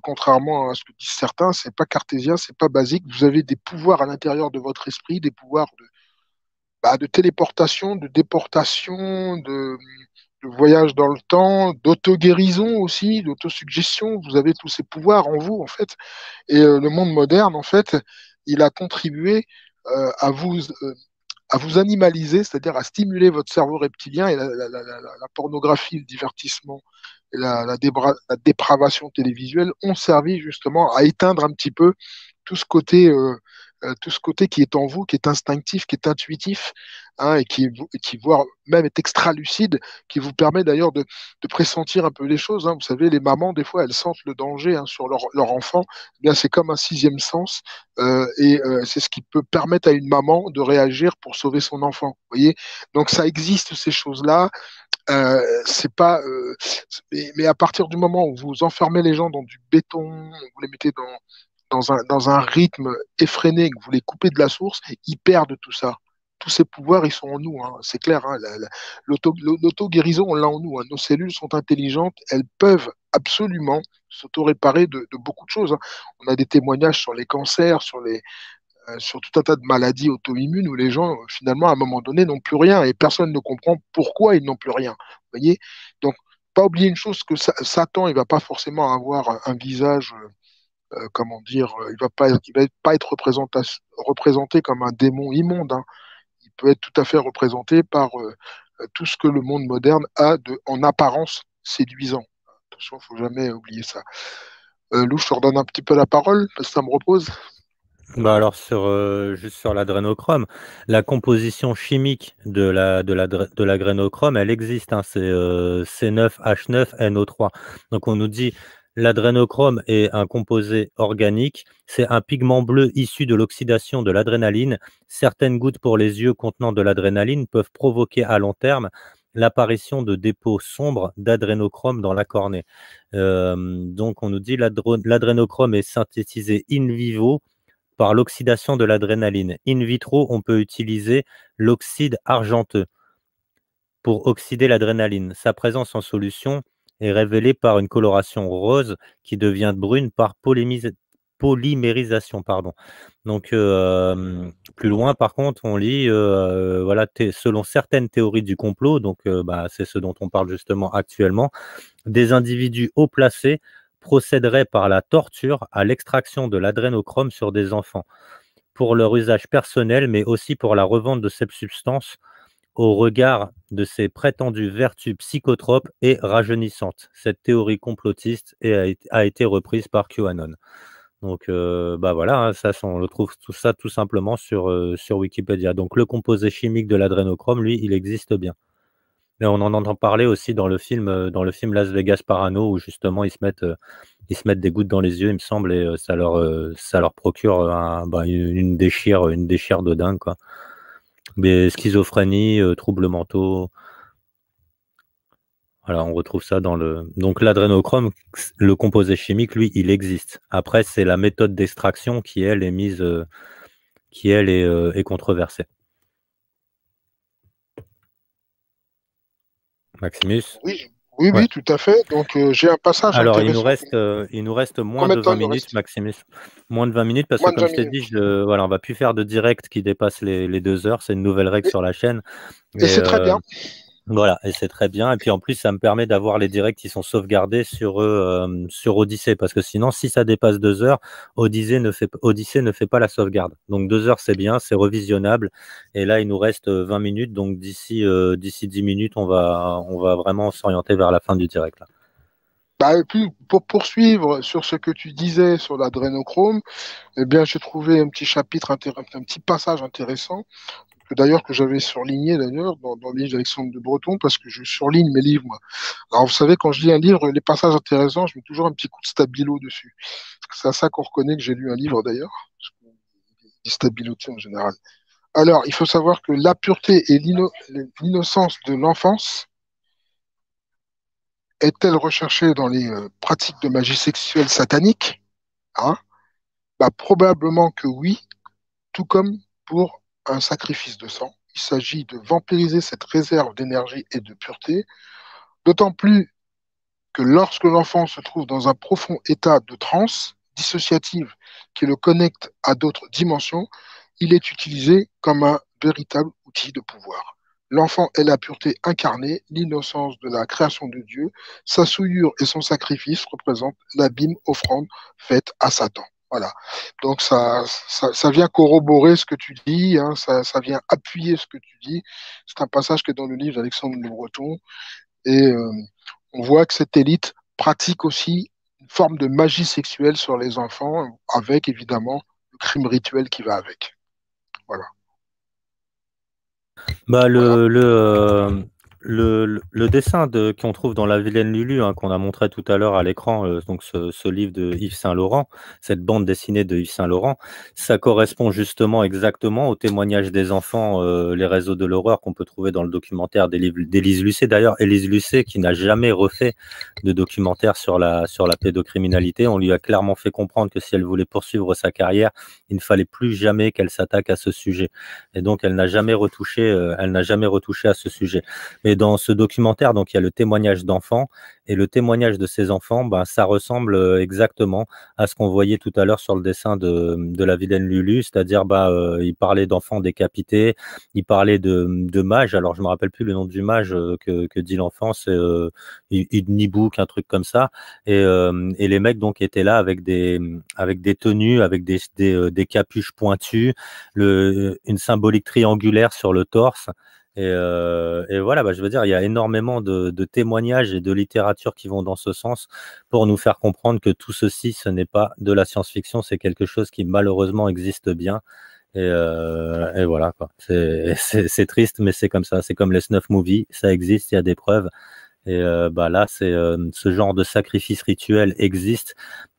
Contrairement à ce que disent certains, c'est pas cartésien, c'est pas basique. Vous avez des pouvoirs à l'intérieur de votre esprit, des pouvoirs de téléportation, de déportation, de voyage dans le temps, d'auto-guérison aussi, d'autosuggestion. Vous avez tous ces pouvoirs en vous, en fait. Et le monde moderne, en fait, il a contribué euh, à vous euh, à vous animaliser, c'est-à-dire à stimuler votre cerveau reptilien, et la pornographie, le divertissement et la dépravation télévisuelle ont servi justement à éteindre un petit peu tout ce côté, tout ce côté qui est en vous, qui est instinctif, qui est intuitif, hein, et qui voire même est extra-lucide, qui vous permet d'ailleurs de pressentir un peu les choses, hein. Vous savez, les mamans, des fois, elles sentent le danger, hein, sur leur enfant. Eh bien, c'est comme un sixième sens, et c'est ce qui peut permettre à une maman de réagir pour sauver son enfant. Vous voyez, donc ça existe, ces choses-là. C'est pas, mais à partir du moment où vous enfermez les gens dans du béton, vous les mettez dans un rythme effréné, que vous les coupez de la source, ils perdent tout ça. Tous ces pouvoirs, ils sont en nous, hein, c'est clair, hein. L'auto-guérison, on l'a en nous, hein. Nos cellules sont intelligentes, elles peuvent absolument s'auto-réparer de beaucoup de choses, hein. On a des témoignages sur les cancers, sur tout un tas de maladies auto-immunes où les gens, finalement, à un moment donné, n'ont plus rien et personne ne comprend pourquoi ils n'ont plus rien. Vous voyez. Donc, pas oublier une chose, que Satan, il va pas forcément avoir un visage, comment dire, il va pas être représenté comme un démon immonde, hein. Il peut être tout à fait représenté par tout ce que le monde moderne a en apparence séduisant. Attention, il ne faut jamais oublier ça. Lou, je te redonne un petit peu la parole, parce que ça me repose. Bah alors juste sur l'adrénochrome, la composition chimique de l'adrénochrome, elle existe, hein, c'est C9H9NO3. Donc on nous dit l'adrénochrome est un composé organique, c'est un pigment bleu issu de l'oxydation de l'adrénaline. Certaines gouttes pour les yeux contenant de l'adrénaline peuvent provoquer à long terme l'apparition de dépôts sombres d'adrénochrome dans la cornée. Donc on nous dit l'adrénochrome est synthétisé in vivo par l'oxydation de l'adrénaline. In vitro, on peut utiliser l'oxyde argenteux pour oxyder l'adrénaline. Sa présence en solution est révélée par une coloration rose qui devient brune par polymérisation. Donc, plus loin, par contre, on lit, voilà, selon certaines théories du complot, donc c'est ce dont on parle justement actuellement, des individus haut placés procéderaient par la torture à l'extraction de l'adrénochrome sur des enfants, pour leur usage personnel, mais aussi pour la revente de cette substance au regard de ses prétendues vertus psychotropes et rajeunissantes. Cette théorie complotiste a été reprise par QAnon. Donc, voilà, hein, ça, on le trouve tout ça tout simplement sur Wikipédia. Donc, le composé chimique de l'adrénochrome, lui, il existe bien. Mais on en entend parler aussi dans le film Las Vegas Parano, où justement ils se mettent des gouttes dans les yeux, il me semble, et ça leur procure une déchire de dingue, quoi. Mais schizophrénie, troubles mentaux. Voilà, on retrouve ça donc l'adrénochrome, le composé chimique, lui, il existe. Après, c'est la méthode d'extraction qui, elle, est controversée. Maximus? Oui, Ouais. tout à fait. Donc, j'ai un passage Alors, intéressant. il nous reste moins Combien de de temps 20 il nous minutes, reste? Maximus. Moins de 20 minutes, parce que Moins de comme 20 je t'ai dit, minutes. voilà, on va plus faire de direct qui dépasse les 2 heures. C'est une nouvelle règle Et, sur la chaîne. et Et c'est très bien. Voilà, et c'est très bien. Et puis en plus, ça me permet d'avoir les directs qui sont sauvegardés sur Odyssey, parce que sinon, si ça dépasse 2 heures, Odyssey ne fait pas la sauvegarde. Donc 2 heures, c'est bien, c'est revisionnable. Et là, il nous reste 20 minutes, donc d'ici 10 minutes, on va vraiment s'orienter vers la fin du direct là. Bah, et puis, pour poursuivre sur ce que tu disais sur l'adrénochrome, eh bien, j'ai trouvé un petit un petit passage intéressant, que j'avais surligné d'ailleurs dans le livre d'Alexandre de Breton, parce que je surligne mes livres, moi. Alors, vous savez, quand je lis un livre, les passages intéressants, je mets toujours un petit coup de stabilo dessus. C'est à ça qu'on reconnaît que j'ai lu un livre d'ailleurs, parce qu'on dit stabilo en général. Alors, il faut savoir que la pureté et l'innocence de l'enfance est-elle recherchée dans les pratiques de magie sexuelle satanique? Hein? Bah, probablement que oui, tout comme pour un sacrifice de sang. Il s'agit de vampiriser cette réserve d'énergie et de pureté, d'autant plus que lorsque l'enfant se trouve dans un profond état de transe dissociative qui le connecte à d'autres dimensions, il est utilisé comme un véritable outil de pouvoir. L'enfant est la pureté incarnée, l'innocence de la création de Dieu. Sa souillure et son sacrifice représentent l'abîme offrande faite à Satan. Voilà. Donc ça vient corroborer ce que tu dis, hein, ça vient appuyer ce que tu dis. C'est un passage qui est dans le livre d'Alexandre Le Breton. Et on voit que cette élite pratique aussi une forme de magie sexuelle sur les enfants, avec évidemment le crime rituel qui va avec. Voilà. Bah, Voilà. le dessin qu'on trouve dans La Vilaine Lulu, hein, qu'on a montré tout à l'heure à l'écran, donc ce livre de Yves Saint-Laurent, cette bande dessinée de Yves Saint-Laurent, ça correspond justement exactement au témoignage des enfants, les réseaux de l'horreur qu'on peut trouver dans le documentaire d'Élise Lucet. D'ailleurs, Élise Lucet, qui n'a jamais refait de documentaire sur la pédocriminalité, on lui a clairement fait comprendre que si elle voulait poursuivre sa carrière, il ne fallait plus jamais qu'elle s'attaque à ce sujet. Et donc, elle n'a jamais retouché à ce sujet. Mais dans ce documentaire, donc, il y a le témoignage d'enfants, et le témoignage de ces enfants, ben, ça ressemble exactement à ce qu'on voyait tout à l'heure sur le dessin de La Vilaine Lulu, c'est-à-dire, il parlait d'enfants décapités, il parlait de mages. Alors, je me rappelle plus le nom du mage que dit l'enfant, c'est Idnibouk, un truc comme ça. Et les mecs donc étaient là avec des tenues, avec des capuches pointues, une symbolique triangulaire sur le torse. Et voilà, je veux dire, il y a énormément de témoignages et de littérature qui vont dans ce sens pour nous faire comprendre que tout ceci, ce n'est pas de la science-fiction, c'est quelque chose qui malheureusement existe bien. Et voilà, quoi. C'est triste, mais c'est comme ça. C'est comme les snuff movies, ça existe, il y a des preuves. Et là, ce genre de sacrifice rituel existe.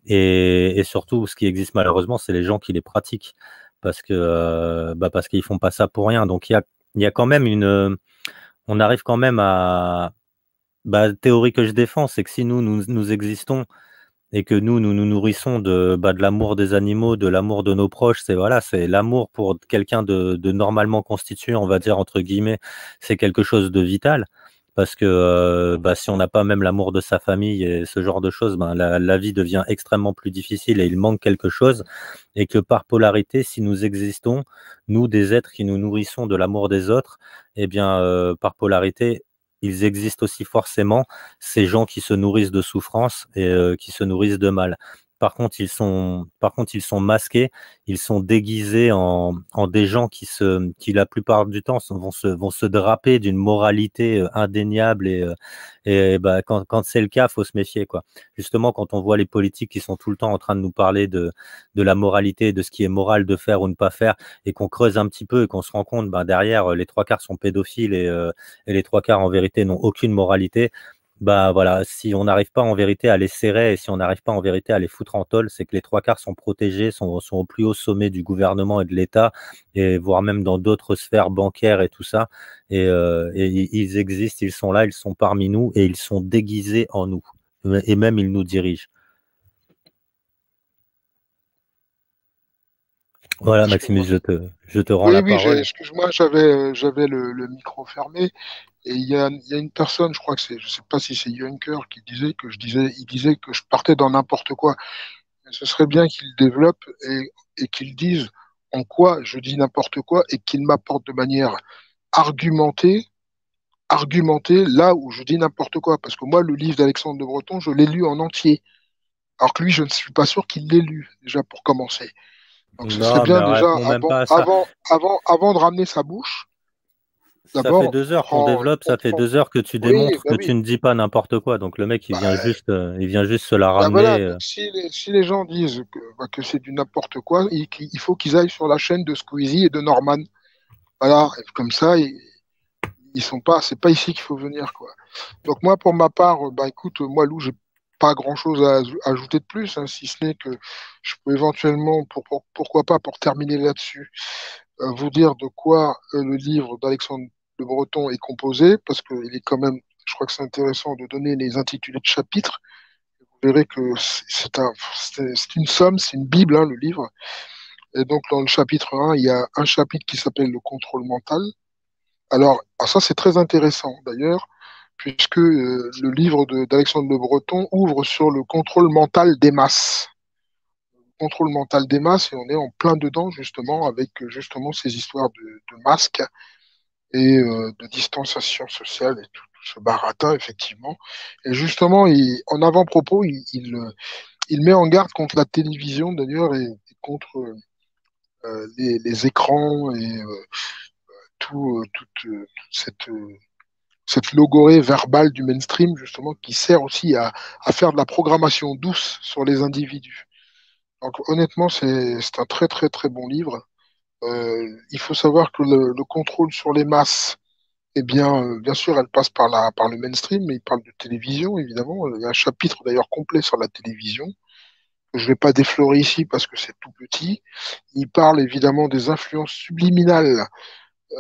Et surtout, ce qui existe malheureusement, c'est les gens qui les pratiquent. Parce qu'ils font pas ça pour rien. Donc il y a quand même on arrive quand même à, théorie que je défends, c'est que si nous existons et que nous nourrissons de l'amour des animaux, de l'amour de nos proches, c'est l'amour pour quelqu'un de normalement constitué, on va dire entre guillemets, c'est quelque chose de vital. Parce que si on n'a pas même l'amour de sa famille et ce genre de choses, la vie devient extrêmement plus difficile et il manque quelque chose. Et que par polarité, si nous existons, nous des êtres qui nous nourrissons de l'amour des autres, eh bien par polarité, ils existent aussi forcément ces gens qui se nourrissent de souffrance et qui se nourrissent de mal. Par contre, ils sont masqués, ils sont déguisés en des gens qui la plupart du temps vont se draper d'une moralité indéniable et quand c'est le cas, faut se méfier, quoi. Justement, quand on voit les politiques qui sont tout le temps en train de nous parler de la moralité, de ce qui est moral de faire ou ne pas faire, et qu'on creuse un petit peu et qu'on se rend compte, derrière, les trois quarts sont pédophiles et les trois quarts en vérité n'ont aucune moralité. Voilà, si on n'arrive pas en vérité à les serrer et si on n'arrive pas en vérité à les foutre en tôle, c'est que les trois quarts sont protégés, sont au plus haut sommet du gouvernement et de l'État, et voire même dans d'autres sphères bancaires et tout ça. Et ils existent, ils sont là, ils sont parmi nous et ils sont déguisés en nous. Et même ils nous dirigent. Voilà, Maximus, je te rends Oui, la oui, parole. excuse-moi, j'avais le micro fermé. Et il y a une personne, je crois que je sais pas si c'est Juncker, il disait que je partais dans n'importe quoi. Mais ce serait bien qu'il développe et qu'il dise en quoi je dis n'importe quoi et qu'il m'apporte de manière argumentée argumenter là où je dis n'importe quoi. Parce que moi, le livre d'Alexandre de Breton, je l'ai lu en entier. Alors que lui, je ne suis pas sûr qu'il l'ait lu, déjà pour commencer. Donc ce serait Non, mais bien déjà, répond même pas à ça. avant de ramener sa bouche, Ça fait d'abord, 2 heures qu'on développe, ça fait 2 heures que tu Oui, démontres bah que tu oui. ne dis pas n'importe quoi. Donc le mec, Bah, il vient juste se la bah voilà, ramener. donc si les gens disent que c'est du n'importe quoi, il faut qu'ils aillent sur la chaîne de Squeezie et de Norman. Voilà, et comme ça, ils sont pas, c'est pas ici qu'il faut venir, quoi. Donc moi, pour ma part, bah écoute, moi, Lou, j'ai pas grand-chose à ajouter de plus, hein, si ce n'est que je peux éventuellement, pourquoi pas, pour terminer là-dessus, vous dire de quoi le livre d'Alexandre de Breton est composé, parce qu'il est quand même, je crois que c'est intéressant de donner les intitulés de chapitres. Vous verrez que c'est une somme, c'est une Bible, hein, le livre. Et donc, dans le chapitre 1, il y a un chapitre qui s'appelle le contrôle mental. Alors ça, c'est très intéressant, d'ailleurs, puisque le livre d'Alexandre de Breton ouvre sur le contrôle mental des masses. Contrôle mental des masses, et on est en plein dedans, justement, avec justement ces histoires de masques et de distanciation sociale et tout ce baratin, effectivement. Et justement, en avant-propos, il met en garde contre la télévision, d'ailleurs, et contre les écrans et toute cette logorée verbale du mainstream, justement, qui sert aussi à faire de la programmation douce sur les individus. Donc, honnêtement, c'est un très, très, très bon livre. Il faut savoir que le contrôle sur les masses, eh bien sûr, elle passe par le mainstream, mais il parle de télévision, évidemment. Il y a un chapitre d'ailleurs complet sur la télévision, que je ne vais pas déflorer ici parce que c'est tout petit. Il parle évidemment des influences subliminales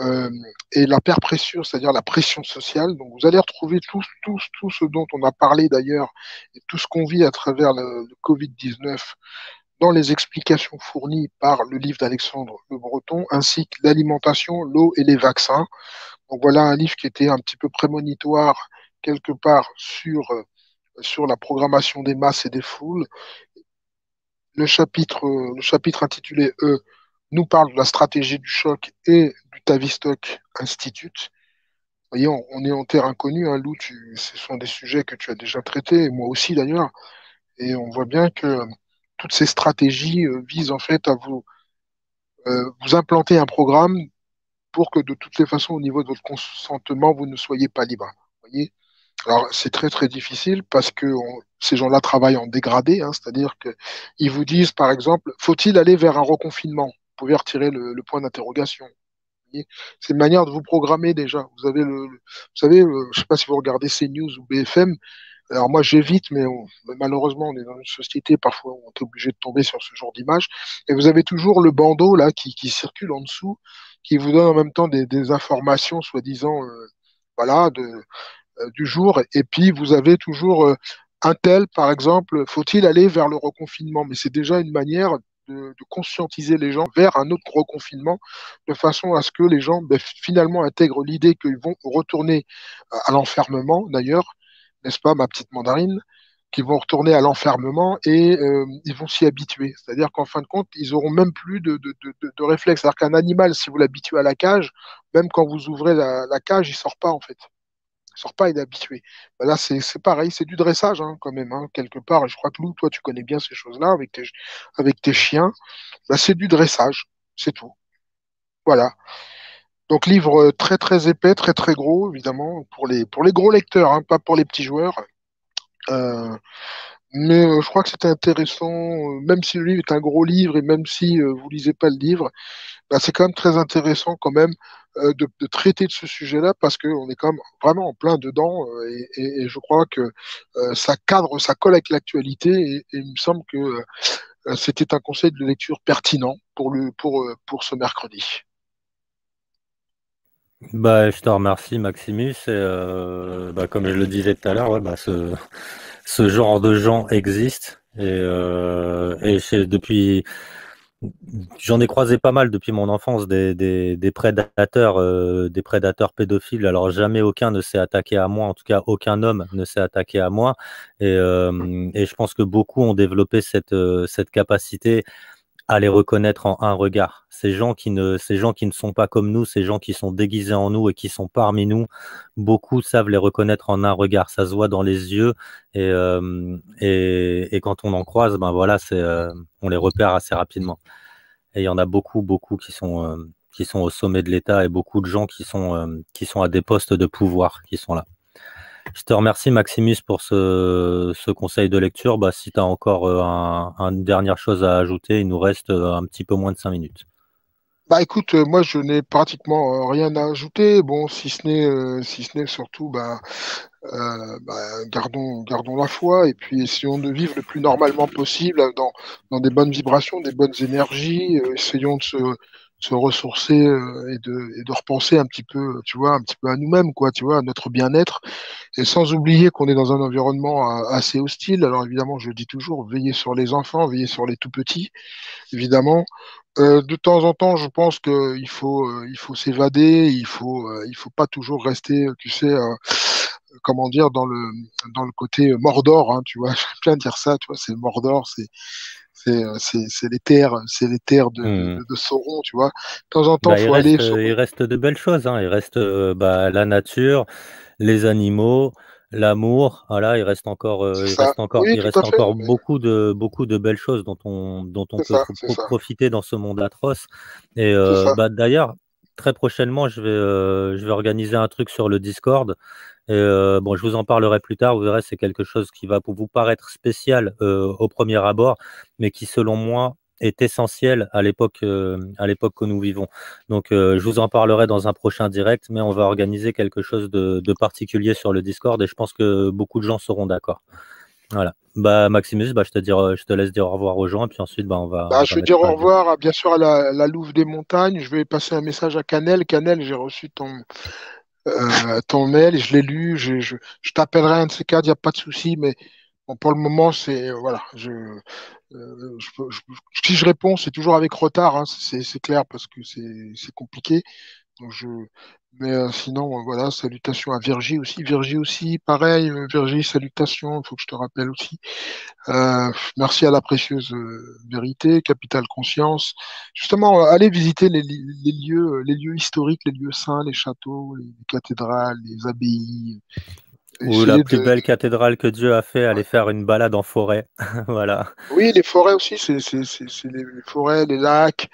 euh, et la peer pressure, c'est-à-dire la pression sociale. Donc vous allez retrouver tout ce dont on a parlé d'ailleurs, et tout ce qu'on vit à travers le Covid-19 dans les explications fournies par le livre d'Alexandre Le Breton, ainsi que l'alimentation, l'eau et les vaccins. Donc voilà un livre qui était un petit peu prémonitoire quelque part sur la programmation des masses et des foules. Le chapitre intitulé E nous parle de la stratégie du choc et du Tavistock Institute. Vous voyez, on est en terre inconnue, hein, Lou, ce sont des sujets que tu as déjà traités, et moi aussi d'ailleurs, et on voit bien que toutes ces stratégies visent en fait à vous implanter un programme pour que de toutes les façons, au niveau de votre consentement, vous ne soyez pas libre. Vous voyez? Alors, c'est très très difficile parce que ces gens-là travaillent en dégradé, hein, c'est-à-dire qu'ils vous disent, par exemple, faut-il aller vers un reconfinement? Vous pouvez retirer le point d'interrogation. Vous voyez. C'est une manière de vous programmer déjà. Vous avez vous savez, je ne sais pas si vous regardez CNews ou BFM. Alors moi j'évite, mais malheureusement on est dans une société parfois où on est obligé de tomber sur ce genre d'image. Et vous avez toujours le bandeau là qui circule en dessous, qui vous donne en même temps des informations soi-disant voilà du jour. Et puis vous avez toujours un tel, par exemple, faut-il aller vers le reconfinement? Mais c'est déjà une manière de conscientiser les gens vers un autre reconfinement, de façon à ce que les gens finalement intègrent l'idée qu'ils vont retourner à l'enfermement, d'ailleurs, n'est-ce pas, ma petite mandarine, qu'ils vont retourner à l'enfermement et ils vont s'y habituer. C'est-à-dire qu'en fin de compte, ils auront même plus de réflexe. C'est-à-dire qu'un animal, si vous l'habituez à la cage, même quand vous ouvrez la cage, il sort pas en fait. Il sort pas, il est habitué. Ben là, c'est pareil, c'est du dressage hein, quand même, hein, quelque part. Et je crois que Lou, toi, tu connais bien ces choses-là avec tes chiens. Ben, c'est du dressage, c'est tout. Voilà. Donc livre très très épais, très très gros, évidemment, pour les gros lecteurs, hein, pas pour les petits joueurs. Euh, mais je crois que c'était intéressant, même si le livre est un gros livre et même si vous lisez pas le livre, bah, c'est quand même très intéressant quand même de traiter de ce sujet-là parce qu'on est quand même vraiment en plein dedans et je crois que ça cadre, ça colle avec l'actualité et il me semble que c'était un conseil de lecture pertinent pour ce mercredi. Bah, je te remercie, Maximus. Et, bah, comme je le disais tout à l'heure, ouais, bah, ce genre de gens existe. Et j'en ai croisé pas mal depuis mon enfance des prédateurs pédophiles. Alors jamais aucun ne s'est attaqué à moi, en tout cas aucun homme ne s'est attaqué à moi. Et je pense que beaucoup ont développé cette capacité à les reconnaître en un regard. Ces gens qui ne sont pas comme nous, ces gens qui sont déguisés en nous et qui sont parmi nous, beaucoup savent les reconnaître en un regard. Ça se voit dans les yeux et quand on en croise, ben voilà, on les repère assez rapidement. Et il y en a beaucoup, beaucoup qui sont au sommet de l'État et beaucoup de gens qui sont à des postes de pouvoir qui sont là. Je te remercie, Maximus, pour ce conseil de lecture. Bah, si tu as encore une dernière chose à ajouter, il nous reste un petit peu moins de 5 minutes. Bah écoute, moi je n'ai pratiquement rien à ajouter. Bon, si ce n'est surtout, gardons la foi et puis essayons de vivre le plus normalement possible dans des bonnes vibrations, des bonnes énergies. Essayons de se ressourcer et de repenser un petit peu, tu vois, un petit peu à nous-mêmes, quoi, tu vois, à notre bien-être. Et sans oublier qu'on est dans un environnement assez hostile. Alors évidemment, je le dis toujours, veillez sur les enfants, veillez sur les tout petits, évidemment. De temps en temps, je pense il faut s'évader, il faut pas toujours rester, tu sais, comment dire, dans le côté Mordor, hein, tu vois. J'aime bien dire ça, tu vois, c'est Mordor, c'est les terres de Sauron, tu vois. De temps en temps, Bah, faut aller sur. il reste de belles choses, hein. Il reste la nature, les animaux, l'amour. Voilà, C'est ça. Oui, il tout reste à fait. encore Mais beaucoup de belles choses dont on c'est peut ça, c'est ça, profiter dans ce monde atroce. Et c'est ça. bah, d'ailleurs, très prochainement, je vais organiser un truc sur le Discord. Et, bon, je vous en parlerai plus tard. Vous verrez, c'est quelque chose qui va vous paraître spécial au premier abord, mais qui, selon moi, est essentiel à l'époque que nous vivons. Donc, je vous en parlerai dans un prochain direct, mais on va organiser quelque chose de particulier sur le Discord et je pense que beaucoup de gens seront d'accord. Voilà. Bah, Maximus, bah, je te laisse dire au revoir aux gens et puis ensuite, bah, on Je va vais mettre dire au fin. revoir, bien sûr, à la Louve des Montagnes. Je vais passer un message à Canel. Canel, j'ai reçu ton mail, je l'ai lu. Je t'appellerai un de ces quatre, il n'y a pas de souci, mais bon, pour le moment, voilà. Si je réponds, c'est toujours avec retard, hein, c'est clair parce que c'est compliqué. Donc mais sinon, voilà, salutations à Virgie aussi. Virgie aussi, pareil, Virgie, salutations, il faut que je te rappelle aussi. Merci à la précieuse vérité, Capitale Conscience. Justement, allez visiter les lieux historiques, les lieux saints, les châteaux, les cathédrales, les abbayes. Ou la Essayez plus de, belle cathédrale que Dieu a fait, aller ouais. faire une balade en forêt. Voilà. Oui, les forêts aussi, c'est les forêts, les lacs.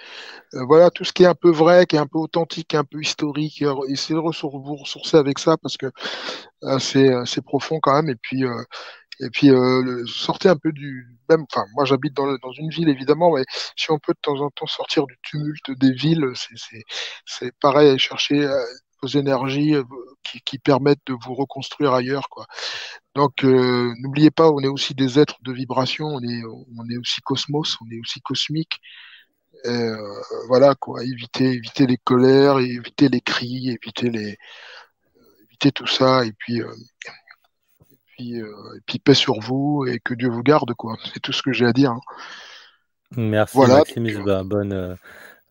Voilà, tout ce qui est un peu vrai, qui est un peu authentique, qui est un peu historique. Essayez de vous ressourcer avec ça parce que c'est profond quand même. Et puis sortez un peu même. Enfin, moi, j'habite dans une ville évidemment, mais si on peut de temps en temps sortir du tumulte des villes, c'est pareil, aller chercher vos énergies qui permettent de vous reconstruire ailleurs, quoi. Donc, n'oubliez pas, on est aussi des êtres de vibration, on est aussi cosmos, on est aussi cosmique. Voilà quoi, éviter les colères, éviter les cris, éviter tout ça, et puis paix sur vous et que Dieu vous garde quoi. C'est tout ce que j'ai à dire, hein. Merci Voilà, Maximus, bah,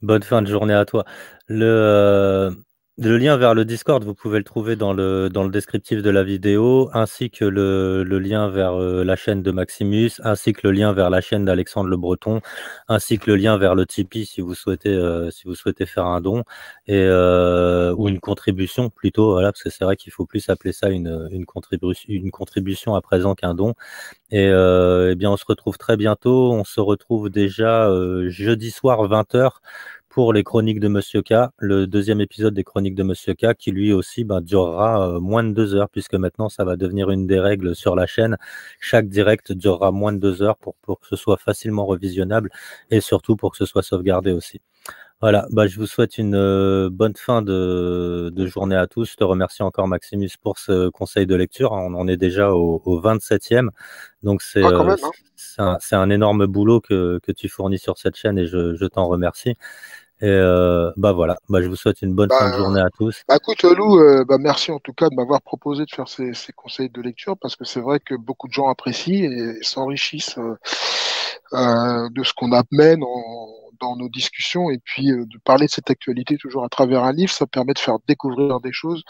bonne fin de journée à toi. Le, le lien vers le Discord, vous pouvez le trouver dans le descriptif de la vidéo, ainsi que le lien vers la chaîne de Maximus, ainsi que le lien vers la chaîne d'Alexandre Le Breton, ainsi que le lien vers le Tipeee si vous souhaitez faire un don, ou une contribution plutôt, voilà, parce que c'est vrai qu'il faut plus appeler ça une contribution à présent qu'un don. Et eh bien, on se retrouve très bientôt. On se retrouve déjà jeudi soir 20h pour les chroniques de Monsieur K, le deuxième épisode des chroniques de Monsieur K, qui lui aussi durera moins de 2 heures, puisque maintenant ça va devenir une des règles sur la chaîne. Chaque direct durera moins de 2 heures pour que ce soit facilement revisionnable et surtout pour que ce soit sauvegardé aussi. Voilà, bah, je vous souhaite une bonne fin de journée à tous. Je te remercie encore, Maximus, pour ce conseil de lecture. On en est déjà au 27e. Donc, quand même, hein. c'est un énorme boulot que tu fournis sur cette chaîne et je t'en remercie. Et bah voilà, bah, je vous souhaite une bonne fin de Bah, journée à tous. écoute Lou, merci en tout cas de m'avoir proposé de faire ces conseils de lecture parce que c'est vrai que beaucoup de gens apprécient et s'enrichissent de ce qu'on amène dans nos discussions et puis de parler de cette actualité toujours à travers un livre, ça permet de faire découvrir des choses.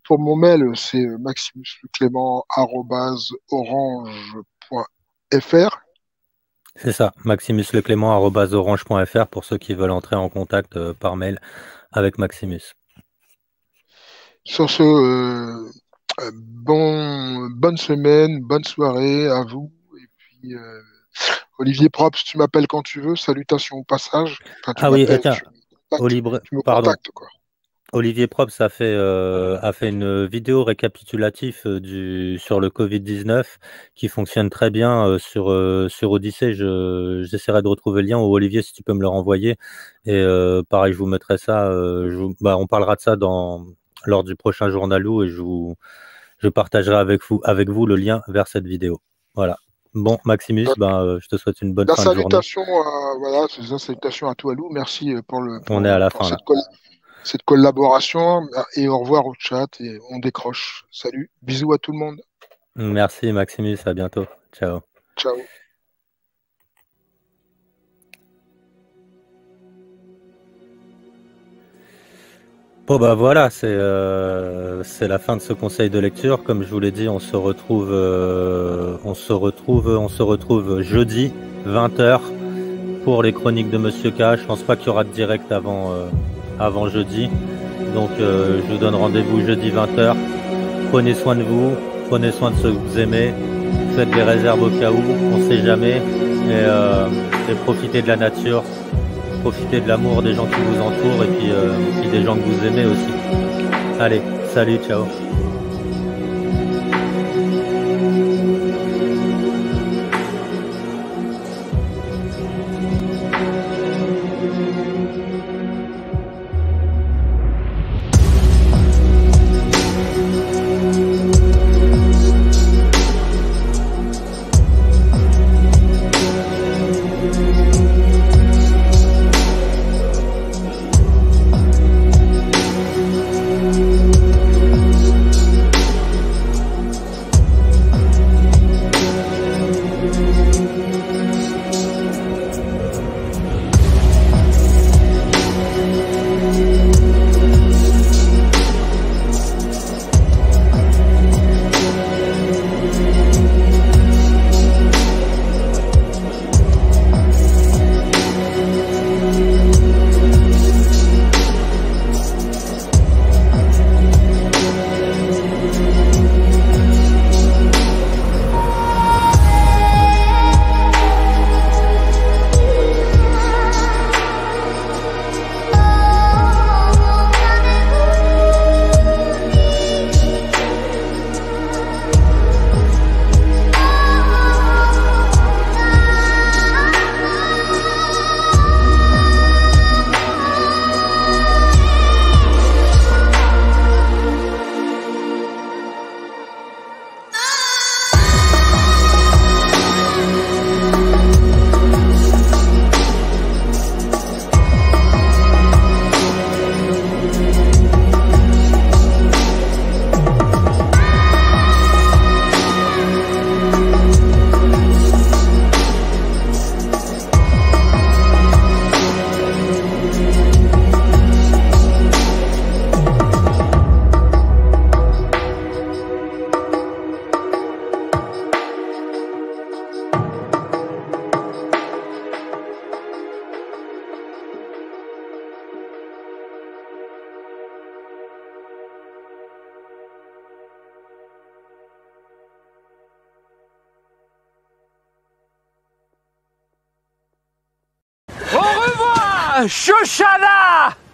Pour mon mail, c'est maximusleclément@orange.fr. C'est ça, maximusleclément@orange.fr pour ceux qui veulent entrer en contact par mail avec Maximus. Sur ce, bonne semaine, bonne soirée à vous. Et puis, Olivier Props, tu m'appelles quand tu veux. Salutations au passage. Enfin, tu Ah oui, m'appelles, tiens, tu me pardon. contactes, quoi. Olivier Props a fait une vidéo récapitulative sur le Covid-19 qui fonctionne très bien sur Odyssée. J'essaierai de retrouver le lien. Ou Olivier, si tu peux me le renvoyer. Et pareil, je vous mettrai ça. On parlera de ça lors du prochain Journalou et je partagerai avec vous le lien vers cette vidéo. Voilà. Bon, Maximus, je te souhaite une bonne fin de journée. Voilà, c'est ça, salutations à toi, Lou. Merci On est à la fin là. Cette collaboration et au revoir au chat et on décroche. Salut, bisous à tout le monde. Merci Maximus, à bientôt. Ciao. Ciao. Bon voilà, c'est la fin de ce conseil de lecture. Comme je vous l'ai dit, on se retrouve jeudi 20h pour les chroniques de Monsieur K. Je pense pas qu'il y aura de direct avant jeudi. Donc je vous donne rendez-vous jeudi 20h. Prenez soin de vous, prenez soin de ceux que vous aimez, faites des réserves au cas où, on sait jamais, et profitez de la nature, profitez de l'amour des gens qui vous entourent et puis des gens que vous aimez aussi. Allez, salut, ciao. Shoshana!